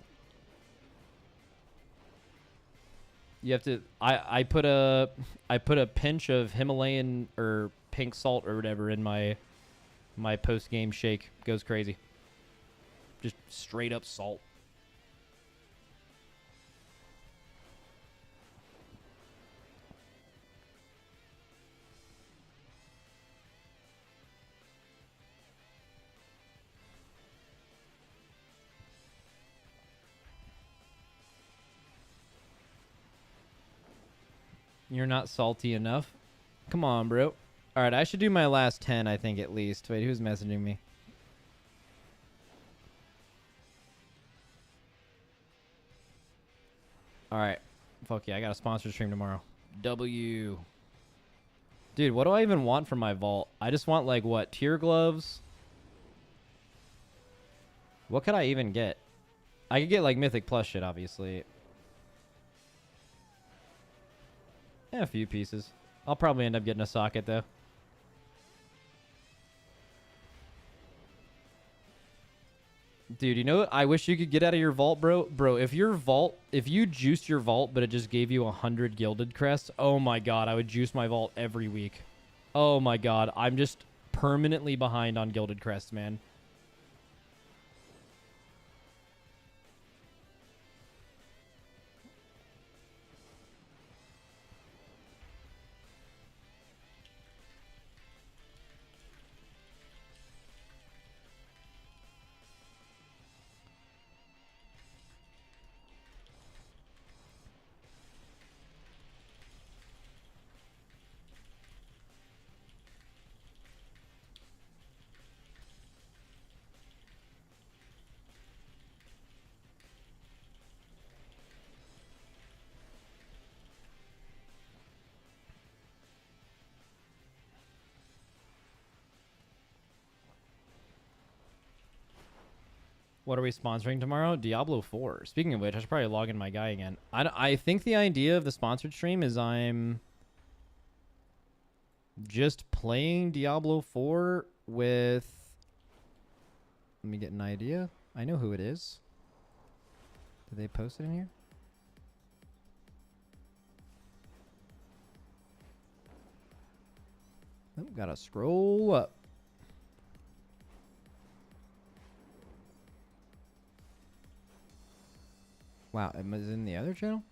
You have to. I put a pinch of Himalayan or pink salt or whatever in my post game shake. Goes crazy. Just straight up salt. You're not salty enough. Come on, bro. All right, I should do my last 10, I think, at least. Wait, who's messaging me? All right. Fuck yeah, I got a sponsor stream tomorrow. W. Dude, what do I even want from my vault? I just want, like, what? Tier gloves? What could I even get? I could get, like, Mythic Plus shit, obviously. Yeah, a few pieces. I'll probably end up getting a socket, though. Dude, you know what I wish you could get out of your vault, bro? Bro, if you juiced your vault, but it just gave you 100 gilded crests, oh my god, I would juice my vault every week. Oh my god, I'm just permanently behind on gilded crests, man. What are we sponsoring tomorrow? Diablo 4. Speaking of which, I should probably log in my guy again. I think the idea of the sponsored stream is I'm just playing Diablo 4 with... Let me get an idea. I know who it is. Did they post it in here? Oh, gotta scroll up. Wow, it was in the other channel?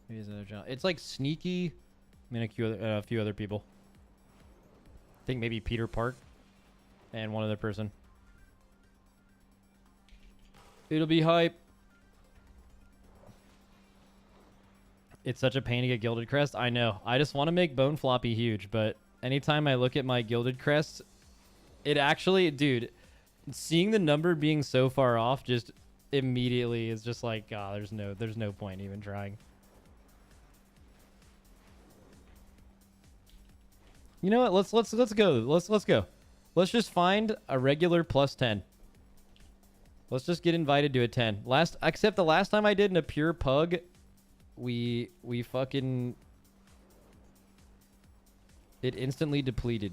Maybe it's another channel. It's like Sneaky. I mean, a few other people. I think maybe Peter Park and one other person. It'll be hype. It's such a pain to get Gilded Crest. I know. I just want to make Bone Floppy huge, but anytime I look at my Gilded Crest, it actually, dude, seeing the number being so far off just immediately is just like, ah, there's no point even trying. You know what? Let's go. Let's go. Let's just find a regular plus 10. Let's just get invited to a 10. Except the last time I did in a pure pug, we fucking, it instantly depleted.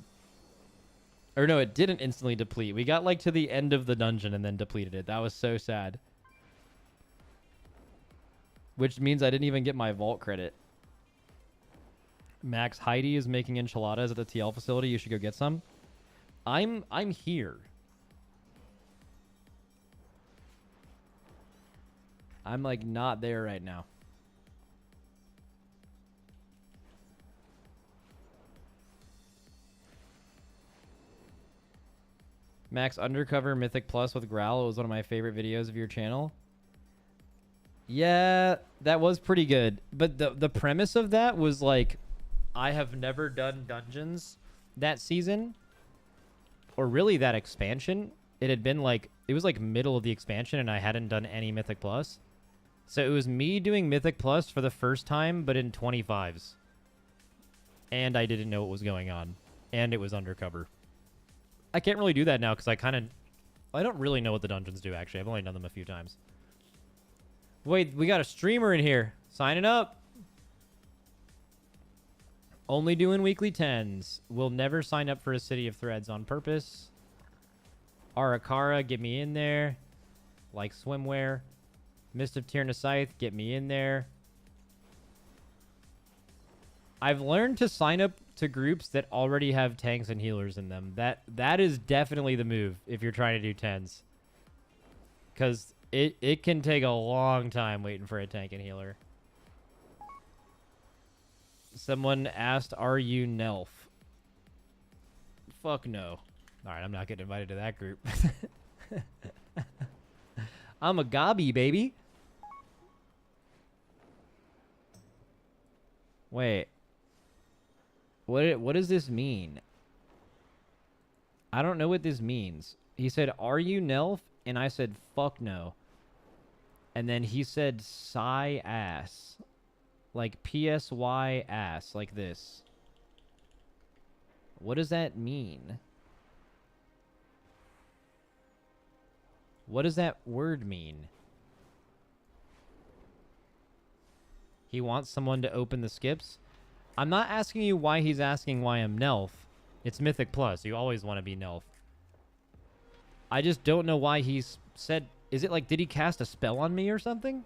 Or no, it didn't instantly deplete. We got like to the end of the dungeon and then depleted it. That was so sad. Which means I didn't even get my vault credit. Max, Heidi is making enchiladas at the TL facility. You should go get some. I'm here. I'm like not there right now. Max, Undercover Mythic Plus with Growl was one of my favorite videos of your channel. Yeah, that was pretty good. But the premise of that was like, I have never done dungeons that season. Or really that expansion. It had been like, it was like middle of the expansion and I hadn't done any Mythic Plus. So it was me doing Mythic Plus for the first time, but in 25s. And I didn't know what was going on. And it was Undercover. I can't really do that now because I don't really know what the dungeons do, actually. I've only done them a few times. Wait, we got a streamer in here. Signing up. Only doing weekly 10s. Will never sign up for a City of Threads on purpose. Arakara, get me in there. Like swimwear. Mist of Tyrna Scythe, get me in there. I've learned to sign up to groups that already have tanks and healers in them. That is definitely the move if you're trying to do 10s. Because it can take a long time waiting for a tank and healer. Someone asked, are you Nelf? Fuck no. Alright, I'm not getting invited to that group. I'm a gobby, baby. Wait. What does this mean? I don't know what this means. He said, are you Nelf? And I said, fuck no. And then he said, sigh ass. Like PSY ass. Like this. What does that mean? What does that word mean? He wants someone to open the skips? I'm not asking you why he's asking why I'm Nelf. It's Mythic Plus. You always want to be Nelf. I just don't know why he's said... Is it like, did he cast a spell on me or something?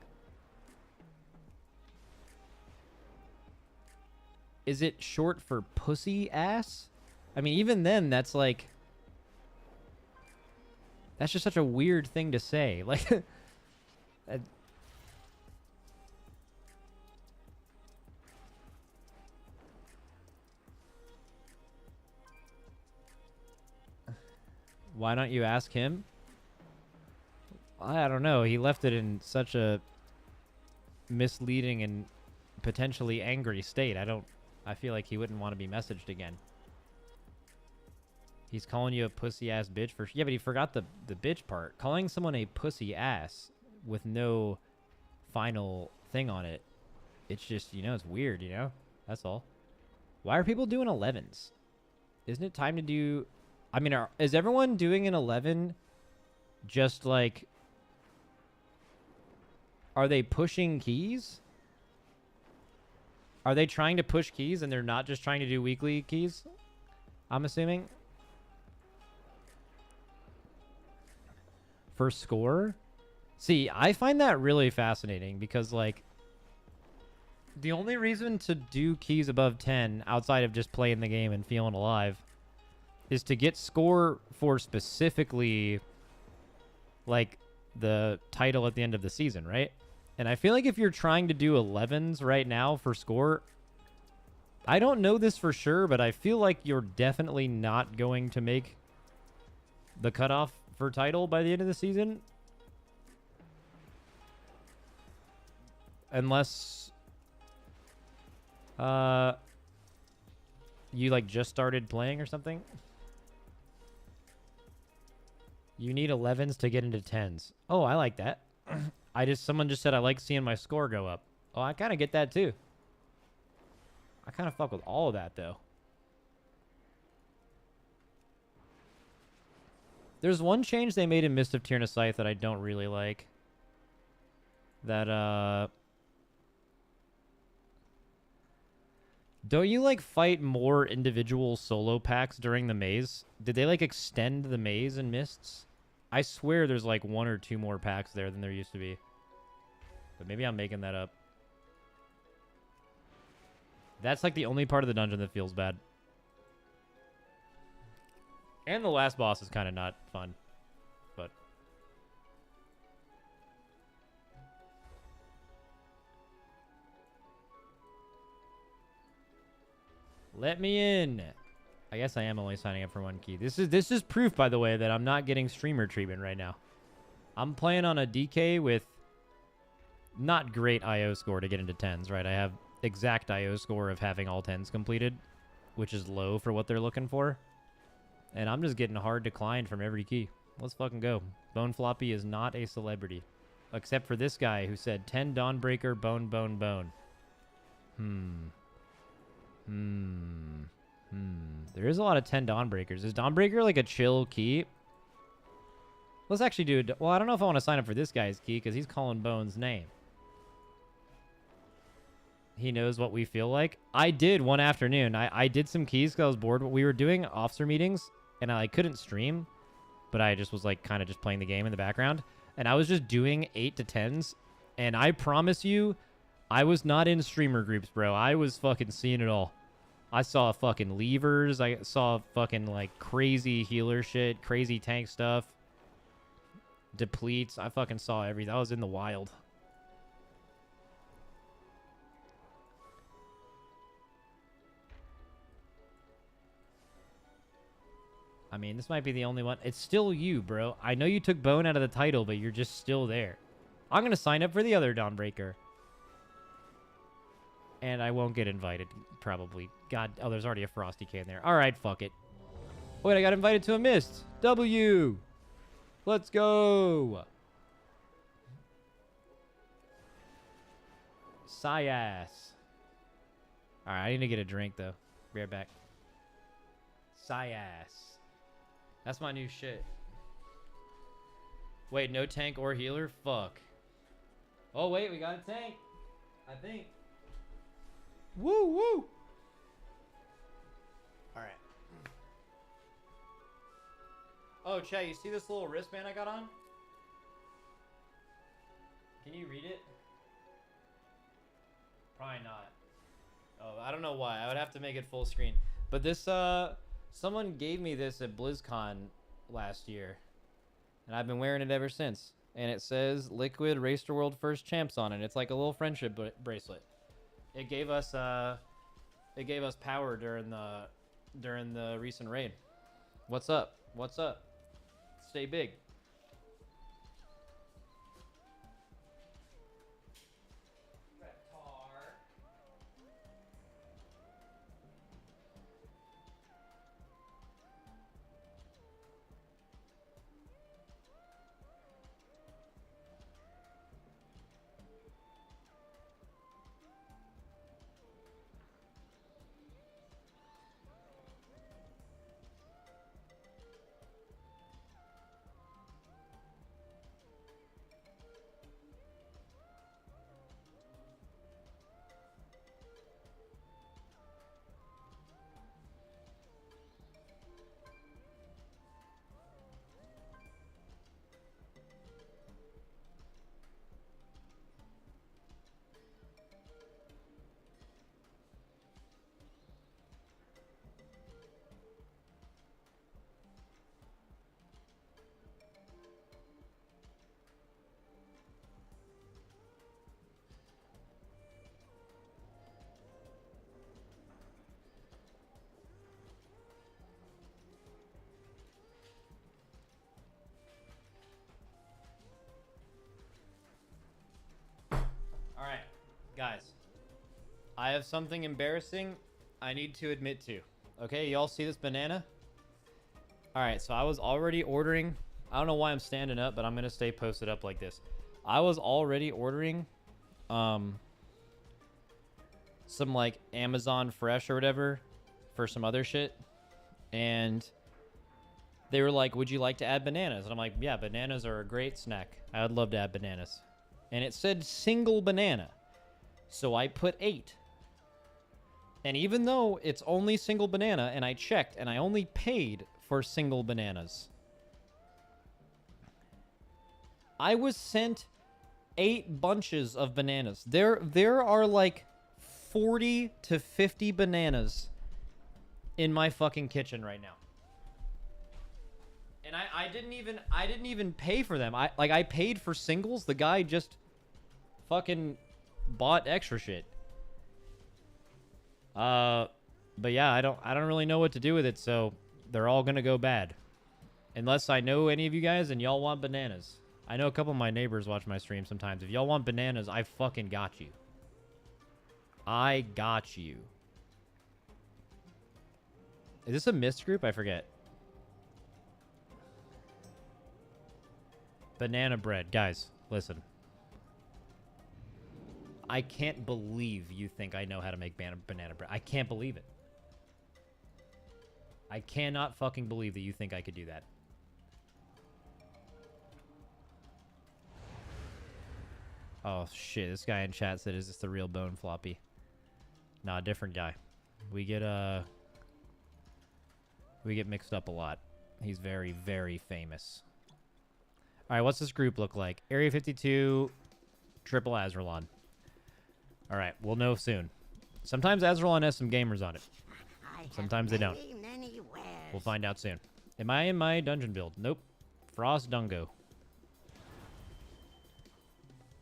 Is it short for pussy ass? I mean, even then, that's like... That's just such a weird thing to say. Like... Why don't you ask him? I don't know. He left it in such a misleading and potentially angry state. I feel like he wouldn't want to be messaged again. He's calling you a pussy ass bitch for... Yeah, but he forgot the bitch part. Calling someone a pussy ass with no final thing on it. It's just, you know, it's weird, you know? That's all. Why are people doing 11s? Isn't it time to do... I mean, is everyone doing an 11 just like... Are they pushing keys? Are they trying to push keys and they're not just trying to do weekly keys? I'm assuming. For score? See, I find that really fascinating because, like, the only reason to do keys above 10 outside of just playing the game and feeling alive is to get score for specifically, like, the title at the end of the season, right? And I feel like if you're trying to do 11s right now for score, I don't know this for sure, but I feel like you're definitely not going to make the cutoff for title by the end of the season. Unless you, like, just started playing or something. You need 11s to get into 10s. Oh, I like that. Someone just said I like seeing my score go up. Oh, I kind of get that too. I kind of fuck with all of that though. There's one change they made in Mist of Tyrna Scythe that I don't really like. That, don't you, like, fight more individual solo packs during the maze? Did they, like, extend the maze in Mists? I swear there's, like, 1 or 2 more packs there than there used to be. But maybe I'm making that up. That's, like, the only part of the dungeon that feels bad. And the last boss is kind of not fun. But... Let me in. I guess I am only signing up for 1 key. This is proof, by the way, that I'm not getting streamer treatment right now. I'm playing on a DK with not great IO score to get into 10s, right? I have exact IO score of having all 10s completed, which is low for what they're looking for. And I'm just getting hard declined from every key. Let's fucking go. Bone Floppy is not a celebrity. Except for this guy who said 10 Dawnbreaker, bone, bone, bone. There is a lot of 10 Dawnbreakers. Is Dawnbreaker like a chill key? Let's actually do it. Well, I don't know if I want to sign up for this guy's key because he's calling Bone's name. he knows what we feel like. I did one afternoon. I did some keys because I was bored. We were doing officer meetings, and I couldn't stream, but I just was like kind of just playing the game in the background. And I was just doing 8 to 10s. And I promise you, I was not in streamer groups, bro. I was fucking seeing it all. I saw fucking levers. I saw fucking like crazy healer shit, crazy tank stuff, depletes. I fucking saw everything. I was in the wild. I mean, this might be the only one. It's still you, bro. I know you took Bone out of the title, but you're just still there. I'm going to sign up for the other Dawnbreaker. And I won't get invited, probably. God, oh, there's already a Frosty can there. All right, fuck it. Wait, I got invited to a Mist. W. Let's go. Sias. All right, I need to get a drink, though. Be right back. Sias. That's my new shit. Wait, no tank or healer? Fuck. Oh, wait, we got a tank. I think. Woo, woo. All right. Oh, Chat, you see this little wristband I got on? Can you read it? Probably not. Oh, I don't know why. I would have to make it full screen. But this, someone gave me this at BlizzCon last year. And I've been wearing it ever since. And it says Liquid Race to World First Champs on it. It's like a little friendship bracelet. It gave us power during the recent raid. What's up? What's up? Stay big. Alright, guys. I have something embarrassing I need to admit to. Okay, y'all see this banana? Alright, so I was already ordering... I don't know why I'm standing up, but I'm going to stay posted up like this. I was already ordering some, like, Amazon Fresh or whatever for some other shit. And they were like, would you like to add bananas? And I'm like, yeah, bananas are a great snack. I would love to add bananas. And it said single banana. So I put 8. And even though it's only single banana, and I checked, and I only paid for single bananas, I was sent 8 bunches of bananas. There are like 40 to 50 bananas in my fucking kitchen right now. And I didn't even pay for them. I paid for singles. The guy just fucking bought extra shit. But yeah, I don't really know what to do with it, so they're all gonna go bad. Unless I know any of you guys and y'all want bananas. I know a couple of my neighbors watch my stream sometimes. If y'all want bananas, I fucking got you. I got you. Is this a Mist group? I forget. Banana bread. Guys, listen. I can't believe you think I know how to make banana bread. I can't believe it. I cannot fucking believe that you think I could do that. Oh, shit. This guy in chat said, is this the real bone floppy? Nah, different guy. We get mixed up a lot. He's very, very famous. All right, what's this group look like? Area 52, Triple Azralon. All right, we'll know soon. Sometimes Azralon has some gamers on it. Sometimes they don't. We'll find out soon. Am I in my dungeon build? Nope. Frost Dungo.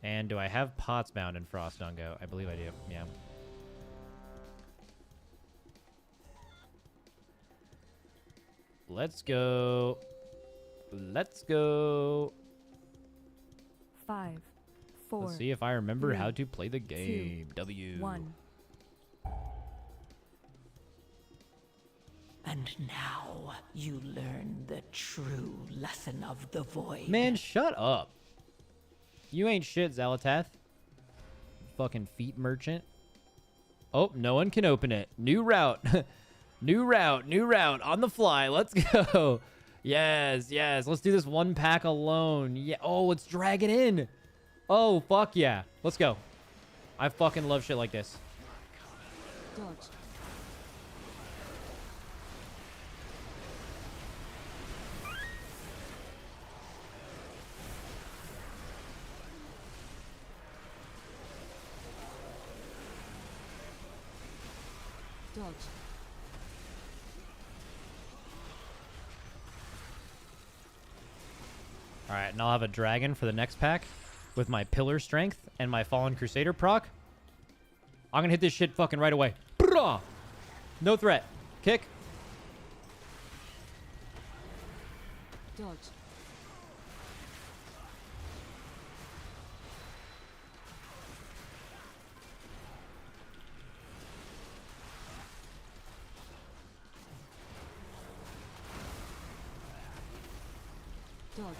And do I have pots bound in Frost Dungo? I believe I do. Yeah. Let's go. Let's go.
5, 4.
Let's see if I remember
3,
how to play the game.
2,
W.
1.
And now you learn the true lesson of the void.
Man, shut up. You ain't shit, Zalatath. Fucking feet merchant. Oh, no one can open it. New route. New route. On the fly. Let's go. Yes. Let's do this one pack alone. Yeah. Oh, let's drag it in. Oh, fuck yeah. Let's go. I fucking love shit like this.
Dodge. Dodge.
All right, and I'll have a dragon for the next pack with my pillar strength and my fallen crusader proc. I'm gonna hit this shit fucking right away. Brah! No threat. Kick.
Dodge. Dodge.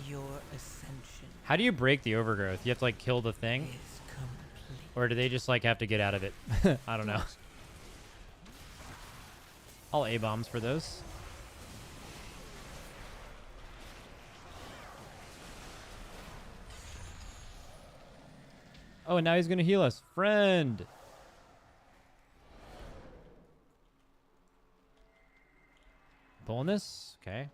Your ascension
How do you break the overgrowth? You have to like kill the thing?
is complete.
Or do they just like have to get out of it? I don't know. All A-bombs for those. Oh, and now he's going to heal us. Friend. Pulling this. Okay.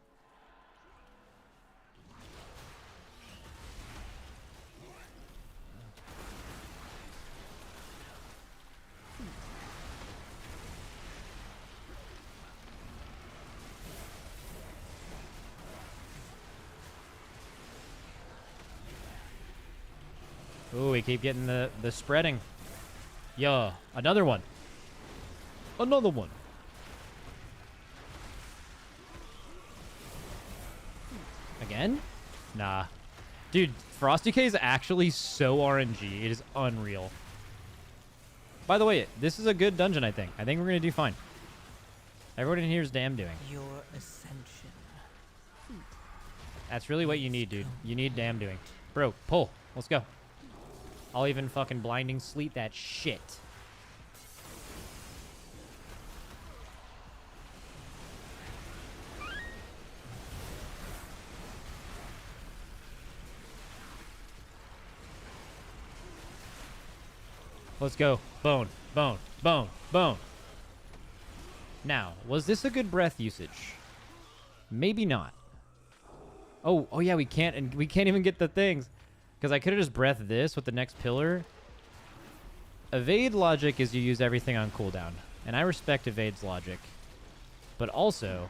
Ooh, we keep getting the spreading. Yeah, another one. Another one. Again? Nah. Dude, Frost Decay is actually so RNG. It is unreal. By the way, this is a good dungeon, I think. I think we're going to do fine. Everyone in here is damn doing.
Your ascension.
That's really what you need, dude. You need damn doing. Bro, pull. Let's go. I'll even fucking blinding sleet that shit. Let's go. Bone, bone, bone, bone. Now, was this a good breath usage? Maybe not. Oh yeah, we can't even get the things. Because I could have just breathed this with the next pillar. Evade logic is you use everything on cooldown. And I respect Evade's logic. But also...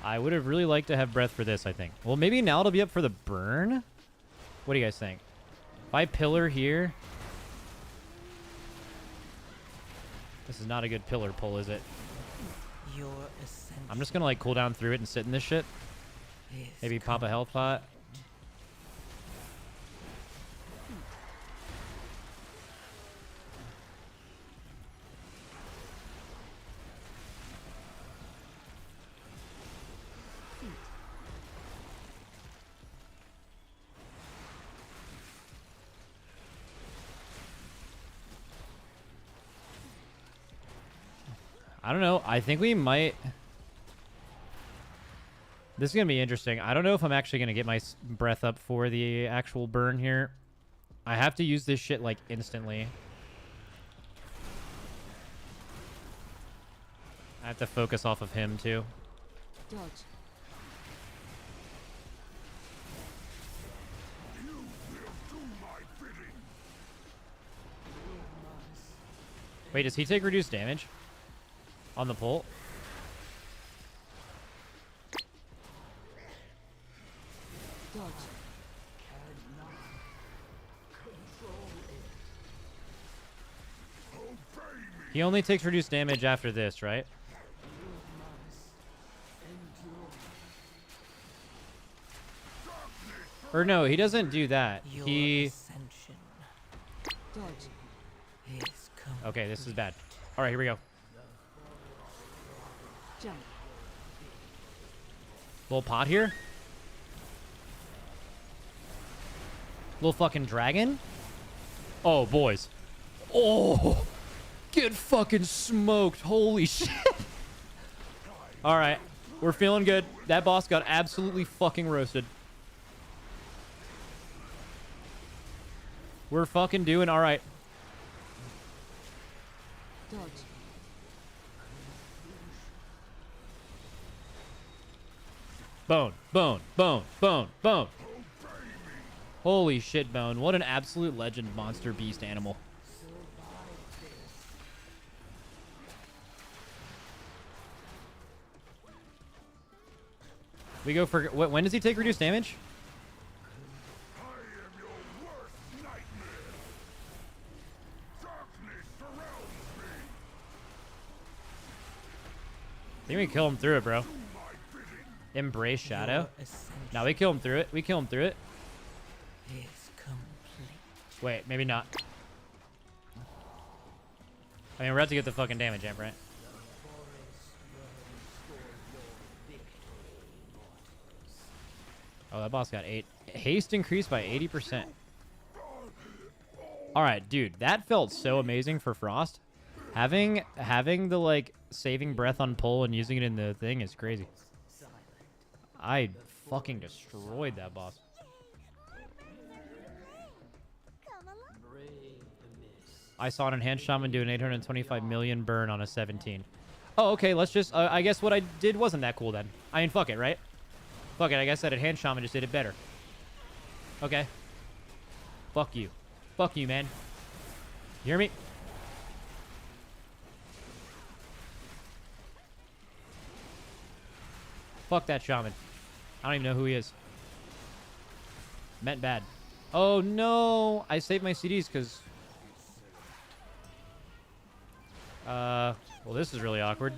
I would have really liked to have breath for this, I think. Well, maybe now it'll be up for the burn? What do you guys think? If I pillar here... This is not a good pillar pull, is it?
Your ascension.
I'm just gonna like cool down through it and sit in this shit.
is
Maybe pop a health pot. I don't know. I think we might... This is going to be interesting. I don't know if I'm actually going to get my breath up for the actual burn here. I have to use this shit, like, instantly. I have to focus off of him, too.
Dodge.
Wait, does he take reduced damage? On the pull?
Dodge.
He only takes reduced damage after this, right? Or no, he doesn't do that.
Your
He...
ascension
Dodge.
is complete.
Okay, this is bad. All right, here we go.
Jump.
Little pot here. Little fucking dragon. Oh, boys. Oh, get fucking smoked. Holy shit. All right, we're feeling good. That boss got absolutely fucking roasted. We're fucking doing all right.
Dodge.
Bone, bone, bone, bone, bone. Holy shit, Bone. What an absolute legend monster beast animal. We go for... When does he take reduced damage? I think we kill him through it, bro. Embrace Shadow.
Your ascension
Now we kill him through it. We kill him through it.
is complete.
Wait, maybe not. I mean, we're about to get the fucking damage amp, right? Oh, that boss got 8. Haste increased by 80%. All right, dude. That felt so amazing for Frost. Having the, like, saving breath on pull and using it in the thing is crazy. I fucking destroyed that boss. I saw an enhanced shaman do an 825 million burn on a 17. Oh, okay, let's just... I guess what I did wasn't that cool then. I mean, fuck it, right? Fuck it, I guess that enhanced shaman just did it better. Okay. Fuck you. Fuck you, man. You hear me? Fuck that shaman. I don't even know who he is. Meant bad. Oh, no. I saved my CDs because... well, this is really awkward.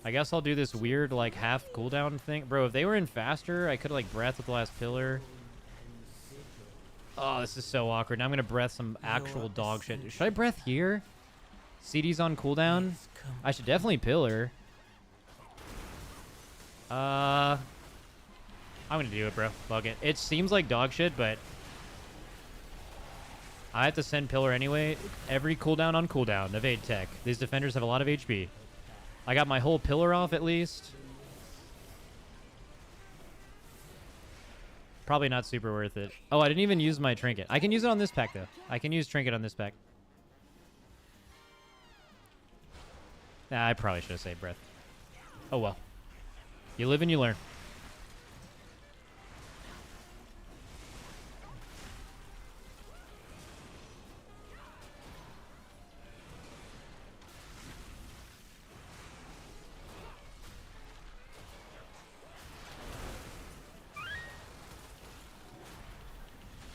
I guess I'll do this weird, like, half cooldown thing. Bro, if they were in faster, I could have, like, breath with the last pillar. Oh, this is so awkward. Now I'm going to breath some actual dog shit. Should I breath here? CD's on cooldown? I should definitely pillar. I'm going to do it, bro. Fuck it. It seems like dog shit, but... I have to send pillar anyway. Every cooldown on cooldown. Evade tech. These defenders have a lot of HP. I got my whole pillar off at least. Probably not super worth it. Oh, I didn't even use my trinket. I can use it on this pack, though. I can use trinket on this pack. Nah, I probably should have saved breath. Oh, well. You live and you learn.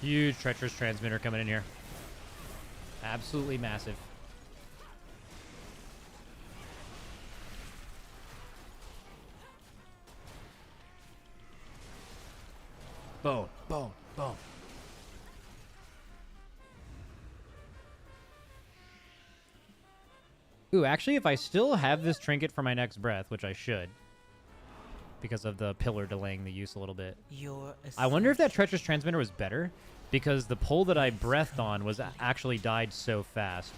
Huge treacherous transmitter coming in here. Absolutely massive. Boom, boom, boom. Ooh, actually, if I still have this trinket for my next breath, which I should, because of the pillar delaying the use a little bit. I wonder if that treacherous transmitter was better, because the pull that I breathed on was actually died so fast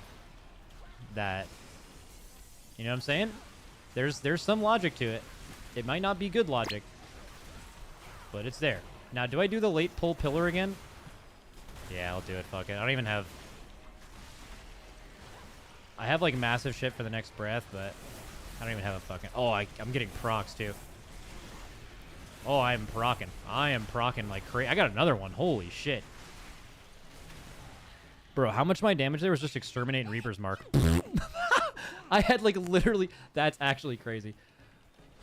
that, You know what I'm saying? There's some logic to it. It might not be good logic, but it's there. Now, do I do the late pull pillar again? Yeah, I'll do it. Fuck it. I don't even have... I have, like, massive shit for the next breath, but I don't even have a fucking... Oh, I'm getting procs, too. Oh, I am procking. I am procking like crazy. I got another one. Holy shit. Bro, how much of my damage there was just Exterminate and Reaper's Mark? I had, like, literally... That's actually crazy.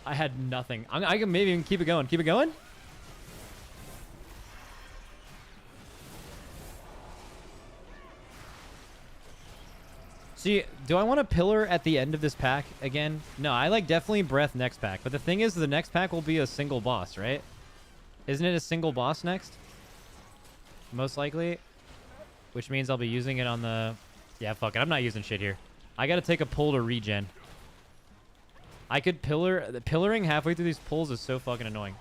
I had nothing. I can maybe even keep it going. Keep it going? See, do I want to pillar at the end of this pack again? No, I like definitely breath next pack. But the thing is, the next pack will be a single boss, right? Isn't it a single boss next? Most likely. Which means I'll be using it on the... Yeah, fuck it. I'm not using shit here. I got to take a pull to regen. I could pillar... Pillaring halfway through these pulls is so fucking annoying.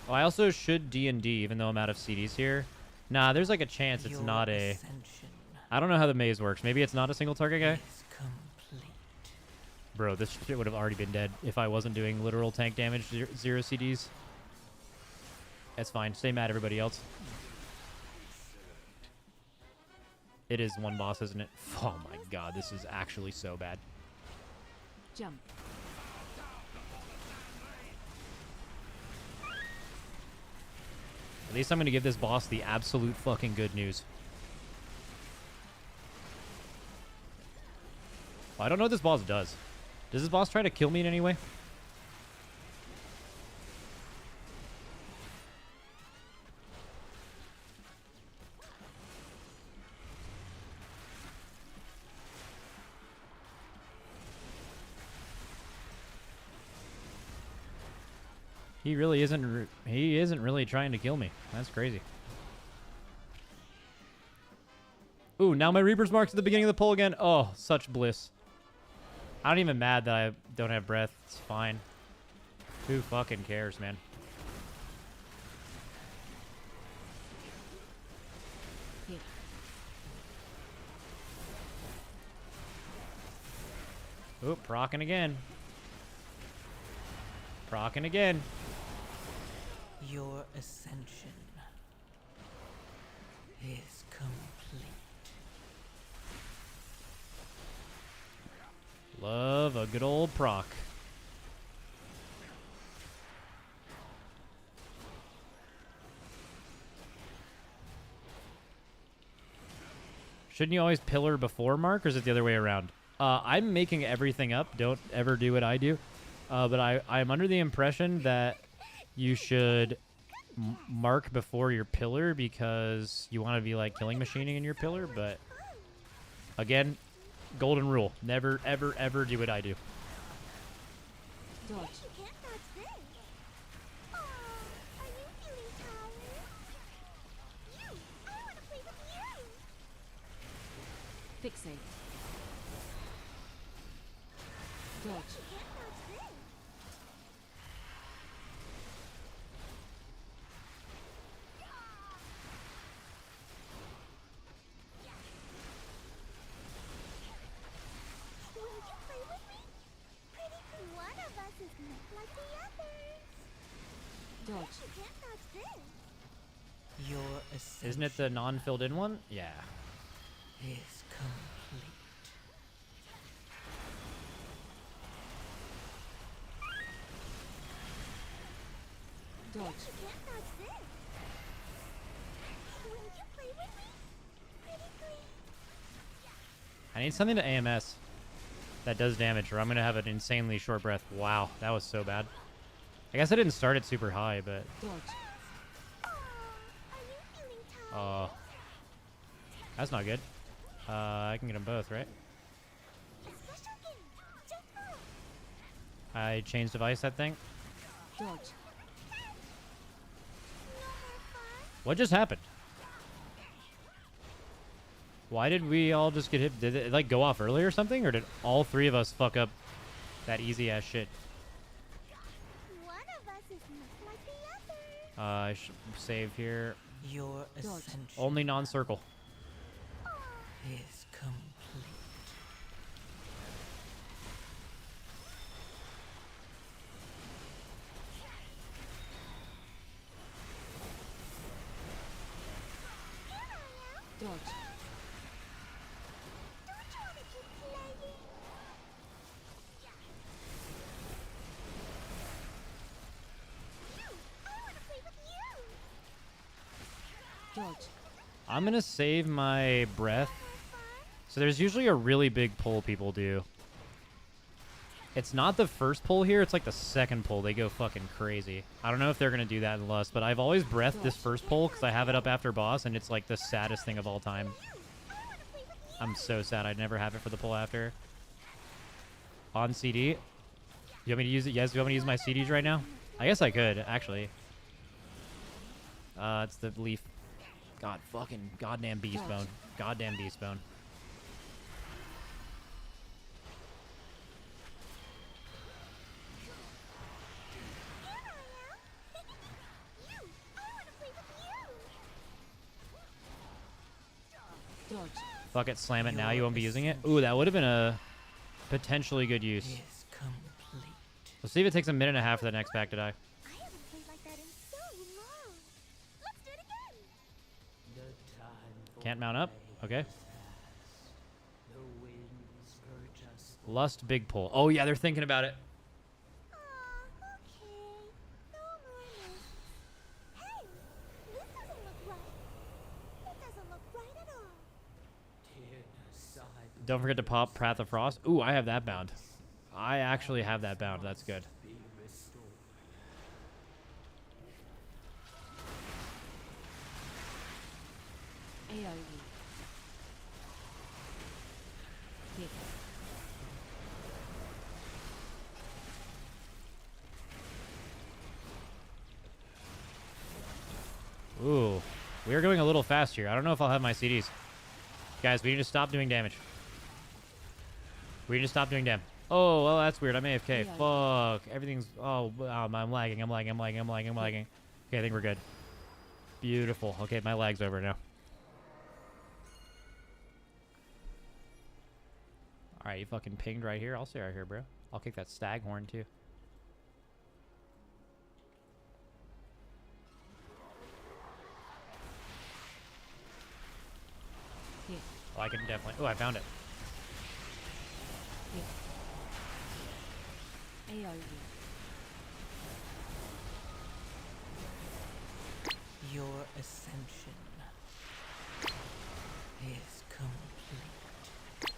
Oh, I also should D&D, even though I'm out of CDs here. Nah, there's like a chance it's not a... I don't know how the maze works. Maybe it's not a single target guy? Bro, this shit would have already been dead if I wasn't doing literal tank damage, zero CDs. That's fine. Stay mad, everybody else. It is one boss, isn't it? Oh my god, this is actually so bad.
Jump.
At least I'm going to give this boss the absolute fucking good news. I don't know what this boss does. Does this boss try to kill me in any way? He really isn't. He isn't really trying to kill me. That's crazy. Ooh, now my Reaper's Mark's at the beginning of the pull again. Oh, such bliss. I'm not even mad that I don't have breath. It's fine. Who fucking cares, man?
Here.
Oop, procking again. Procking again.
Your ascension is complete.
Love a good old proc. Shouldn't you always pillar before Mark, or is it the other way around? I'm making everything up. Don't ever do what I do. But I'm under the impression that you should mark before your pillar because you want to be like killing machining in your pillar. But again, golden rule: never, ever, ever do what I do.
Dodge. Fixate. Dodge. Dodge.
Your ascension
Isn't it the non-filled in one? Yeah.
is complete.
Dodge.
I need something to AMS that does damage, or I'm going to have an insanely short breath. Wow, that was so bad. I guess I didn't start it super high, but...
Dodge.
That's not good. I can get them both, right? I changed device, that thing.
Dodge.
What just happened? Why did we all just get hit? Did it like go off early or something? Or did all three of us fuck up that easy ass shit? I should save here.
Your ascension
Only non-circle.
is complete.
Dodge. Dodge.
I'm gonna save my breath. So there's usually a really big pull people do. It's not the first pull here, it's like the second pull. They go fucking crazy. I don't know if they're gonna do that in Lust, but I've always breathed this first pull because I have it up after boss, and it's like the saddest thing of all time. I'm so sad I'd never have it for the pull after. On CD. You want me to use it? Yes, you want me to use my CDs right now? I guess I could, actually. It's the leaf. God fucking goddamn beast bone. Goddamn beast bone.
Dodge.
Fuck it, slam it now. You won't be using it? Ooh, that would have been a potentially good use.
Is complete.
Let's see if it takes a minute and a half for the next pack to die.
I haven't played like that in so long. Let's do it again.
The time for
Can't mount up? Okay.
the winds urge us.
Lust, big pull. Oh, yeah, they're thinking about it.
Aw, okay. No more myths. Hey, this doesn't look right. It doesn't look right at all.
Tear aside.
Don't forget to pop Path of Frost. Ooh, I have that bound. I actually have that bound. That's good.
Be restored.
AoE. Hit.
Ooh. We are going a little fast here. I don't know if I'll have my CDs. Guys, we need to stop doing damage. We need to stop doing damage. Oh, well, that's weird. I'm AFK.
Yeah.
Fuck. Everything's... Oh, I'm lagging. I'm lagging. Okay, I think we're good. Beautiful. Okay, my lag's over now. Alright, you fucking pinged right here. I'll stay right here, bro. I'll kick that stag horn, too.
Hit.
Oh, I can definitely... Oh, I found it.
Hit. AoE.
Your ascension is complete.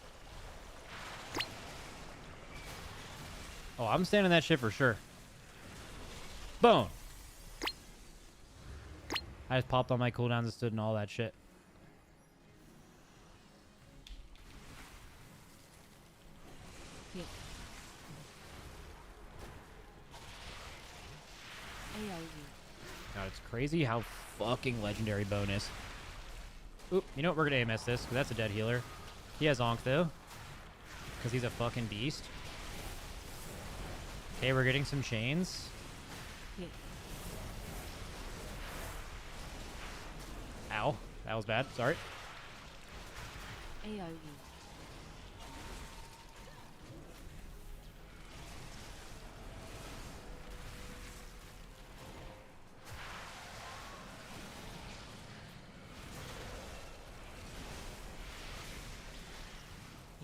Oh, I'm standing that shit for sure. Boom. I just popped on my cooldowns and stood and all that shit.
Hit. AoE.
God, it's crazy how fucking legendary Bone is. Oop, you know what? We're gonna AMS this, because that's a dead healer. He has Onk, though. Because he's a fucking beast. Okay, we're getting some chains.
Hit.
Ow. That was bad. Sorry.
AoE.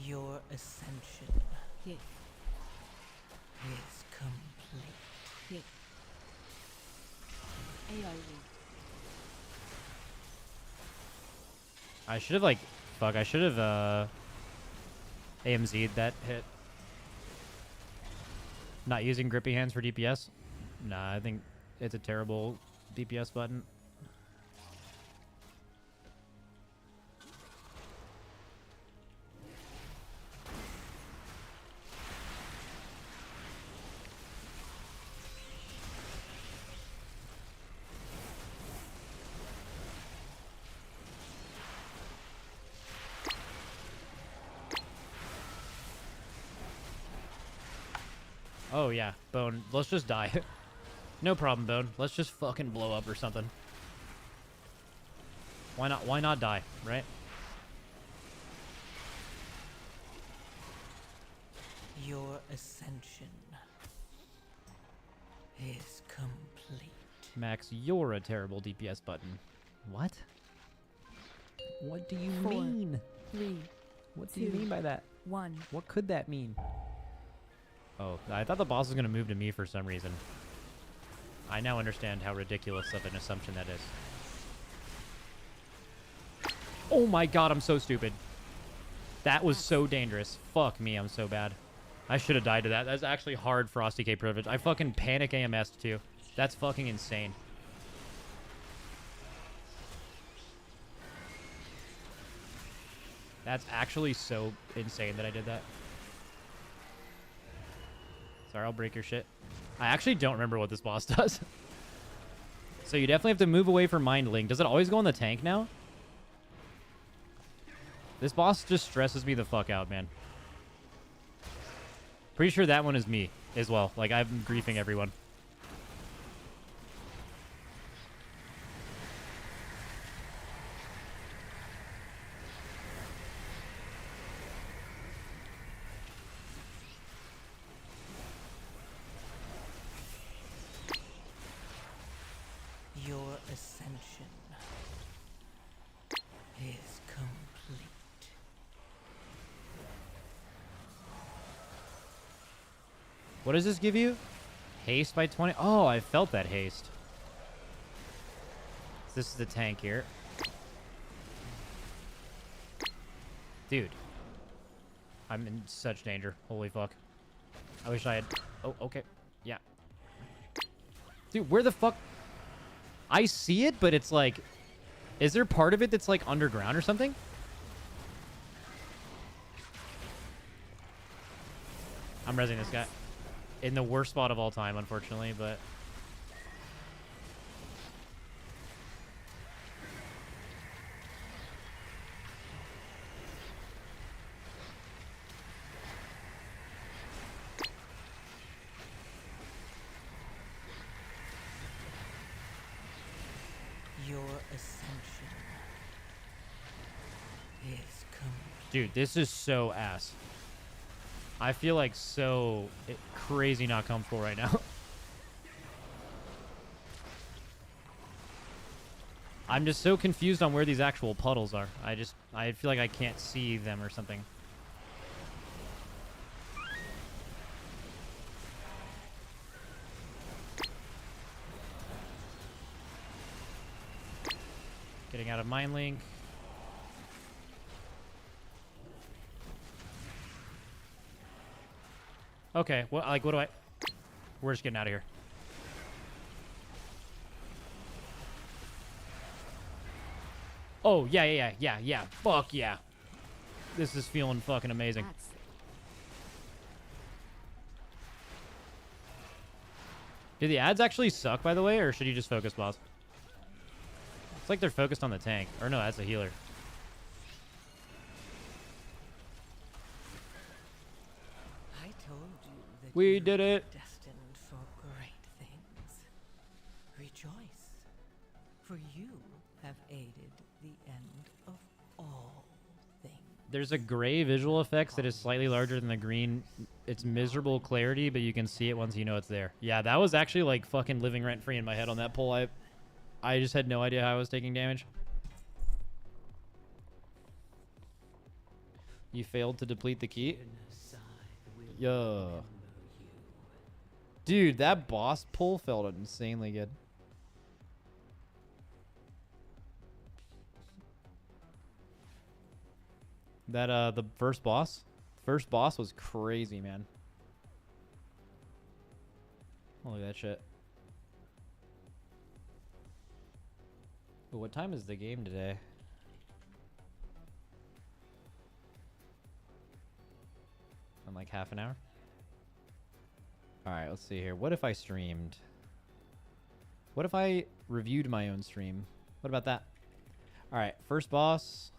Your ascension
Hit.
is complete.
Hit. AoE.
I should have, like... Fuck, I should have, AMZ'd that hit. Not using grippy hands for DPS? Nah, I think it's a terrible DPS button. Oh, yeah. Bone, let's just die. No problem, Bone. Let's just fucking blow up or something. Why not die, right?
Your ascension is complete.
Max, you're a terrible DPS button. What? What do you
4,
mean?
3,
What do you mean by that?
1.
What could that mean? Oh, I thought the boss was going to move to me for some reason. I now understand how ridiculous of an assumption that is. Oh my god, I'm so stupid. That was so dangerous. Fuck me, I'm so bad. I should have died to that. That's actually hard Frosty K privilege. I fucking panic AMS'd too. That's fucking insane. That's actually so insane that I did that. Sorry, I'll break your shit. I actually don't remember what this boss does. So you definitely have to move away from Mind Link. Does it always go in the tank now? This boss just stresses me the fuck out, man. Pretty sure that one is me as well. Like, I'm griefing everyone.
Your ascension is complete.
What does this give you? Haste by 20? Oh, I felt that haste. This is the tank here. Dude. I'm in such danger. Holy fuck. I wish I had... Oh, okay. Yeah. Dude, where the fuck... I see it, but it's like... Is there part of it that's like underground or something? I'm rezzing this guy. In the worst spot of all time, unfortunately, but...
Your ascension is complete.
Dude, this is so ass. I feel like so crazy not comfortable right now. I'm just so confused on where these actual puddles are. I feel like I can't see them or something. Getting out of Mind Link. Okay, what do I... We're just getting out of here. Oh, yeah. Fuck yeah. This is feeling fucking amazing. Do the ads actually suck, by the way, or should you just focus boss? It's like they're focused on the tank. Or no, that's a healer.
I told you that
We
you
did
were
it.
destined for great things. Rejoice, for you have aided the end of all things.
There's a gray visual effects that is slightly larger than the green. It's miserable clarity, but you can see it once you know it's there. Yeah, that was actually like fucking living rent free in my head on that pull. I just had no idea how I was taking damage. You failed to deplete the key? Yeah. Dude, that boss pull felt insanely good. That, the first boss? First boss was crazy, man. Look at that shit. Ooh, what time is the game today? In like half an hour? Alright, let's see here. What if I streamed? What if I reviewed my own stream? What about that? Alright, first boss.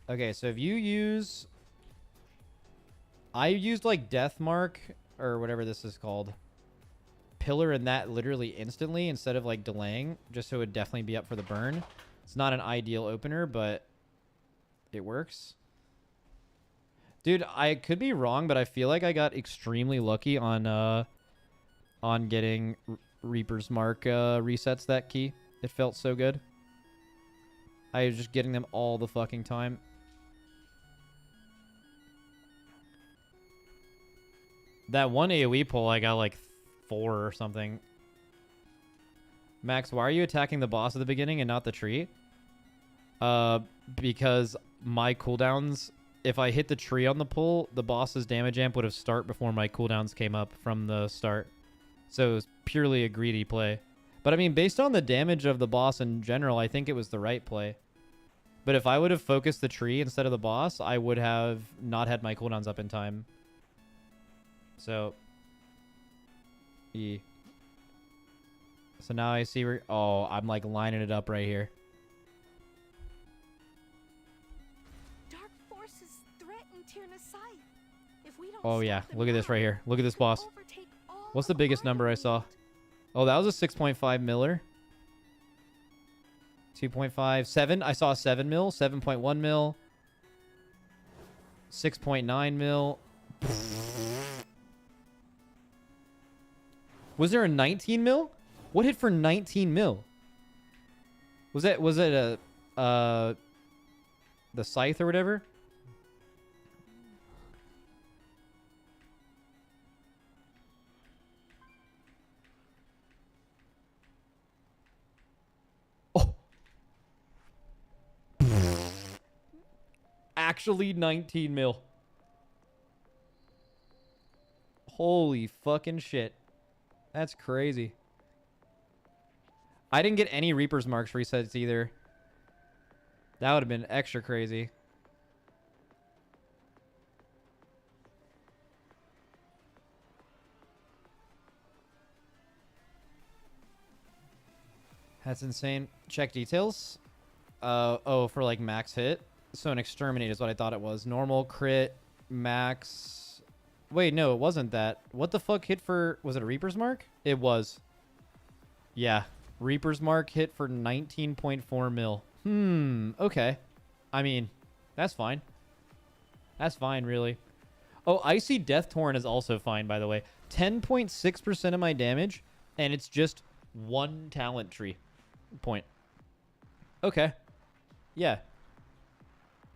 Okay, so if you use... I used like Death Mark, or whatever this is called. Pillar and that literally instantly instead of like delaying, just so it would definitely be up for the burn. It's not an ideal opener, but it works. Dude, I could be wrong, but I feel like I got extremely lucky on getting Reaper's Mark resets that key. It felt so good. I was just getting them all the fucking time. That one AoE pull, I got like 4 or something. Max, why are you attacking the boss at the beginning and not the tree? Because my cooldowns, if I hit the tree on the pull, the boss's damage amp would have start before my cooldowns came up from the start. So it was purely a greedy play. But I mean, based on the damage of the boss in general, I think it was the right play. But if I would have focused the tree instead of the boss, I would have not had my cooldowns up in time. So, so now I see where, oh, I'm like lining it up right here.
Dark forces threaten Tyrna's sight. If we don't
Oh
stop
yeah,
them
look at this
now,
right here. Look at this
they'll
boss.
overtake all
What's the
of
biggest number I saw?
Ireland.
Oh, that was a 6.5 miller. 2.5, 7. I saw a 7 mil, 7.1 mil, 6.9 mil. Was there a 19 mil? What hit for 19 mil? Was it a the scythe or whatever? Oh. Actually 19 mil. Holy fucking shit. That's crazy. I didn't get any Reaper's Marks resets either. That would have been extra crazy. That's insane. Check details. Oh, for like max hit. So an exterminate is what I thought it was. Normal, crit, max. Wait, no, it wasn't that. What the fuck hit for... Was it a Reaper's Mark? It was. Yeah. Reaper's Mark hit for 19.4 mil. Okay. I mean, that's fine. That's fine, really. Oh, Icy Death Torrent is also fine, by the way. 10.6% of my damage, and it's just 1 talent tree point. Okay. Yeah.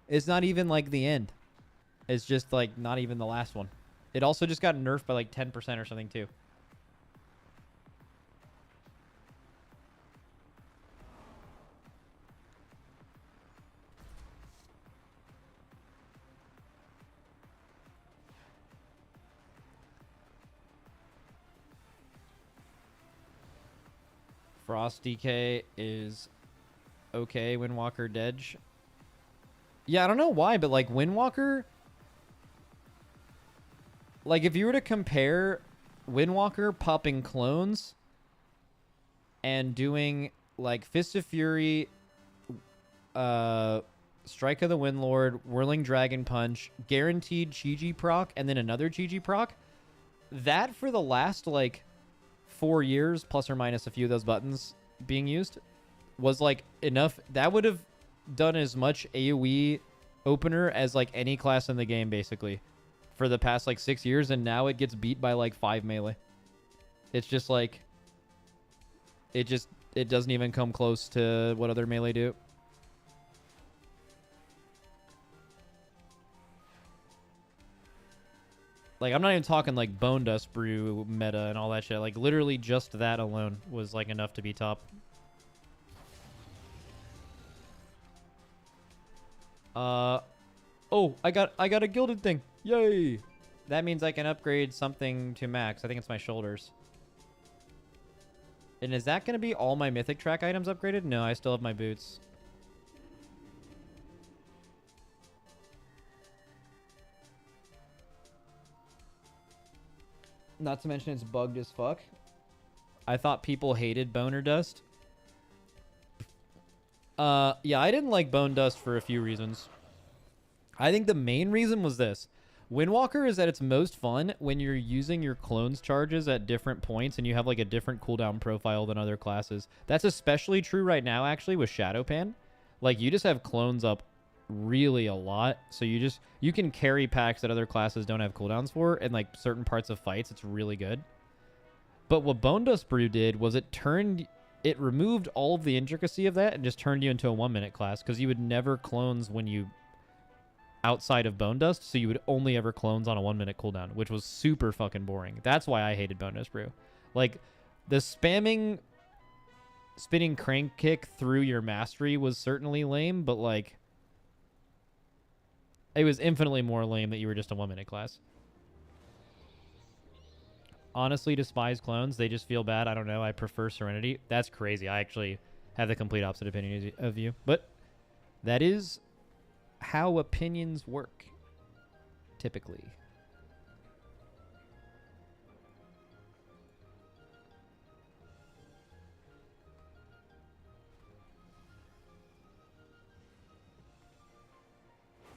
It's not even like the end. It's just like not even the last one. It also just got nerfed by like 10% or something too. Frost DK is okay. Windwalker Dedge. Yeah, I don't know why, but like Windwalker... Like, if you were to compare Windwalker popping clones and doing, like, Fist of Fury, Strike of the Windlord, Whirling Dragon Punch, guaranteed Chi-Ji proc, and then another Chi-Ji proc, that for the last, like, 4 years, plus or minus a few of those buttons being used, was, like, enough. That would have done as much AoE opener as, like, any class in the game, basically, for the past like 6 years, and now it gets beat by like 5 melee. It's just like it doesn't even come close to what other melee do. Like, I'm not even talking like Bone Dust Brew meta and all that shit. Like, literally just that alone was like enough to be top. Oh, I got a gilded thing. Yay! That means I can upgrade something to max. I think it's my shoulders. And is that going to be all my Mythic track items upgraded? No, I still have my boots. Not to mention it's bugged as fuck. I thought people hated Boner Dust. Yeah, I didn't like Bone Dust for a few reasons. I think the main reason was this. Windwalker is at its most fun when you're using your clones charges at different points and you have like a different cooldown profile than other classes. That's especially true right now, actually, with Shadowpan. Like, you just have clones up really a lot, so you can carry packs that other classes don't have cooldowns for, and like certain parts of fights, it's really good. But what Bone Dust Brew did was it turned it removed all of the intricacy of that and just turned you into a 1-minute class because you would never clones when you outside of Bone Dust, so you would only ever clones on a 1-minute cooldown, which was super fucking boring. That's why I hated Bone Dust Brew. Like, the spinning crank kick through your mastery was certainly lame, but like, it was infinitely more lame that you were just a 1-minute class. Honestly, despise clones. They just feel bad. I don't know. I prefer Serenity. That's crazy. I actually have the complete opposite opinion of you. But that is how opinions work, typically.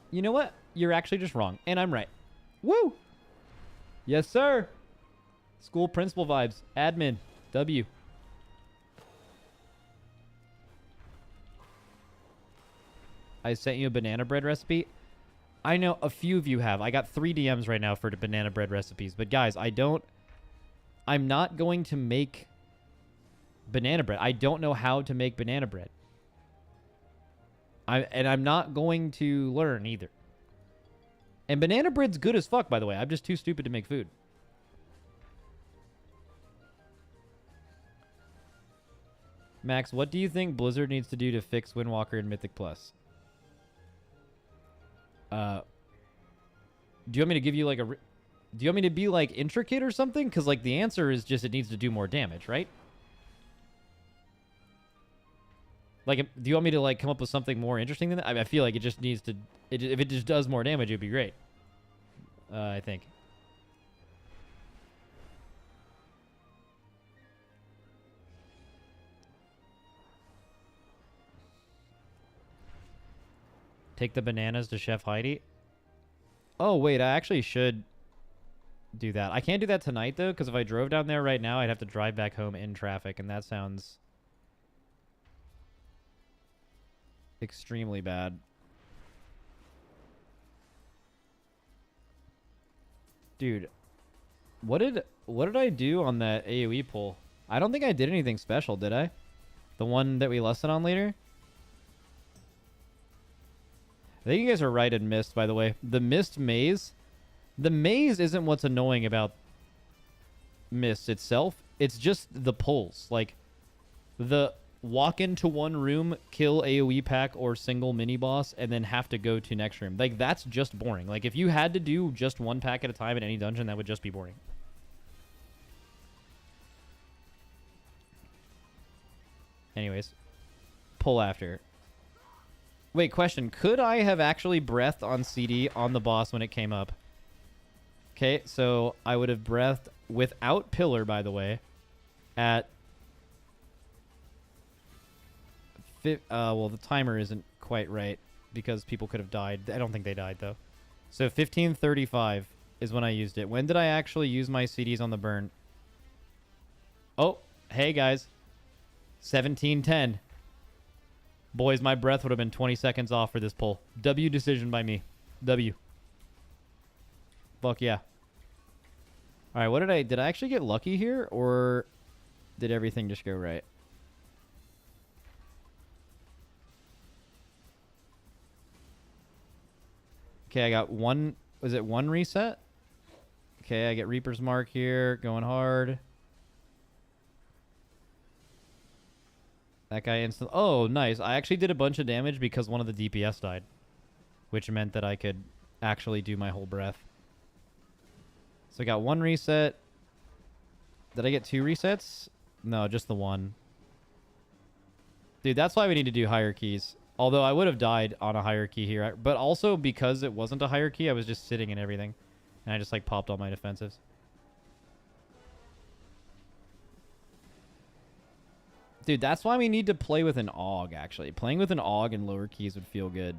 You know what? You're actually just wrong. And I'm right. Woo! Yes, sir. School principal vibes. Admin. W. I sent you a banana bread recipe. I know a few of you have. I got 3 DMs right now for the banana bread recipes. But guys, I'm not going to make banana bread. I don't know how to make banana bread. I'm not going to learn either. And banana bread's good as fuck, by the way. I'm just too stupid to make food. Max, what do you think Blizzard needs to do to fix Windwalker and Mythic Plus? Do you want me to give you like do you want me to be like intricate or something? Because like the answer is just it needs to do more damage, right? Like, do you want me to like come up with something more interesting than that? I feel like it just needs to. If it just does more damage, it'd be great. I think. Take the bananas to Chef Heidi. Oh, wait, I actually should do that. I can't do that tonight, though, because if I drove down there right now, I'd have to drive back home in traffic, and that sounds extremely bad. Dude, what did I do on that AoE pull? I don't think I did anything special, did I? The one that we lesson on later? I think you guys are right in Mist, by the way. The Mist maze. The maze isn't what's annoying about Mist itself. It's just the pulls. Like, the walk into one room, kill AoE pack or single mini boss, and then have to go to next room. Like, that's just boring. Like, if you had to do just one pack at a time in any dungeon, that would just be boring. Anyways. Pull after. Wait, question. Could I have actually breathed on CD on the boss when it came up? Okay, so I would have breathed without pillar, by the way, at... well, the timer isn't quite right because people could have died. I don't think they died, though. So 15:35 is when I used it. When did I actually use my CDs on the burn? Oh, hey, guys. 17:10. Boys, my breath would have been 20 seconds off for this pull. W decision by me. W. Fuck yeah. All right, what did I actually get lucky here, or did everything just go right? Okay, I got one. Was it one reset? Okay, I get Reaper's Mark here, going hard. That guy instant. Oh, nice. I actually did a bunch of damage because one of the DPS died, which meant that I could actually do my whole breath. So I got one reset. Did I get 2 resets? No, just the one. Dude, that's why we need to do higher keys. Although I would have died on a higher key here. But also because it wasn't a higher key, I was just sitting in everything. And I just like popped all my defensives. Dude, that's why we need to play with an AUG, actually. Playing with an AUG in lower keys would feel good.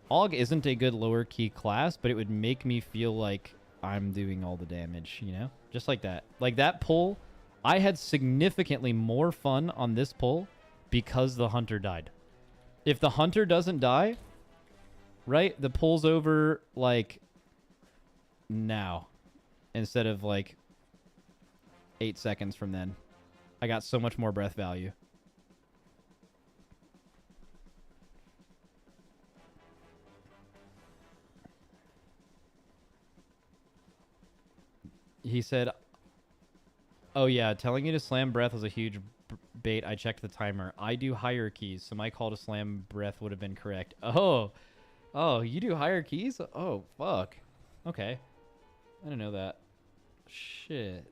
AUG isn't a good lower key class, but it would make me feel like I'm doing all the damage, you know? Just like that. Like that pull, I had significantly more fun on this pull because the hunter died. If the hunter doesn't die, right, the pull's over, like, now. Instead of, like, 8 seconds from then. I got so much more breath value. He said, oh yeah, telling you to slam breath was a huge bait. I checked the timer. I do higher keys, so my call to slam breath would have been correct. Oh, you do higher keys? Oh, fuck. Okay. I didn't know that. Shit.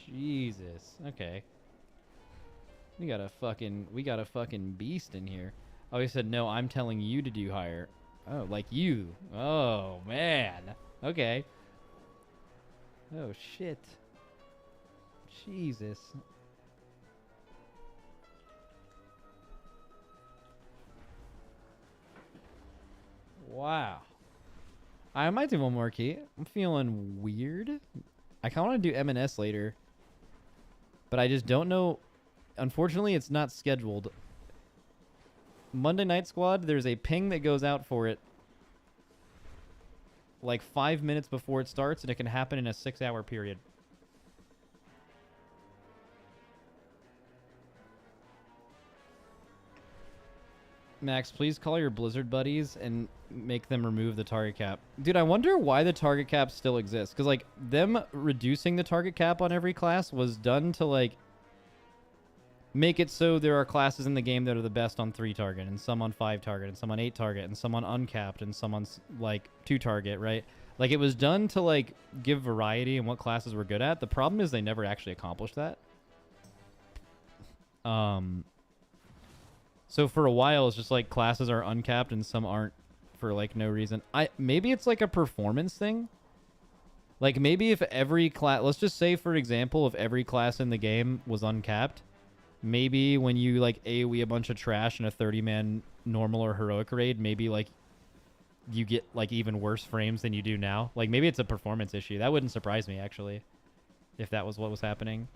Jesus. Okay. We got a fucking beast in here. Oh, he said, no, I'm telling you to do higher. Oh, like you. Oh, man. Okay. Oh, shit. Jesus. Wow. I might do one more key. I'm feeling weird. I kind of want to do M&S later. But I just don't know. Unfortunately, it's not scheduled. Monday Night Squad, there's a ping that goes out for it like 5 minutes before it starts, and it can happen in a 6-hour period. Max, please call your Blizzard buddies and make them remove the target cap. Dude, I wonder why the target cap still exists. Because, like, them reducing the target cap on every class was done to, like, make it so there are classes in the game that are the best on 3 target, and some on 5 target, and some on 8 target, and some on uncapped, and some on, like, 2 target, right? Like, it was done to, like, give variety in what classes were good at. The problem is they never actually accomplished that. So for a while, it's just like classes are uncapped and some aren't for like no reason. Maybe it's like a performance thing. Like maybe if every class, let's just say for example, if every class in the game was uncapped, maybe when you like AoE a bunch of trash in a 30-man normal or heroic raid, maybe like you get like even worse frames than you do now. Like maybe it's a performance issue. That wouldn't surprise me actually, if that was what was happening.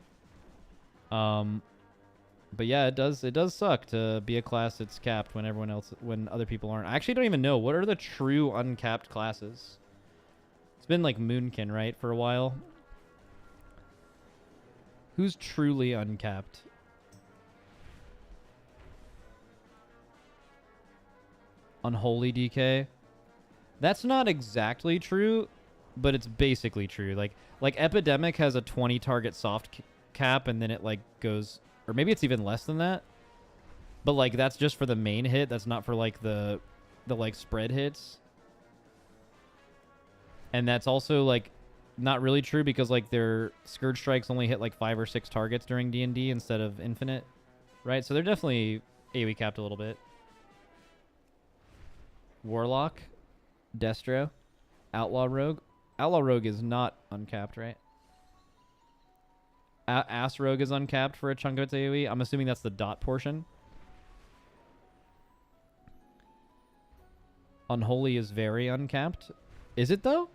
But yeah, it does suck to be a class that's capped when other people aren't. I actually don't even know what are the true uncapped classes. It's been like Moonkin, right, for a while. Who's truly uncapped? Unholy DK. That's not exactly true, but it's basically true. Like Epidemic has a 20 target soft cap, and then it like goes. Or maybe it's even less than that. But, like, that's just for the main hit. That's not for, like, the like, spread hits. And that's also, like, not really true because, like, their Scourge Strikes only hit, like, 5 or 6 targets during D&D instead of infinite. Right? So they're definitely AoE capped a little bit. Warlock. Destro. Outlaw Rogue. Outlaw Rogue is not uncapped, right? Ass Rogue is uncapped for a chunk of its AoE. I'm assuming that's the dot portion. Unholy is very uncapped. Is it though?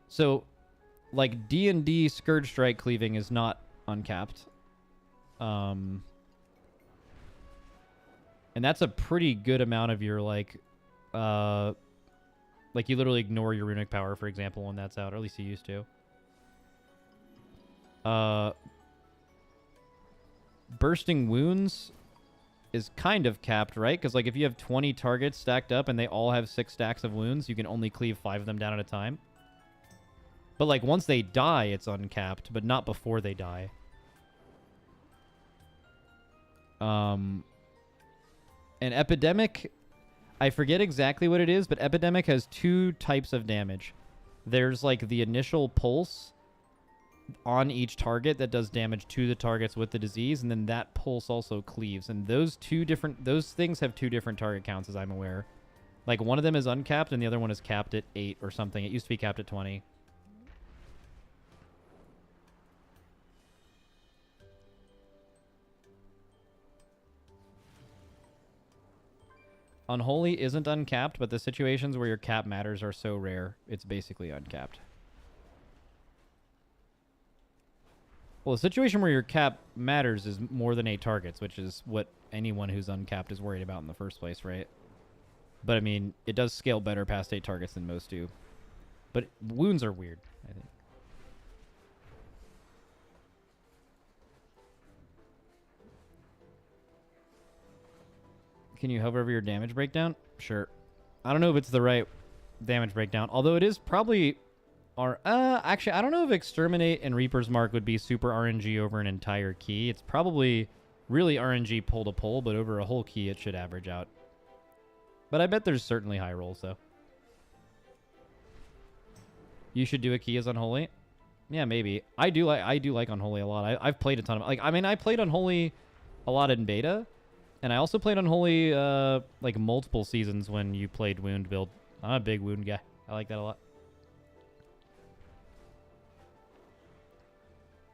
So, like D&D Scourge Strike cleaving is not uncapped. And that's a pretty good amount of your like you literally ignore your runic power, for example, when that's out, or at least you used to. Bursting Wounds is kind of capped, right? Because like if you have 20 targets stacked up and they all have 6 stacks of wounds, you can only cleave 5 of them down at a time. But like once they die, it's uncapped, but not before they die. And Epidemic, I forget exactly what it is, but Epidemic has 2 types of damage. There's like the initial pulse on each target that does damage to the targets with the disease, and then that pulse also cleaves. And those things have 2 different target counts, as I'm aware. Like one of them is uncapped and the other one is capped at 8 or something. It used to be capped at 20. Unholy isn't uncapped, but the situations where your cap matters are so rare, it's basically uncapped. Well, the situation where your cap matters is more than 8 targets, which is what anyone who's uncapped is worried about in the first place, right? But, I mean, it does scale better past 8 targets than most do. But wounds are weird, I think. Can you hover over your damage breakdown? Sure. I don't know if it's the right damage breakdown, although it is probably... actually, I don't know if Exterminate and Reaper's Mark would be super RNG over an entire key. It's probably really RNG pull to pull, but over a whole key it should average out. But I bet there's certainly high rolls, though. You should do a key as Unholy. Yeah, maybe. I do like Unholy a lot. I've played a ton of... I played Unholy a lot in beta, and I also played Unholy like multiple seasons when you played Wound build. I'm a big Wound guy. I like that a lot.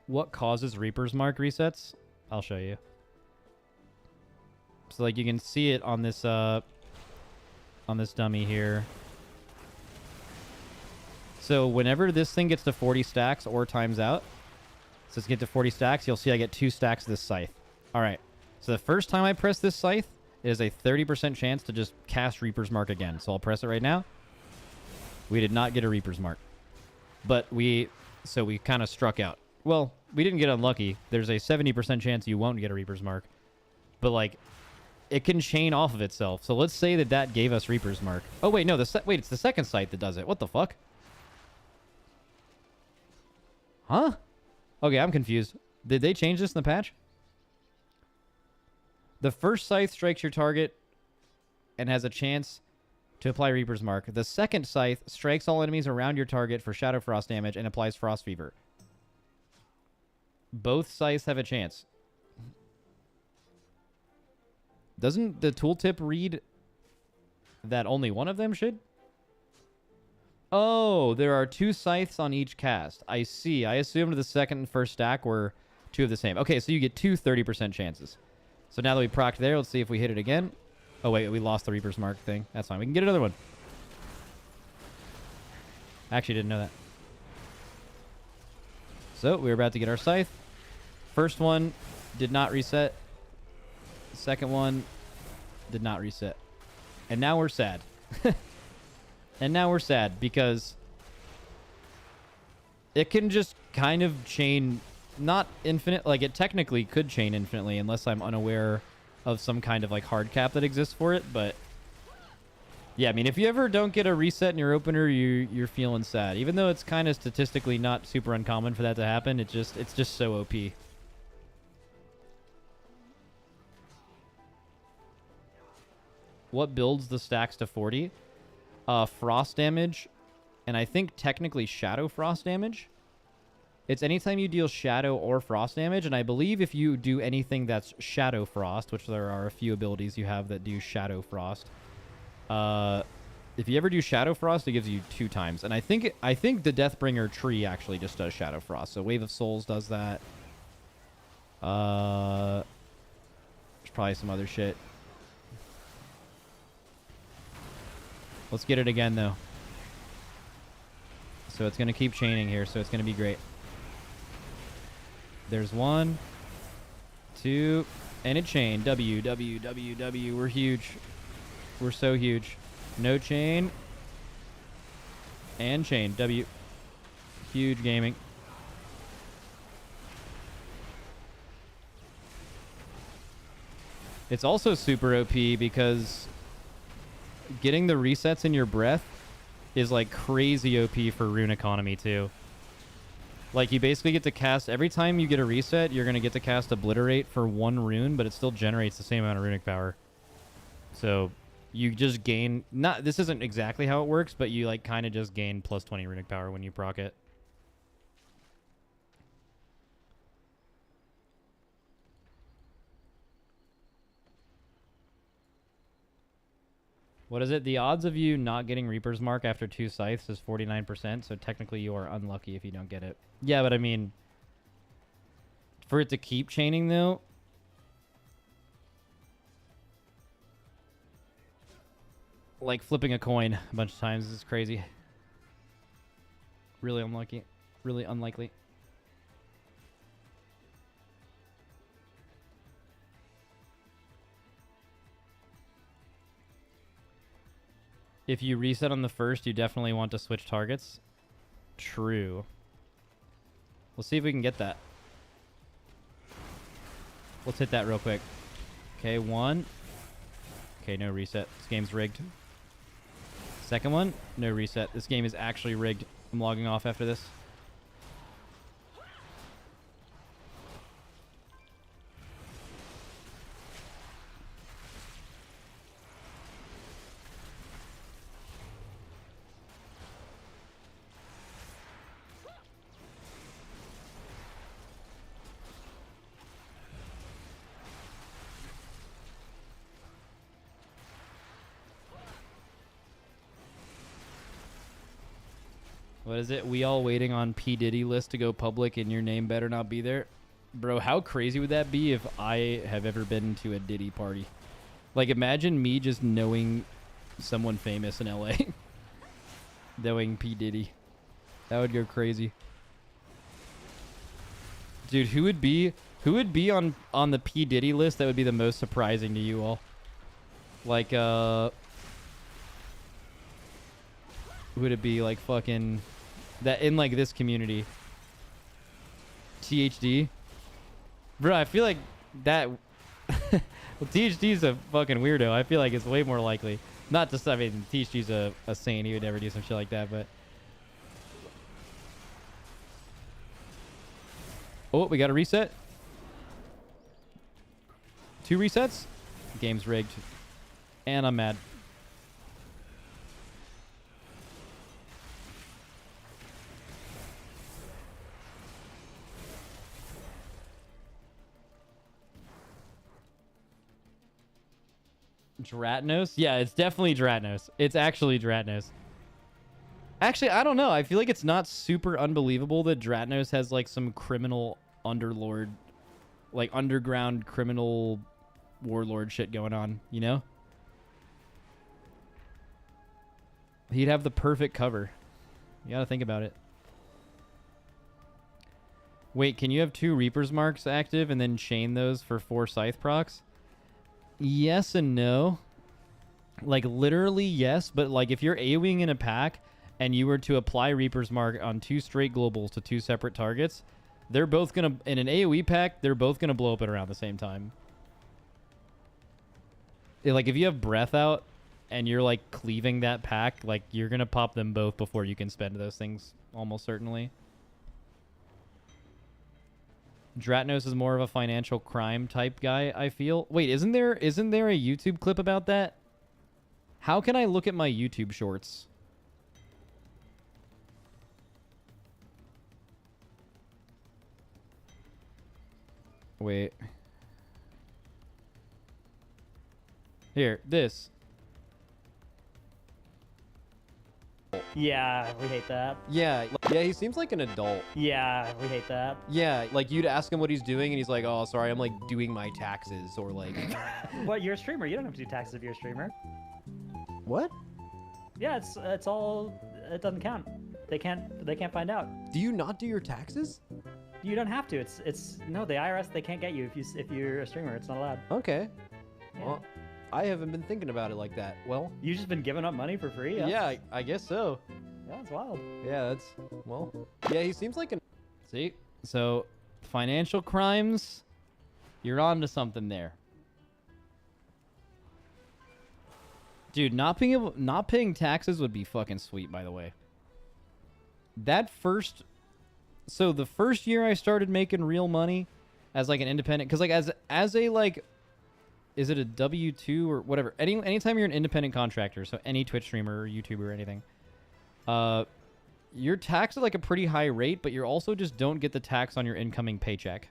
What causes Reaper's Mark resets? I'll show you. So like you can see it on this dummy here. So whenever this thing gets to 40 stacks or times out, so let's get to 40 stacks, you'll see I get 2 stacks of this scythe. All right. So the first time I press this scythe, it is a 30% chance to just cast Reaper's Mark again. So I'll press it right now. We did not get a Reaper's Mark. But we kind of struck out. Well, we didn't get unlucky. There's a 70% chance you won't get a Reaper's Mark. But, like, it can chain off of itself. So let's say that gave us Reaper's Mark. Oh, wait, no. Wait, it's the second scythe that does it. What the fuck? Huh? Okay, I'm confused. Did they change this in the patch? The first scythe strikes your target and has a chance to apply Reaper's Mark. The second scythe strikes all enemies around your target for Shadow Frost damage and applies Frost Fever. Both scythes have a chance. Doesn't the tooltip read that only one of them should? Oh, there are 2 scythes on each cast. I see. I assumed the second and first stack were 2 of the same. Okay, so you get 2 30% chances. So now that we procced there, let's see if we hit it again. Oh, wait, we lost the Reaper's Mark thing. That's fine. We can get another one. Actually, didn't know that. So, we're about to get our scythe. First one did not reset. Second one did not reset. And now we're sad. And now we're sad because it can just kind of chain, not infinite, like it technically could chain infinitely unless I'm unaware of some kind of like hard cap that exists for it. But yeah, I mean, if you ever don't get a reset in your opener, you're feeling sad. Even though it's kind of statistically not super uncommon for that to happen, it's just so OP. What builds the stacks to 40? Frost damage, and I think technically Shadow Frost damage. It's anytime you deal Shadow or Frost damage, and I believe if you do anything that's Shadow Frost, which there are a few abilities you have that do Shadow Frost, if you ever do Shadow Frost, it gives you 2 times. And I think the Deathbringer tree actually just does Shadow Frost. So Wave of Souls does that. There's probably some other shit. Let's get it again, though. So it's going to keep chaining here, so it's going to be great. There's 1, 2, and it chained. W, W, W, W. We're huge. We're so huge. No chain. And chain. W. Huge gaming. It's also super OP because getting the resets in your breath is like crazy OP for rune economy too. Like you basically get to cast, every time you get a reset, you're going to get to cast Obliterate for 1 rune, but it still generates the same amount of runic power. So you just gain, this isn't exactly how it works, but you like kind of just gain plus 20 runic power when you proc it. What is it? The odds of you not getting Reaper's Mark after 2 scythes is 49%, so technically you are unlucky if you don't get it. Yeah, but I mean, for it to keep chaining, though, like flipping a coin a bunch of times is crazy. Really unlucky. Really unlikely. If you reset on the first, you definitely want to switch targets. True. We'll see if we can get that. Let's hit that real quick. Okay, 1. Okay, no reset. This game's rigged. Second one, no reset. This game is actually rigged. I'm logging off after this. What is it? We all waiting on P. Diddy list to go public and your name better not be there? Bro, how crazy would that be if I have ever been to a Diddy party? Like, imagine me just knowing someone famous in LA. Knowing P. Diddy. That would go crazy. Dude, who would be on the P. Diddy list that would be the most surprising to you all? Like, would it be like fucking that in like this community? THD? Bro, I feel like that well, THD's a fucking weirdo. I feel like it's way more likely. Not to, I mean, THD's a saint. He would never do some shit like that, but oh, we got a reset. 2 resets. Game's rigged. And I'm mad. Dratnos? Yeah, it's definitely Dratnos. It's actually Dratnos. Actually, I don't know. I feel like it's not super unbelievable that Dratnos has like some criminal underlord, like underground criminal warlord shit going on, you know? He'd have the perfect cover. You gotta think about it. Wait, can you have 2 Reaper's Marks active and then chain those for 4 Scythe procs? Yes and no. Like, literally yes, but like if you're AoEing in a pack and you were to apply Reaper's Mark on 2 straight globals to 2 separate targets, they're both gonna, in an AoE pack, they're both gonna blow up at around the same time. Like, if you have Breath out and you're like cleaving that pack, like you're gonna pop them both before you can spend those things, almost certainly. Dratnos is more of a financial crime type guy, I feel. Wait, isn't there a YouTube clip about that? How can I look at my YouTube shorts? Wait. Here, this.
Yeah, we hate that.
Yeah, yeah, he seems like an adult.
Yeah, we hate that.
Yeah, like you'd ask him what he's doing and he's like, oh, sorry, I'm like doing my taxes or like...
What, you're a streamer. You don't have to do taxes if you're a streamer.
What?
Yeah, it's all, it doesn't count. They can't find out.
Do you not do your taxes?
You don't have to. It's no, the IRS, they can't get you if you're a streamer. It's not allowed.
Okay.
Yeah.
Well, I haven't been thinking about it like that. Well,
You've just been giving up money for free?
yeah, I guess so.
Yeah, it's wild.
Yeah, that's, well, yeah, he seems like an...
See? So, financial crimes, you're on to something there. Dude, not paying taxes would be fucking sweet, by the way. So the first year I started making real money as like an independent, because like as a like, is it a W-2 or whatever? Anytime you're an independent contractor, so any Twitch streamer or YouTuber or anything, you're taxed at like a pretty high rate, but you also just don't get the tax on your incoming paycheck.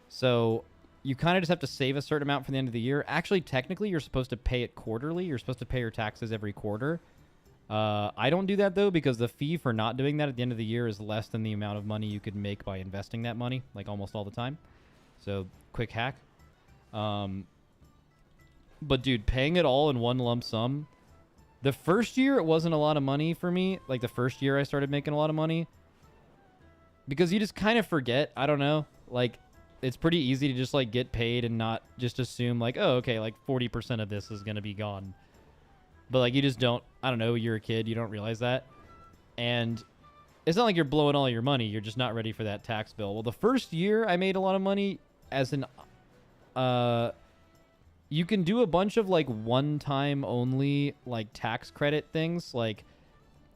So you kind of just have to save a certain amount for the end of the year. Actually, technically, you're supposed to pay it quarterly. You're supposed to pay your taxes every quarter. I don't do that, though, because the fee for not doing that at the end of the year is less than the amount of money you could make by investing that money, like almost all the time. So, quick hack. But, dude, paying it all in one lump sum. The first year, it wasn't a lot of money for me. Like, the first year I started making a lot of money. Because you just kind of forget. I don't know. Like, it's pretty easy to just, like, get paid and not just assume, like, oh, okay, like, 40% of this is going to be gone. But, like, you just don't, I don't know, you're a kid, you don't realize that. And it's not like you're blowing all your money, you're just not ready for that tax bill. Well, the first year I made a lot of money as an, you can do a bunch of like one-time only like tax credit things. Like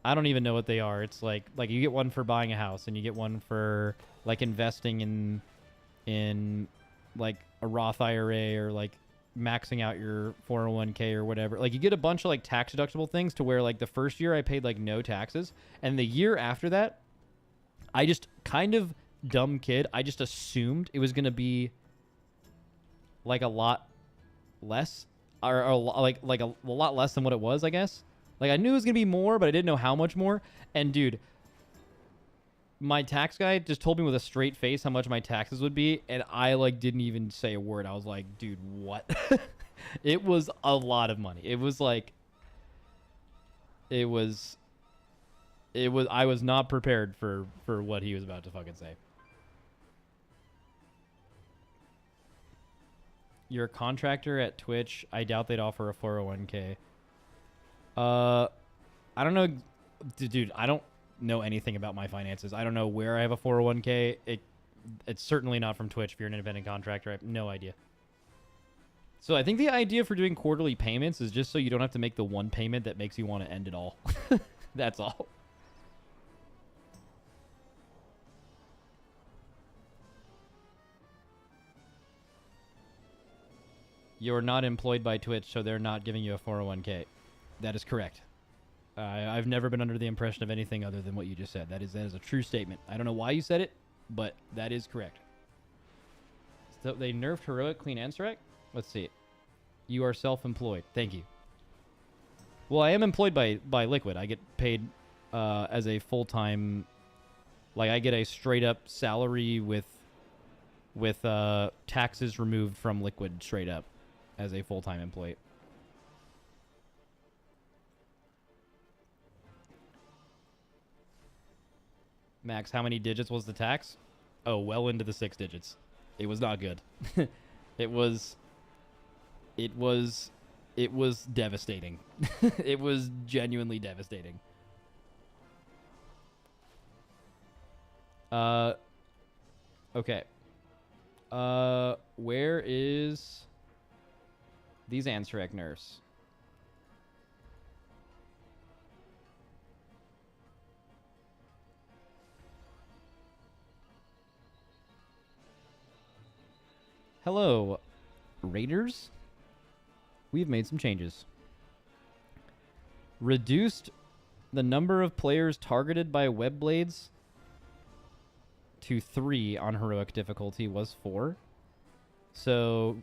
I don't even know what they are. It's like you get one for buying a house, and you get one for like investing in like a Roth IRA, or like maxing out your 401k or whatever. Like you get a bunch of like tax deductible things to where like the first year I paid like no taxes, and the year after that I just kind of dumb kid, I just assumed it was going to be like a lot less, or a lot less than what it was, I guess. Like I knew it was going to be more, but I didn't know how much more. And dude, my tax guy just told me with a straight face how much my taxes would be, and I like didn't even say a word. I was like, dude, what? It was a lot of money. It was like I was not prepared for what he was about to fucking say. You're a contractor at Twitch. I doubt they'd offer a 401k. I don't know, dude. I don't know anything about my finances. I don't know where I have a 401k. It's certainly not from Twitch. If you're an independent contractor, I have no idea. So I think the idea for doing quarterly payments is just so you don't have to make the one payment that makes you want to end it all. That's all. You're not employed by Twitch, so they're not giving you a 401k. That is correct. I've never been under the impression of anything other than what you just said. That is a true statement. I don't know why you said it, but that is correct. So they nerfed Heroic, Clean, and Surrect? Let's see. You are self-employed. Thank you. Well, I am employed by Liquid. I get paid as a full-time... Like, I get a straight-up salary with taxes removed from Liquid straight up as a full-time employee. Max, how many digits was the tax? Oh, well into the 6 digits. It was not good. It was devastating. It was genuinely devastating. Okay. Where is these Ansurek nurse? Hello, Raiders. We've made some changes. Reduced the number of players targeted by web blades to 3 on heroic difficulty was 4. So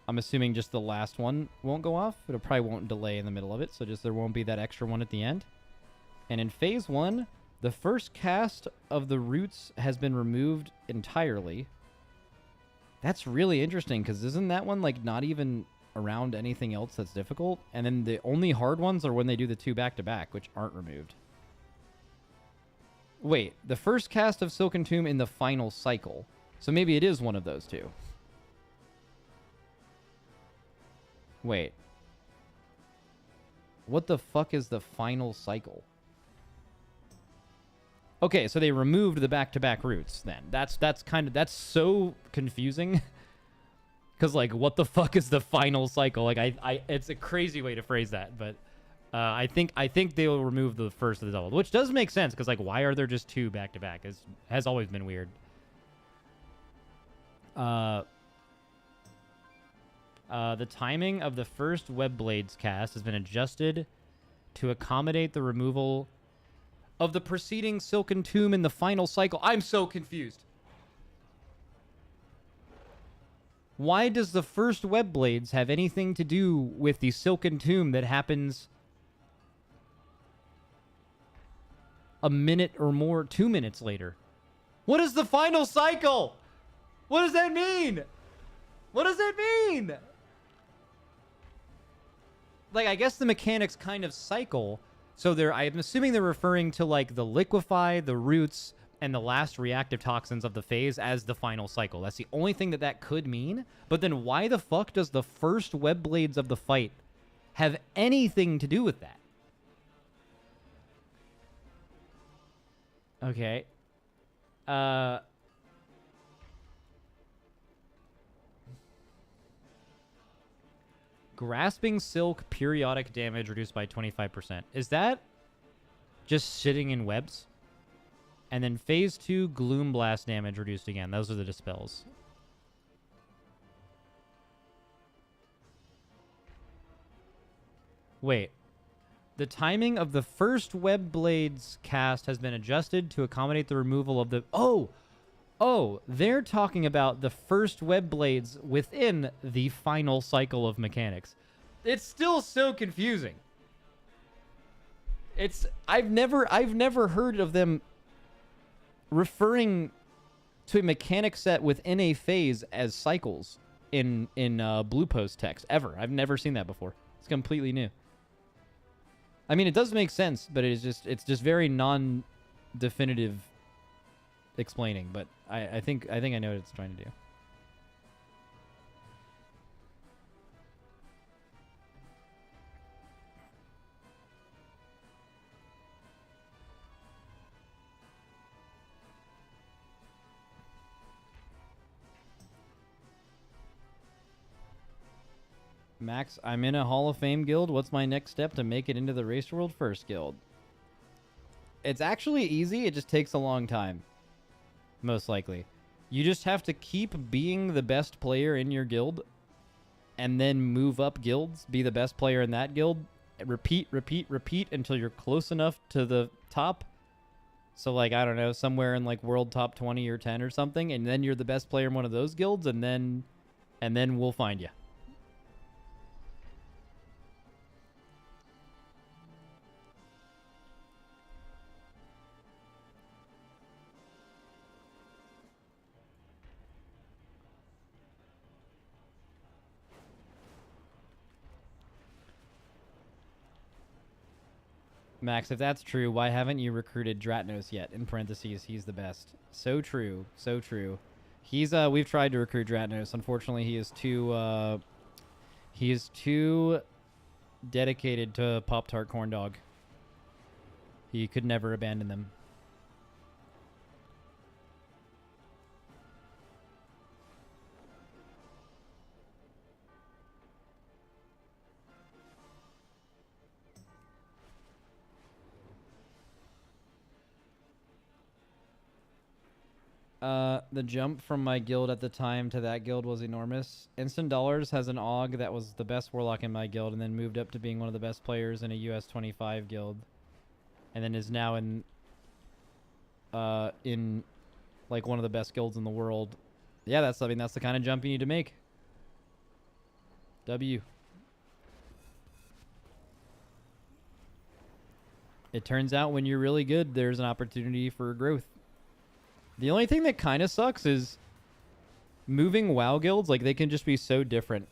I'm assuming just the last one won't go off. It probably won't delay in the middle of it, so just there won't be that extra one at the end. And in phase 1, the first cast of the roots has been removed entirely. That's really interesting, because isn't that one like not even around anything else that's difficult? And then the only hard ones are when they do the 2 back-to-back, which aren't removed. Wait, the first cast of Silken Tomb in the final cycle. So maybe it is one of those 2. Wait. What the fuck is the final cycle? Okay, so they removed the back-to-back roots then. That's so confusing. Cuz like what the fuck is the final cycle? Like I it's a crazy way to phrase that, but I think they will remove the first of the double, which does make sense cuz like why are there just 2 back-to-back? Has always been weird. The timing of the first Web Blades cast has been adjusted to accommodate the removal of the preceding Silken Tomb in the final cycle. I'm so confused. Why does the first Web Blades have anything to do with the Silken Tomb that happens a minute or more, 2 minutes later? What is the final cycle? What does that mean? What does that mean? Like, I guess the mechanics kind of cycle. So I'm assuming they're referring to like the liquefy, the roots, and the last reactive toxins of the phase as the final cycle. That's the only thing that could mean. But then why the fuck does the first Web Blades of the fight have anything to do with that? Okay. Grasping Silk periodic damage reduced by 25%. Is that just sitting in webs? And then phase 2 Gloom Blast damage reduced again. Those are the dispels. Wait. The timing of the first Web Blades cast has been adjusted to accommodate the removal of the... Oh, they're talking about the first Web Blades within the final cycle of mechanics. It's still so confusing. I've never heard of them referring to a mechanic set within a phase as cycles in Blue Post text ever. I've never seen that before. It's completely new. I mean, it does make sense, but it's just very non-definitive explaining. But I think I know what it's trying to do. Max, I'm in a Hall of Fame guild. What's my next step to make it into the Race World First guild? It's actually easy. It just takes a long time. Most likely. You just have to keep being the best player in your guild and then move up guilds, be the best player in that guild, repeat until you're close enough to the top. So, like, I don't know, somewhere in, like, world top 20 or 10 or something, and then you're the best player in one of those guilds, and then we'll find you. Max, if that's true, why haven't you recruited Dratnos yet? In parentheses, he's the best. So true. So true. He's we've tried to recruit Dratnos. Unfortunately, he is too dedicated to Pop-Tart Corn Dog. He could never abandon them. The jump from my guild at the time to that guild was enormous. Instant Dollars has an AUG that was the best warlock in my guild and then moved up to being one of the best players in a US 25 guild. And then is now in like one of the best guilds in the world. Yeah, that's the kind of jump you need to make. W. It turns out when you're really good, there's an opportunity for growth. The only thing that kind of sucks is moving WoW guilds. Like, they can just be so different.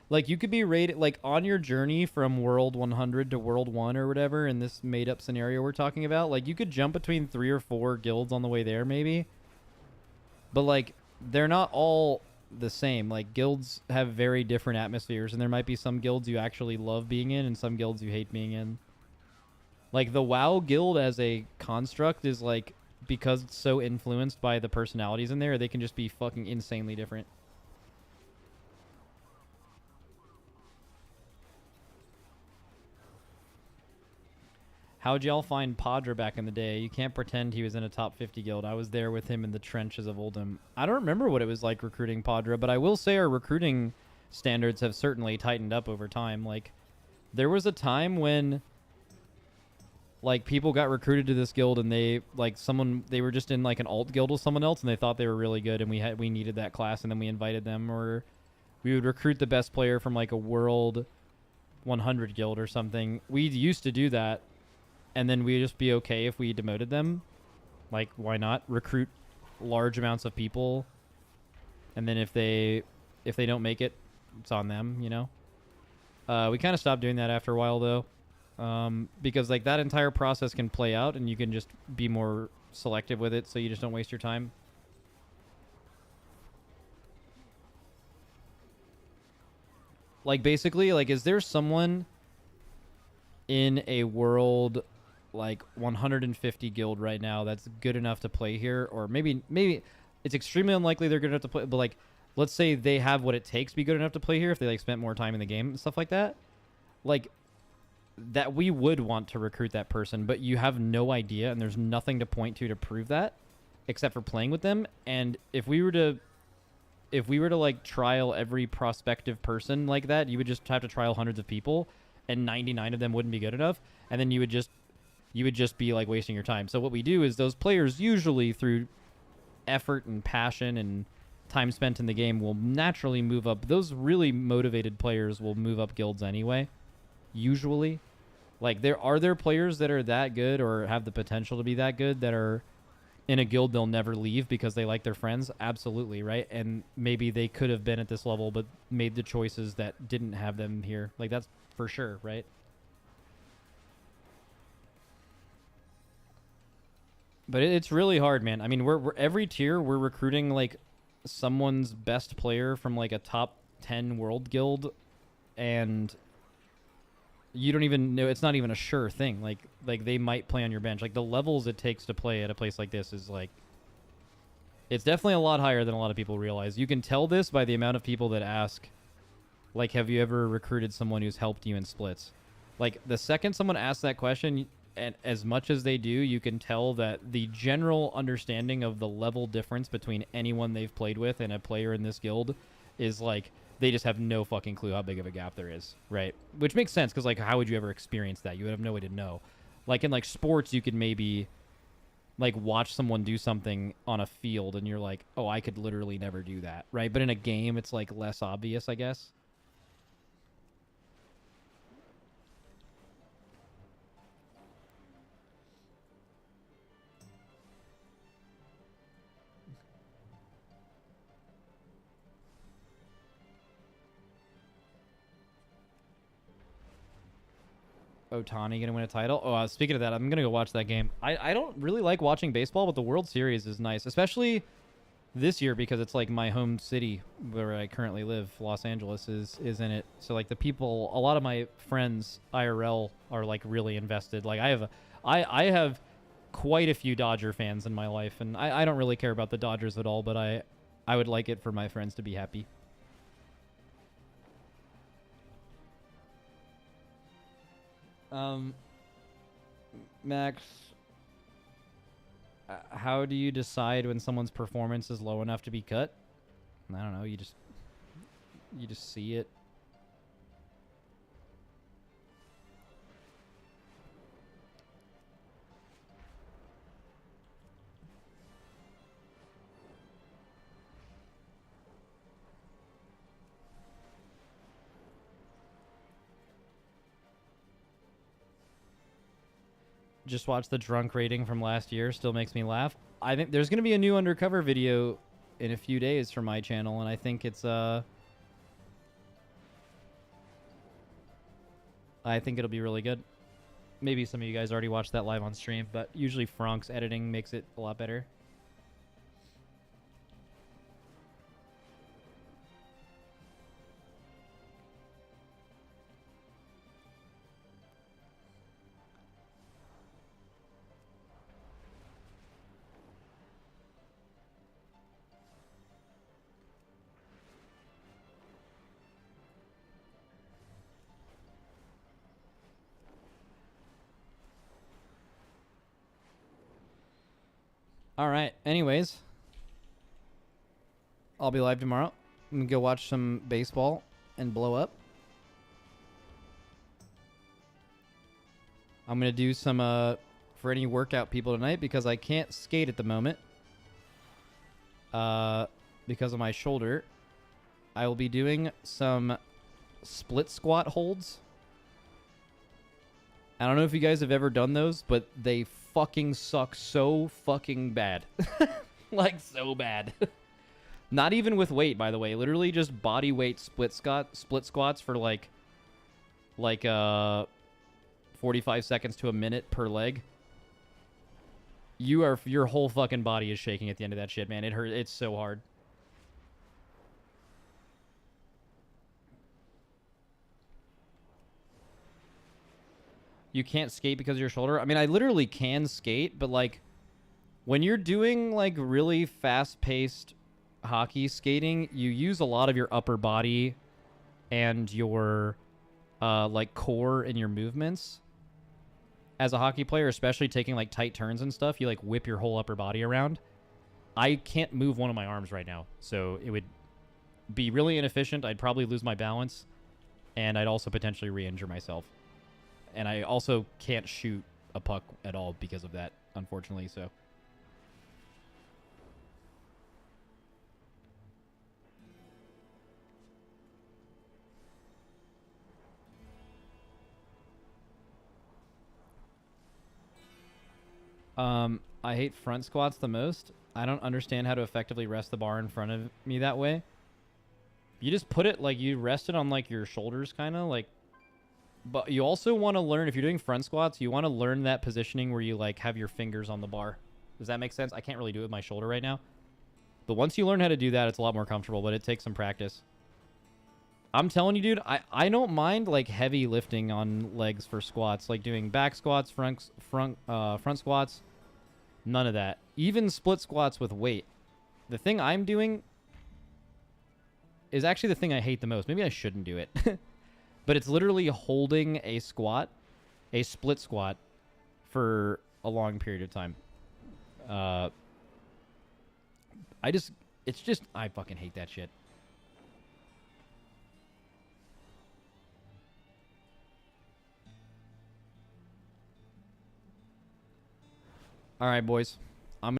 Like, you could be rated, like, on your journey from World 100 to World 1 or whatever in this made-up scenario we're talking about. Like, you could jump between 3 or 4 guilds on the way there, maybe. But, like, they're not all the same. Like, guilds have very different atmospheres, and there might be some guilds you actually love being in and some guilds you hate being in. Like, the WoW guild as a construct is, like, because it's so influenced by the personalities in there, they can just be fucking insanely different. How'd y'all find Padra back in the day? You can't pretend he was in a top 50 guild. I was there with him in the trenches of Oldham. I don't remember what it was like recruiting Padra, but I will say our recruiting standards have certainly tightened up over time. Like, there was a time when, like, people got recruited to this guild and they were just in like an alt guild with someone else and they thought they were really good and we needed that class and then we invited them, or we would recruit the best player from like a world 100 guild or something. We used to do that, and then we'd just be okay if we demoted them. Like, why not recruit large amounts of people, and then if they don't make it, it's on them, you know? We kind of stopped doing that after a while though. Because like that entire process can play out and you can just be more selective with it so you just don't waste your time. Like, basically, like, is there someone in a world like 150 guild right now that's good enough to play here? Or maybe it's extremely unlikely they're good enough to play, but like let's say they have what it takes to be good enough to play here if they like spent more time in the game and stuff like that, like that we would want to recruit that person, but you have no idea and there's nothing to point to prove that except for playing with them. And if we were to like trial every prospective person like that, you would just have to trial hundreds of people and 99 of them wouldn't be good enough, and then you would just be like wasting your time. So what we do is those players, usually through effort and passion and time spent in the game, will naturally move up. Those really motivated players will move up guilds anyway, usually. Like, are there players that are that good or have the potential to be that good that are in a guild they'll never leave because they like their friends? Absolutely, right? And maybe they could have been at this level but made the choices that didn't have them here. Like, that's for sure, right? But it's really hard, man. I mean, we're every tier we're recruiting like someone's best player from like a top 10 world guild, and you don't even know. It's not even a sure thing. Like they might play on your bench. Like, the levels it takes to play at a place like this is like, it's definitely a lot higher than a lot of people realize. You can tell this by the amount of people that ask, like, have you ever recruited someone who's helped you in splits? Like, the second someone asks that question, and as much as they do, you can tell that the general understanding of the level difference between anyone they've played with and a player in this guild is like, they just have no fucking clue how big of a gap there is, right? Which makes sense, because like, how would you ever experience that? You would have no way to know. Like, in like sports, you could maybe like watch someone do something on a field and you're like, oh, I could literally never do that, right? But in a game, it's like less obvious, I guess. Otani gonna win a title? Oh, speaking of that, I'm gonna go watch that game. I don't really like watching baseball, but the World Series is nice, especially this year because it's like my home city where I currently live. Los Angeles is in it, so like the people, a lot of my friends IRL are like really invested. Like I have quite a few Dodger fans in my life, and I don't really care about the Dodgers at all, but I would like it for my friends to be happy. Max, how do you decide when someone's performance is low enough to be cut? I don't know. You just see it. Just watched the drunk rating from last year. Still makes me laugh. I think there's going to be a new Undercover video in a few days from my channel, and I think it's I think it'll be really good. Maybe some of you guys already watched that live on stream, but usually Frank's editing makes it a lot better. All right. Anyways, I'll be live tomorrow. I'm gonna go watch some baseball and blow up. I'm gonna do some for any workout people tonight because I can't skate at the moment. Because of my shoulder, I will be doing some split squat holds. I don't know if you guys have ever done those, but they fucking suck so fucking bad. Like, so bad. Not even with weight, by the way. Literally just body weight split squats for like 45 seconds to a minute per leg. Your whole fucking body is shaking at the end of that shit, man. It hurts. It's so hard. You can't skate because of your shoulder? I mean, I literally can skate, but like when you're doing like really fast-paced hockey skating, you use a lot of your upper body and your like core in your movements. As a hockey player, especially taking like tight turns and stuff, you like whip your whole upper body around. I can't move one of my arms right now, so it would be really inefficient. I'd probably lose my balance, and I'd also potentially re-injure myself. And I also can't shoot a puck at all because of that, unfortunately. So. I hate front squats the most. I don't understand how to effectively rest the bar in front of me that way. You just put it like you rest it on like your shoulders, kind of like. But you also want to learn, if you're doing front squats, you want to learn that positioning where you like have your fingers on the bar. Does that make sense? I can't really do it with my shoulder right now. But once you learn how to do that, it's a lot more comfortable, but it takes some practice. I'm telling you, dude, I don't mind like heavy lifting on legs for squats, like doing back squats, front squats, none of that. Even split squats with weight. The thing I'm doing is actually the thing I hate the most. Maybe I shouldn't do it. But it's literally holding a squat, a split squat, for a long period of time. I fucking hate that shit. All right, boys.